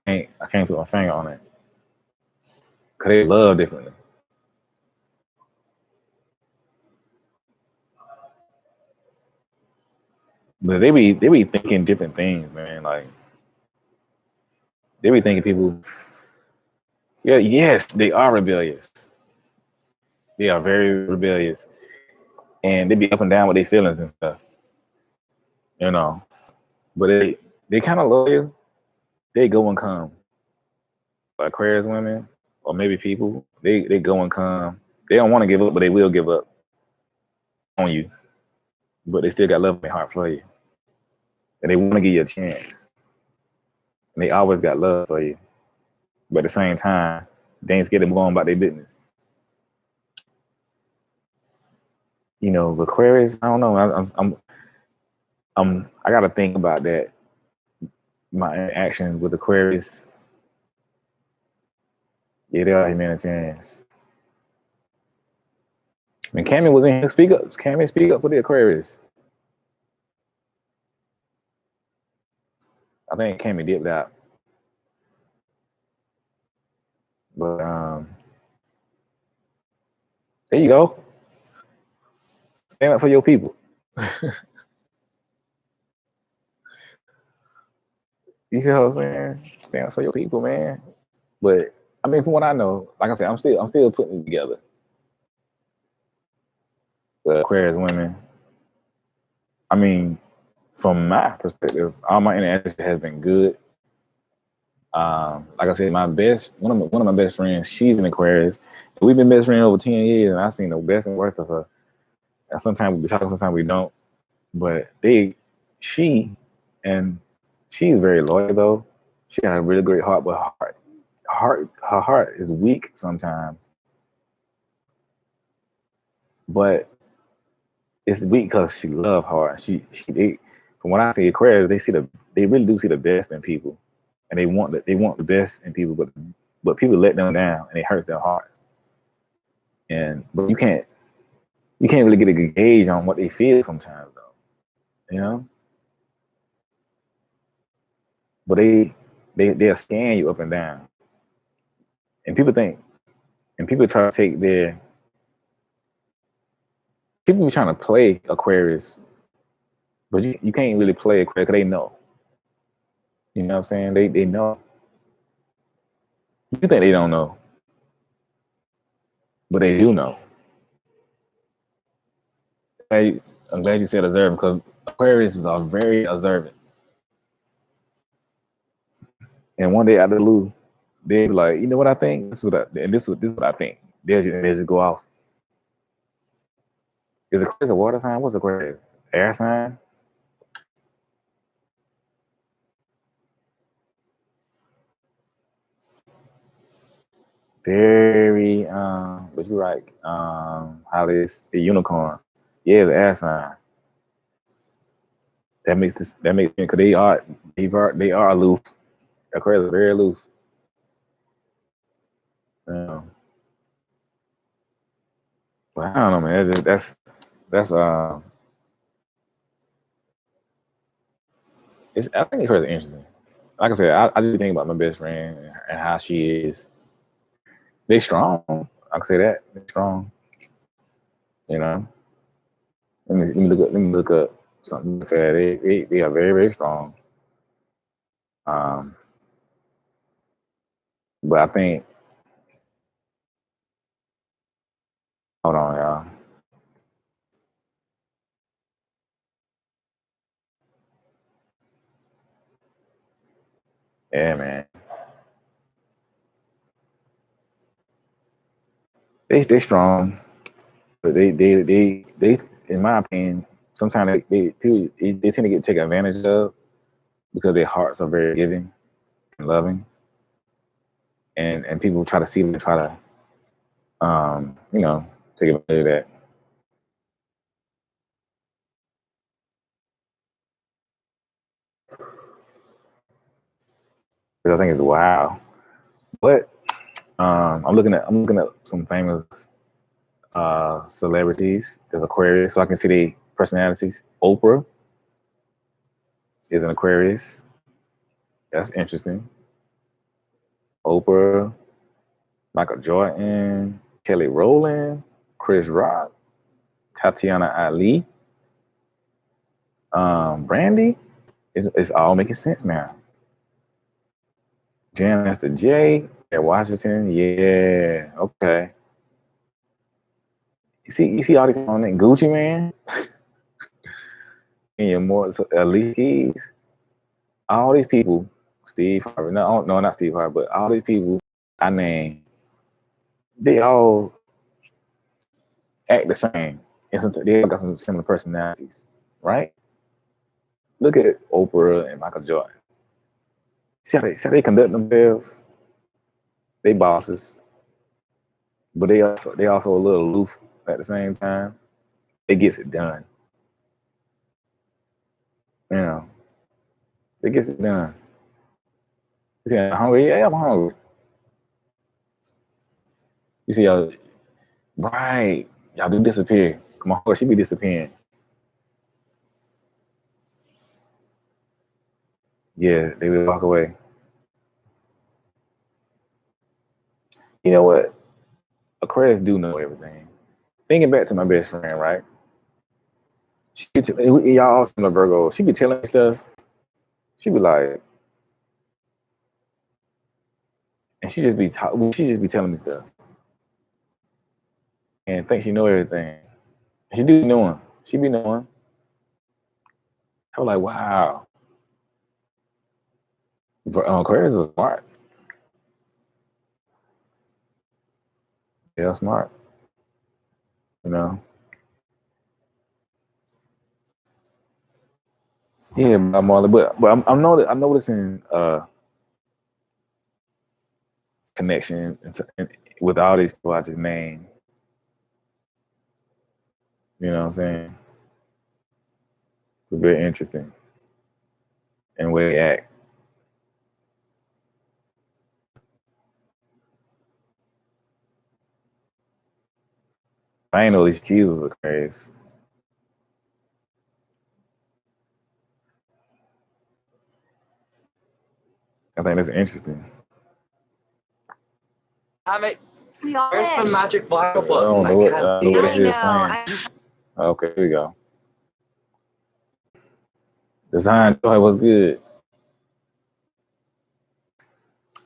I can't put my finger on it. Cause they love differently. But they be thinking different things, man. Like they be thinking people. Yeah, yes, they are rebellious. They are very rebellious, and they be up and down with their feelings and stuff. You know, but they kind of loyal. They go and come. Like Aquarius women, or maybe people, they go and come. They don't want to give up, but they will give up on you. But they still got love in their heart for you, and they want to give you a chance. And they always got love for you. But at the same time, they ain't scared to move on about their business. You know, Aquarius, I don't know. I got to think about that. My interaction with Aquarius, yeah, they are humanitarians. I mean, Cammy was in here. Speak up, Cammy. Speak up for the Aquarius. I think Cammy dipped out, but there you go. Stand up for your people. You see what I'm saying? Stand up for your people, man. But I mean, from what I know, like I said, I'm still putting it together. The Aquarius women. I mean, from my perspective, all my interaction has been good. Like I said, one of my best friends, she's an Aquarius. We've been best friends over 10 years, and I've seen the best and worst of her. And sometimes we be talking, sometimes we don't. But she, and she's very loyal though. She got a really great heart, but her heart is weak sometimes. But it's weak because she love hard. From what I see, Aquarius, they really do see the best in people, and they want the best in people, but people let them down, and it hurts their hearts. And but you can't really get a good gauge on what they feel sometimes though, you know. But they'll scan you up and down, and people try to take their people be trying to play Aquarius, but you can't really play Aquarius because they know. You know what I'm saying? They know. You think they don't know, but they do know. I'm glad you said observant because Aquarius are very observant. And one day out of the blue, they be like, you know what I think? This is what I think. They'll just go off. Is Aquarius a water sign? What's Aquarius? Air sign? Very but you're right. How this the unicorn. Yeah, the air sign. That makes because they are aloof. Aquarius are very aloof. Um, but I don't know, man. That's I think Aquarius is interesting. Like I said, I just think about my best friend and how she is. They strong. I can say that. They're strong. You know. Let me look up something fair. They are very, very strong. Um, but I think hold on, y'all. Yeah, man. They strong, but they in my opinion, sometimes people they tend to get taken advantage of because their hearts are very giving and loving, and people try to see them, try to you know, take advantage of that. Which I think is wow. But I'm looking at some famous celebrities as Aquarius, so I can see the personalities. Oprah is an Aquarius. That's interesting. Oprah, Michael Jordan, Kelly Rowland, Chris Rock, Tatiana Ali, Brandy. It's all making sense now. Janice the J at Washington. Yeah, okay. You see all these on that Gucci Man and your more elite keys. All these people, Steve Harvey. No, not Steve Harvey, but all these people I named, they all act the same. And they all got some similar personalities, right? Look at Oprah and Michael Jordan. See how they conduct themselves? They bosses, but they also a little aloof at the same time. It gets it done. You know, it gets it done. You see, I'm hungry. Yeah, I'm hungry. You see, y'all, right? Y'all do disappear. Come on, she be disappearing. Yeah, they will walk away. You know what? Aquarius do know everything. Thinking back to my best friend, right? Y'all all similar Virgo. She be telling me stuff. She be like, and she just be telling me stuff and think she know everything. She do knowing. She be knowing. I was like, wow. Aquarius is smart. Yeah, smart. You know. Yeah, Marley. But I'm noticing connection with all these people I just named. You know what I'm saying? It's very interesting and the way they act. I ain't know these kids was Aquarius. I think that's interesting. Damn it. Where's the magic Virgo button? I don't know what this is playing. Okay, here we go. Design joy was good.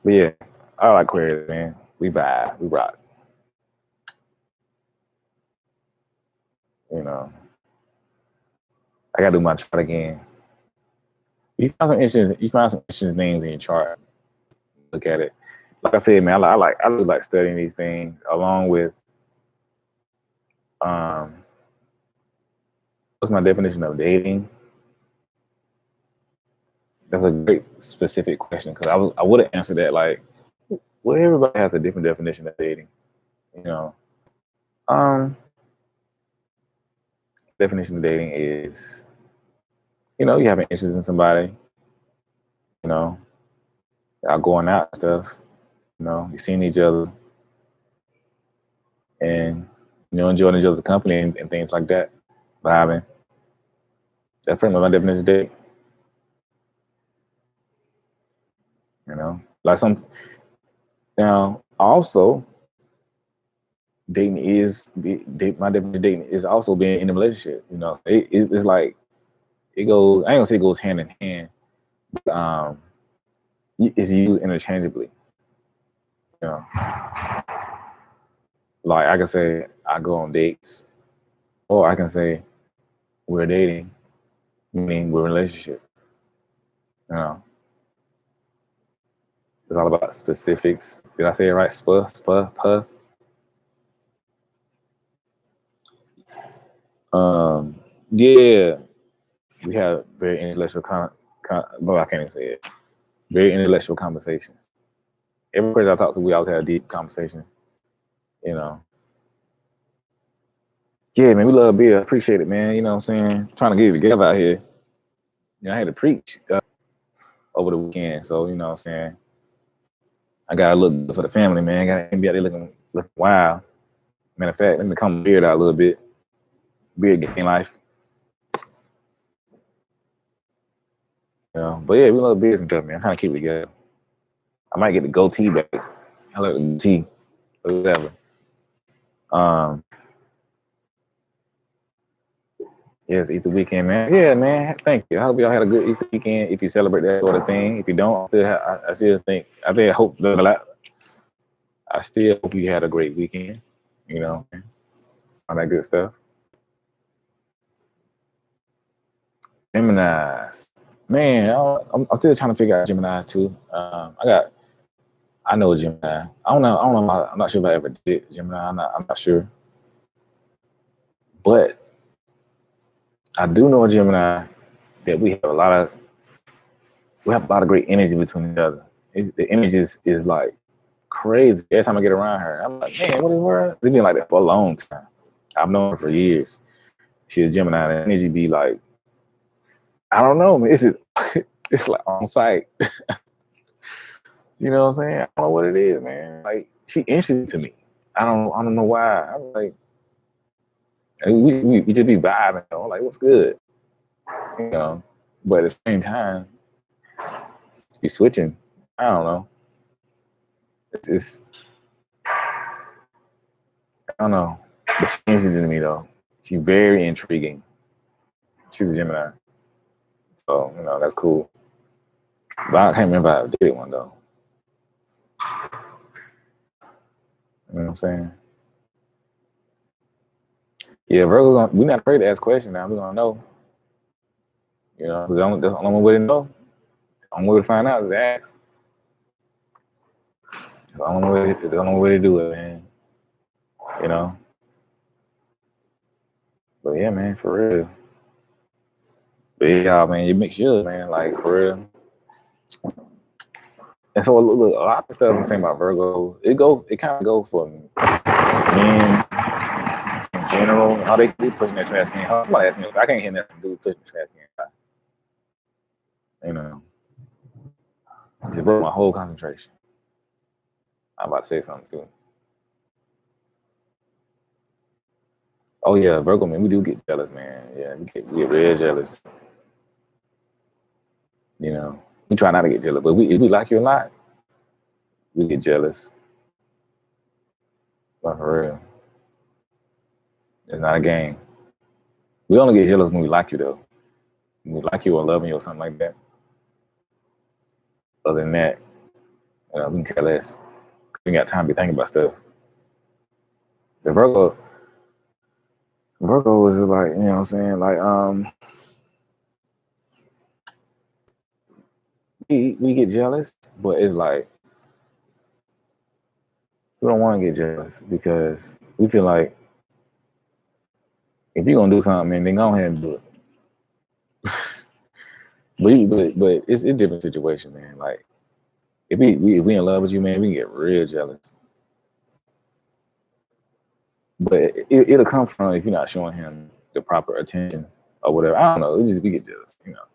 But yeah, I like Aquarius, man. We vibe, we rock. You know, I gotta do my chart again. You find some interesting things in your chart. Look at it. Like I said, man, I really like studying these things along with um what's my definition of dating? That's a great specific question because I would have answered that like, well, everybody has a different definition of dating. You know, um, definition of dating is, you know, you have an interest in somebody. You know, y'all going out and stuff. You know, you seeing each other and enjoying each other's company and things like that. Vibing. That's pretty much my definition of dating. You know, like some now also dating is my definition of dating is also being in a relationship. You know, it's like it goes. I ain't gonna say it goes hand in hand, but it's used interchangeably. You know, like I can say I go on dates, or I can say we're dating, meaning we're in a relationship. You know, it's all about specifics. Did I say it right? Spa, spa, puh. Yeah, we have very intellectual but I can't even say it. Very intellectual conversations. Every person I talk to, we always have deep conversations. You know. Yeah, man, we love beer. Appreciate it, man. You know what I'm saying? Trying to get it together out here. You know, I had to preach over the weekend, so you know what I'm saying. I gotta look good for the family, man. Gotta be out there looking wild. Matter of fact, let me comb my beard out a little bit. Beard gain life. You know, but yeah, we love beers and stuff, man. I'm trying to keep it together. I might get the goatee back. I like the goatee or whatever. Yeah, it's Easter weekend, man. Yeah, man. Thank you. I hope y'all had a good Easter weekend. If you celebrate that sort of thing, if you don't, I still hope you had a great weekend. You know, all that good stuff. Geminis, man. I'm still trying to figure out Geminis too. I know a Gemini. I don't know. I'm not sure if I ever did Gemini. I'm not sure. But I do know a Gemini that we have a lot of great energy between each other. The energy is like crazy. Every time I get around her, I'm like, man, what is her? It's been like that for a long time. I've known her for years. She's a Gemini. The energy be like, I don't know, man. It's like on site. You know what I'm saying? I don't know what it is, man. Like she interesting to me. I don't know why. I'm like, we just be vibing. You know? Like, what's good? You know. But at the same time, be switching. I don't know. It's I don't know. But she's interesting to me though. She's very intriguing. She's a Gemini. So, you know, that's cool. But I can't remember if I did one though. You know what I'm saying? Yeah, we're not afraid to ask questions now. We're gonna know. You know, because that's the only way to know. The only way to find out is to ask. The only way to do it, man. You know? But yeah, man, for real. But yeah, man, you make sure, man, like for real. And so look, a lot of stuff I'm saying about Virgo, it kind of go for men in general. How they pushing that trash can. Somebody asked me, I can't hear nothing to do with pushing the trash can. You know, just broke my whole concentration. I'm about to say something too. Oh yeah, Virgo, man, we do get jealous, man. Yeah, we get real jealous. You know, we try not to get jealous, but if we like you a lot, we get jealous. But for real, it's not a game. We only get jealous when we like you, though. When we like you or loving you or something like that. Other than that, we can care less. We ain't got time to be thinking about stuff. So Virgo is just like, you know what I'm saying? Like, we get jealous, but it's like we don't want to get jealous because we feel like if you're gonna do something, then go ahead and do it. but it's a different situation, man. Like if we in love with you, man, we can get real jealous. But it'll come from if you're not showing him the proper attention or whatever. I don't know. We get jealous, you know.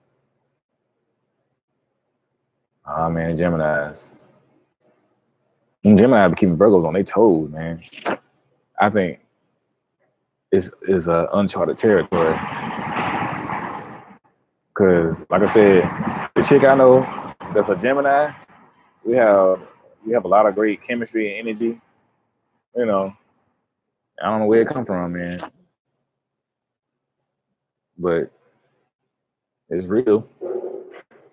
Oh man, Geminis. Gemini be keeping Virgos on their toes, man. I think it's uncharted territory. Cause like I said, the chick I know that's a Gemini, we have a lot of great chemistry and energy. You know, I don't know where it come from, man. But it's real.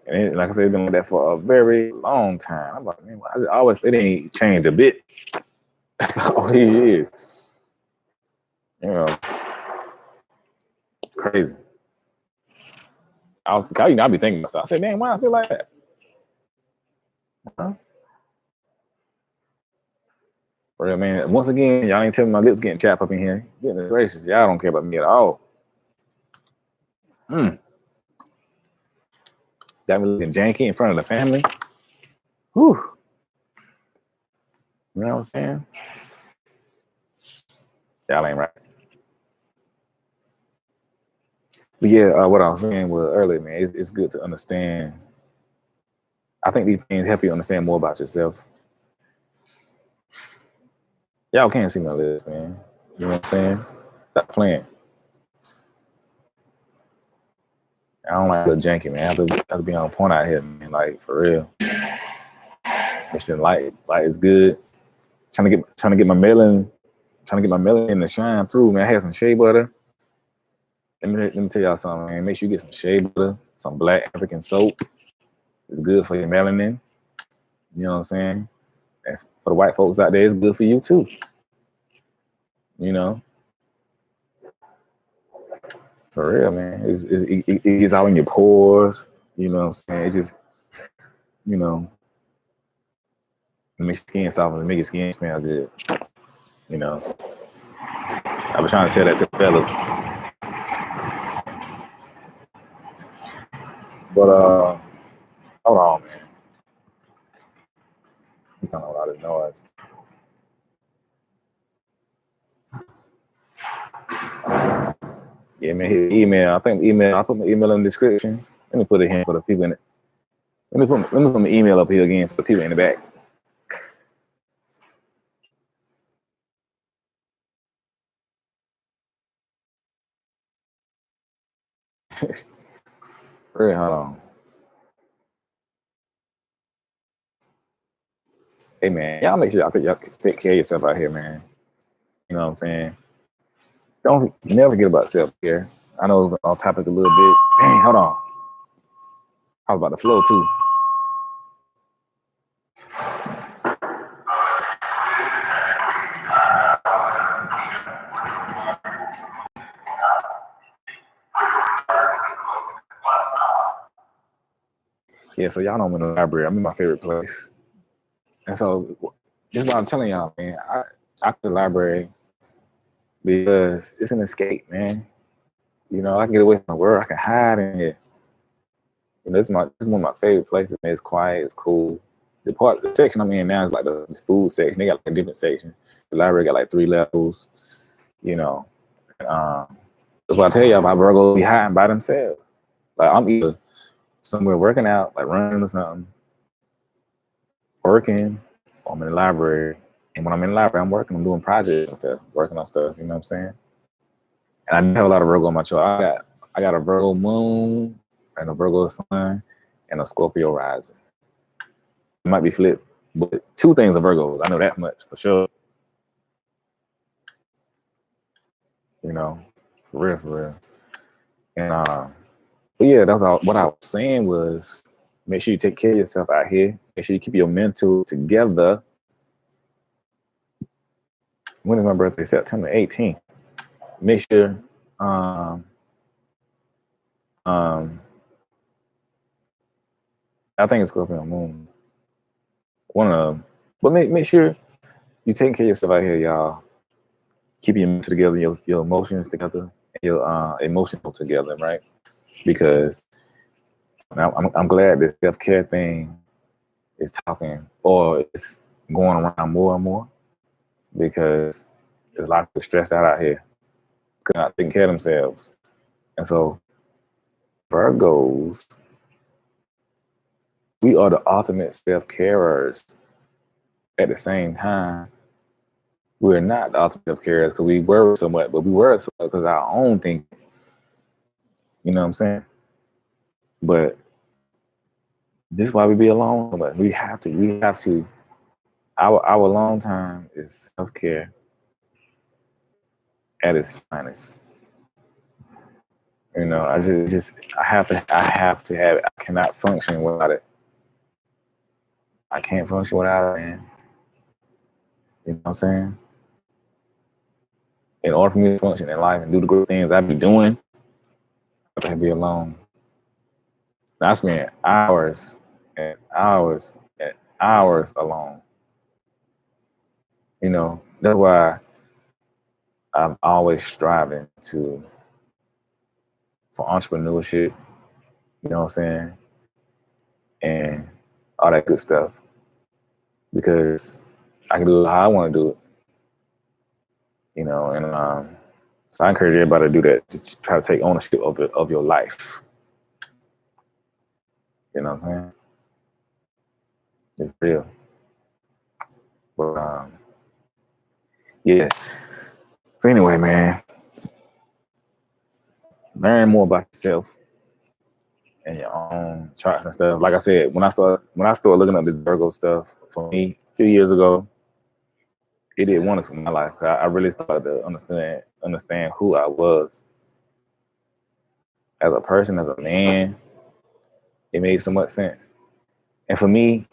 And like I said, it's been like that for a very long time. I'm like, man, it ain't changed a bit. Oh, he is. You know, crazy. I'll be thinking myself. I said, man, why I feel like that? Huh? For real, man. Once again, y'all ain't telling my lips getting chapped up in here. Goodness gracious, y'all don't care about me at all. Got me looking janky in front of the family. Whew. You know what I'm saying? Y'all ain't right. But yeah, what I was saying was earlier, man, it's good to understand. I think these things help you understand more about yourself. Y'all can't see my lips, man. You know what I'm saying? Stop playing. I don't like the janky, man. I have to be on point out here, man. Like for real. This shit light is good. Trying to get my melanin to shine through, man. I had some shea butter. Let me tell y'all something, man. Make sure you get some shea butter, some black African soap. It's good for your melanin. You know what I'm saying? And for the white folks out there, it's good for you too. You know? For real, man. It gets out in your pores. You know what I'm saying? It just, you know, it makes your skin soft and make your skin smell good. You know? I was trying to tell that to the fellas. But hold on, man. He's talking about all this noise. Yeah, man, his email. I think email. I put my email in the description. Let me put it here for the people in it. Let me put my email up here again for the people in the back. Hold on. Hey man, y'all make sure y'all take care of yourself out here, man. You know what I'm saying? Don't never forget about self-care. I know it's off topic a little bit. Dang, hold on. I was about to flow too. Yeah, so y'all know I'm in the library. I'm in my favorite place. And so this is what I'm telling y'all, man. I to the library because it's an escape, man. You know, I can get away from the world. I can hide in it. You know, this is one of my favorite places. Man. It's quiet. It's cool. The section I'm in now is like the food section. They got like a different section. The library got like 3 levels. You know, that's what I tell y'all about Virgo be hiding by themselves. Like I'm either somewhere working out, like running or something, working, or I'm in the library. And when I'm in the library, I'm working. I'm doing projects and stuff, working on stuff. You know what I'm saying? And I have a lot of Virgo on my chart. I got a Virgo moon and a Virgo sun and a Scorpio rising. It might be flipped, but 2 things are Virgos. I know that much for sure. You know, for real. And but yeah, that's all. What I was saying was, make sure you take care of yourself out here. Make sure you keep your mental together. When is my birthday? September 18th. Make sure I think it's Scorpio moon. One of them. But make sure you taking care of yourself out here, y'all. Keep your mental together, your emotions together, your emotional together, right? Because I'm glad this self-care thing is talking or it's going around more and more because there's a lot of people stressed out here, not taking care of themselves. And so Virgos, we are the ultimate self-carers. At the same time, we're not the ultimate self-carers because we worry so much, but we worry so much because of our own thinking. You know what I'm saying? But this is why we be alone so much. We have to. Our alone time is self-care at its finest. You know, I have to have it. I cannot function without it. I can't function without it, man. You know what I'm saying? In order for me to function in life and do the good things I be doing, I have to be alone. I spend hours and hours and hours alone. You know, that's why I'm always striving to for entrepreneurship, you know what I'm saying? And all that good stuff. Because I can do it how I want to do it. You know, and so I encourage everybody to do that. Just try to take ownership of your life. You know what I'm saying? It's real. But yeah. So anyway, man, learn more about yourself and your own charts and stuff. Like I said, when I started looking up this Virgo stuff, for me a few years ago, it did wonders for my life. I really started to understand who I was as a person, as a man. It made so much sense. And for me,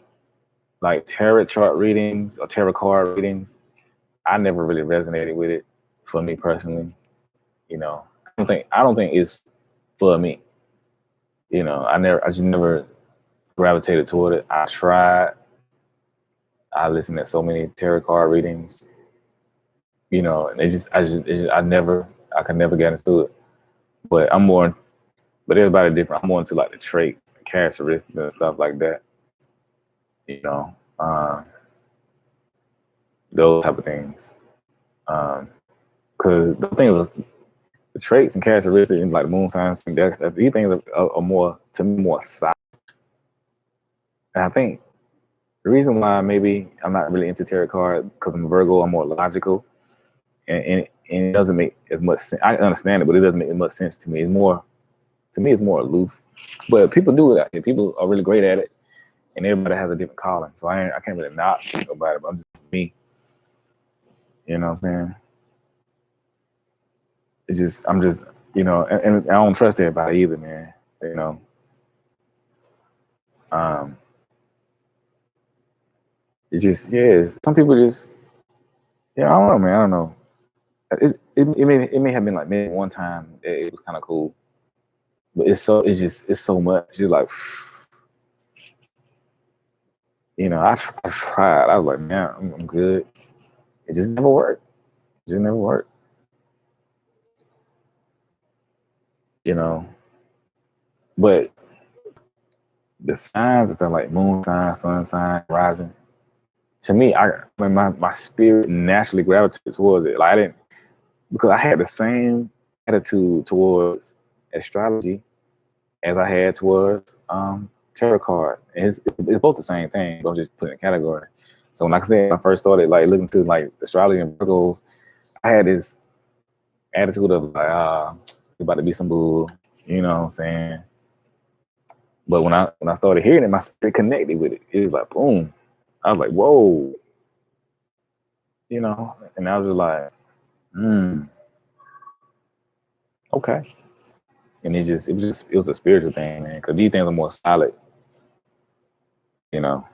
like tarot chart readings or tarot card readings, I never really resonated with it for me personally. You know, I don't think it's for me. You know, I just never gravitated toward it. I tried. I listened to so many tarot card readings. You know, and I could never get into it. But everybody different. I'm more into like the traits, the characteristics, and stuff like that. You know, those type of things. Because the thing is, the traits and characteristics, and like moon signs, these things are more, to me, more solid. And I think the reason why maybe I'm not really into tarot card, because I'm Virgo, I'm more logical, and it doesn't make as much sense. I understand it, but it doesn't make as much sense to me. It's more aloof. But people do it out here. People are really great at it, and everybody has a different calling. So I can't really knock about it, but I'm just me. You know what I'm saying? I'm just, you know, and I don't trust everybody either, man. You know. It just, yeah, some people just, yeah, I don't know, man. I don't know. It may have been like maybe one time it was kind of cool, but it's so much. It's like, you know, I tried. I was like, man, I'm good. It just never worked. You know, but the signs and stuff like moon sign, sun sign, rising. To me, my spirit naturally gravitated towards it. Like because I had the same attitude towards astrology as I had towards tarot card. It's both the same thing, but I'm just putting a category. So like I said, when I first started like looking to like astrology and Virgos, I had this attitude of like, it's about to be some bull, you know what I'm saying? But when I started hearing it, my spirit connected with it. It was like boom. I was like, whoa. You know, and I was just like, okay. And it was a spiritual thing, man, because these things are more solid, you know.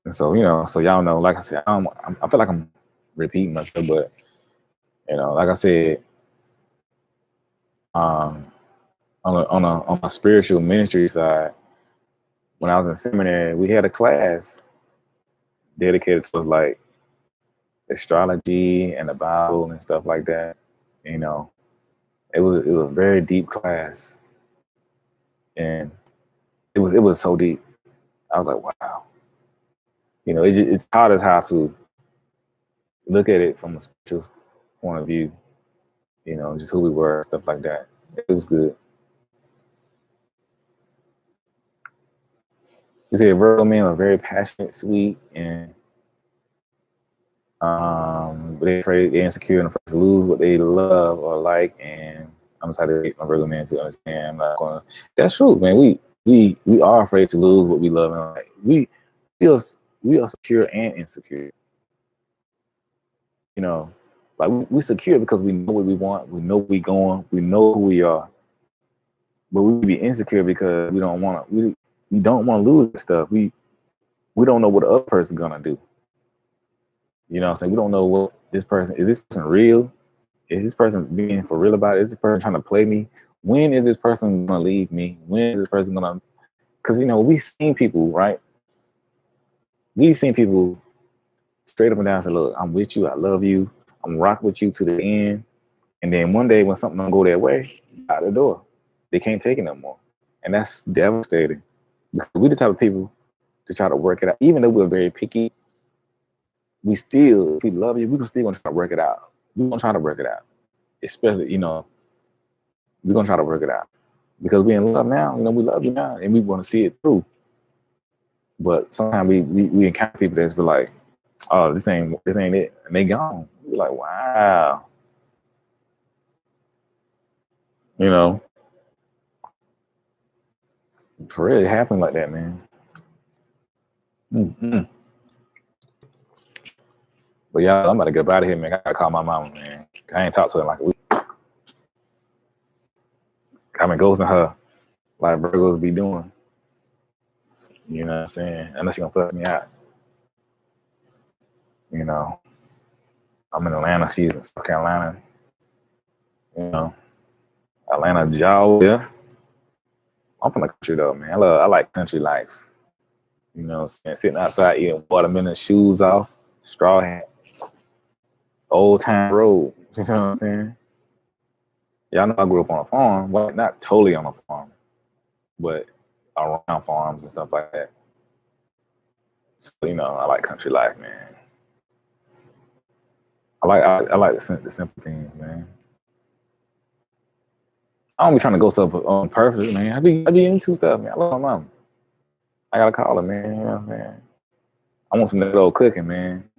And so, you know, so y'all know, like I said, I feel like I'm repeating myself, but you know, like I said, on my spiritual ministry side, when I was in seminary, we had a class dedicated to like astrology and the Bible and stuff like that. You know, it was a very deep class, and it was so deep. I was like, wow. You know, it taught us how to look at it from a spiritual point of view. You know, just who we were, stuff like that. It was good. You see, Virgo men are very passionate, sweet, and they're insecure and afraid to lose what they love or like. And I'm excited to get my Virgo men to understand. I'm not gonna. That's true, man. We are afraid to lose what we love and like. We are secure and insecure. You know, like we secure because we know what we want, we know where we going, we know who we are. But we be insecure because we don't want to lose this stuff. We don't know what the other person's gonna do. You know what I'm saying? We don't know what is this person real? Is this person being for real about it? Is this person trying to play me? When is this person gonna leave me? When is this person gonna, because you know, we've seen people, right? We've seen people straight up and down say, look, I'm with you, I love you, I'm rock with you to the end. And then one day when something don't go their way, out the door. They can't take it no more. And that's devastating. Because we the type of people to try to work it out. Even though we're very picky, we still, if we love you, we're still gonna try to work it out. We're gonna try to work it out. Especially, you know, we're gonna try to work it out. Because we're in love now, you know, we love you now and we want to see it through. But sometimes we encounter people that's be like, oh, this ain't it, and they gone. We're like, wow. You know, for real, it happened like that, man. Mm-hmm. But y'all, I'm about to get up out of here, man. I gotta call my mama, man. I ain't talked to her in like a week. I've been ghosting her like Virgos be doing. You know what I'm saying? Unless she gonna fuck me out. You know, I'm in Atlanta. She's in South Carolina. You know, Atlanta, Georgia. I'm from the country though, man. I like country life. You know what I'm saying? Sitting outside eating watermelon, shoes off, straw hat, old time road. You know what I'm saying? Y'all know I grew up on a farm. Well, not totally on a farm, but around farms and stuff like that. So, you know, I like country life, man. I like the simple things, man. I don't be trying to go stuff on purpose, man. I be into stuff, man. I love my mom. I gotta call her, man. You know what I'm saying? I want some of that old cooking, man.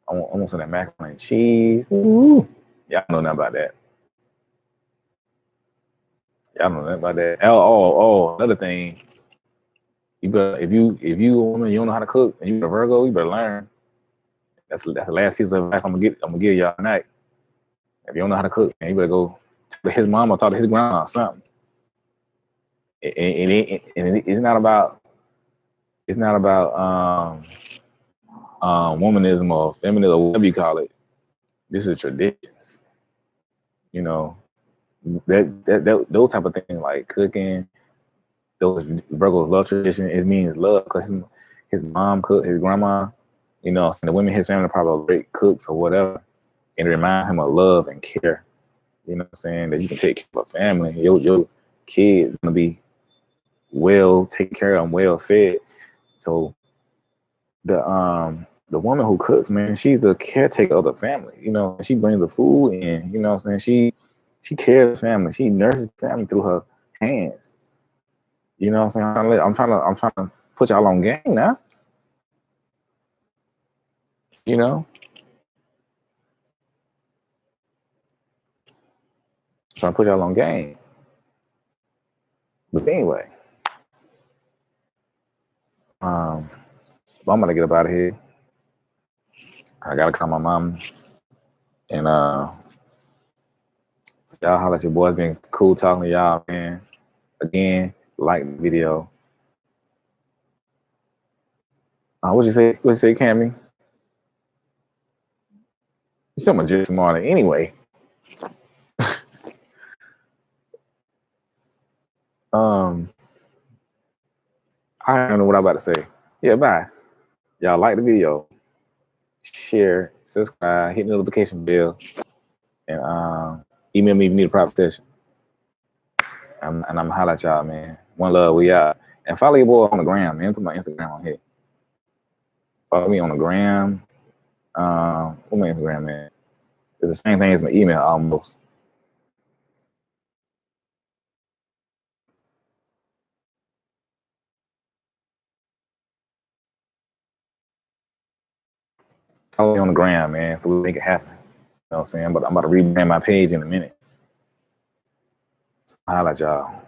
I want some of that macaroni and cheese. Ooh. Y'all know nothing about that. Y'all know nothing about that. Another thing. You better if you a woman, you don't know how to cook, and you a Virgo, you better learn. That's the last piece of advice I'm gonna give y'all tonight. If you don't know how to cook, man, you better go talk to his mom or talk to his grandma or something. It's not about womanism or feminism or whatever you call it. This is traditions. You know, that those type of things like cooking. Those Virgos love tradition. It means love because his mom cooked, his grandma. You know, the women in his family probably great cooks or whatever, and it reminds him of love and care. You know what I'm saying? That you can take care of a family. Your kids gonna be well taken care of and well fed. So the woman who cooks, man, she's the caretaker of the family. You know, she brings the food in. You know what I'm saying? She cares the family. She nurses the family through her hands. You know what I'm saying? I'm trying to put y'all on game now. You know, trying to put y'all on game. But anyway, I'm gonna get up out of here. I gotta call my mom, and y'all holla at your boys. Been cool talking to y'all, man. Again, like the video. What'd you say? What'd you say, Cammy? You said my just morning. Anyway, I don't know what I'm about to say. Yeah, bye. Y'all like the video, share, subscribe, hit the notification bell, and email me if you need a private session. And I'm gonna holla at y'all, man. One love, we out. And follow your boy on the gram, man. Put my Instagram on here. Follow me on the gram. What's my Instagram, man? It's the same thing as my email almost. Follow me on the gram, man, so we make it happen. You know what I'm saying? But I'm about to rebrand my page in a minute. So I'll holla at y'all.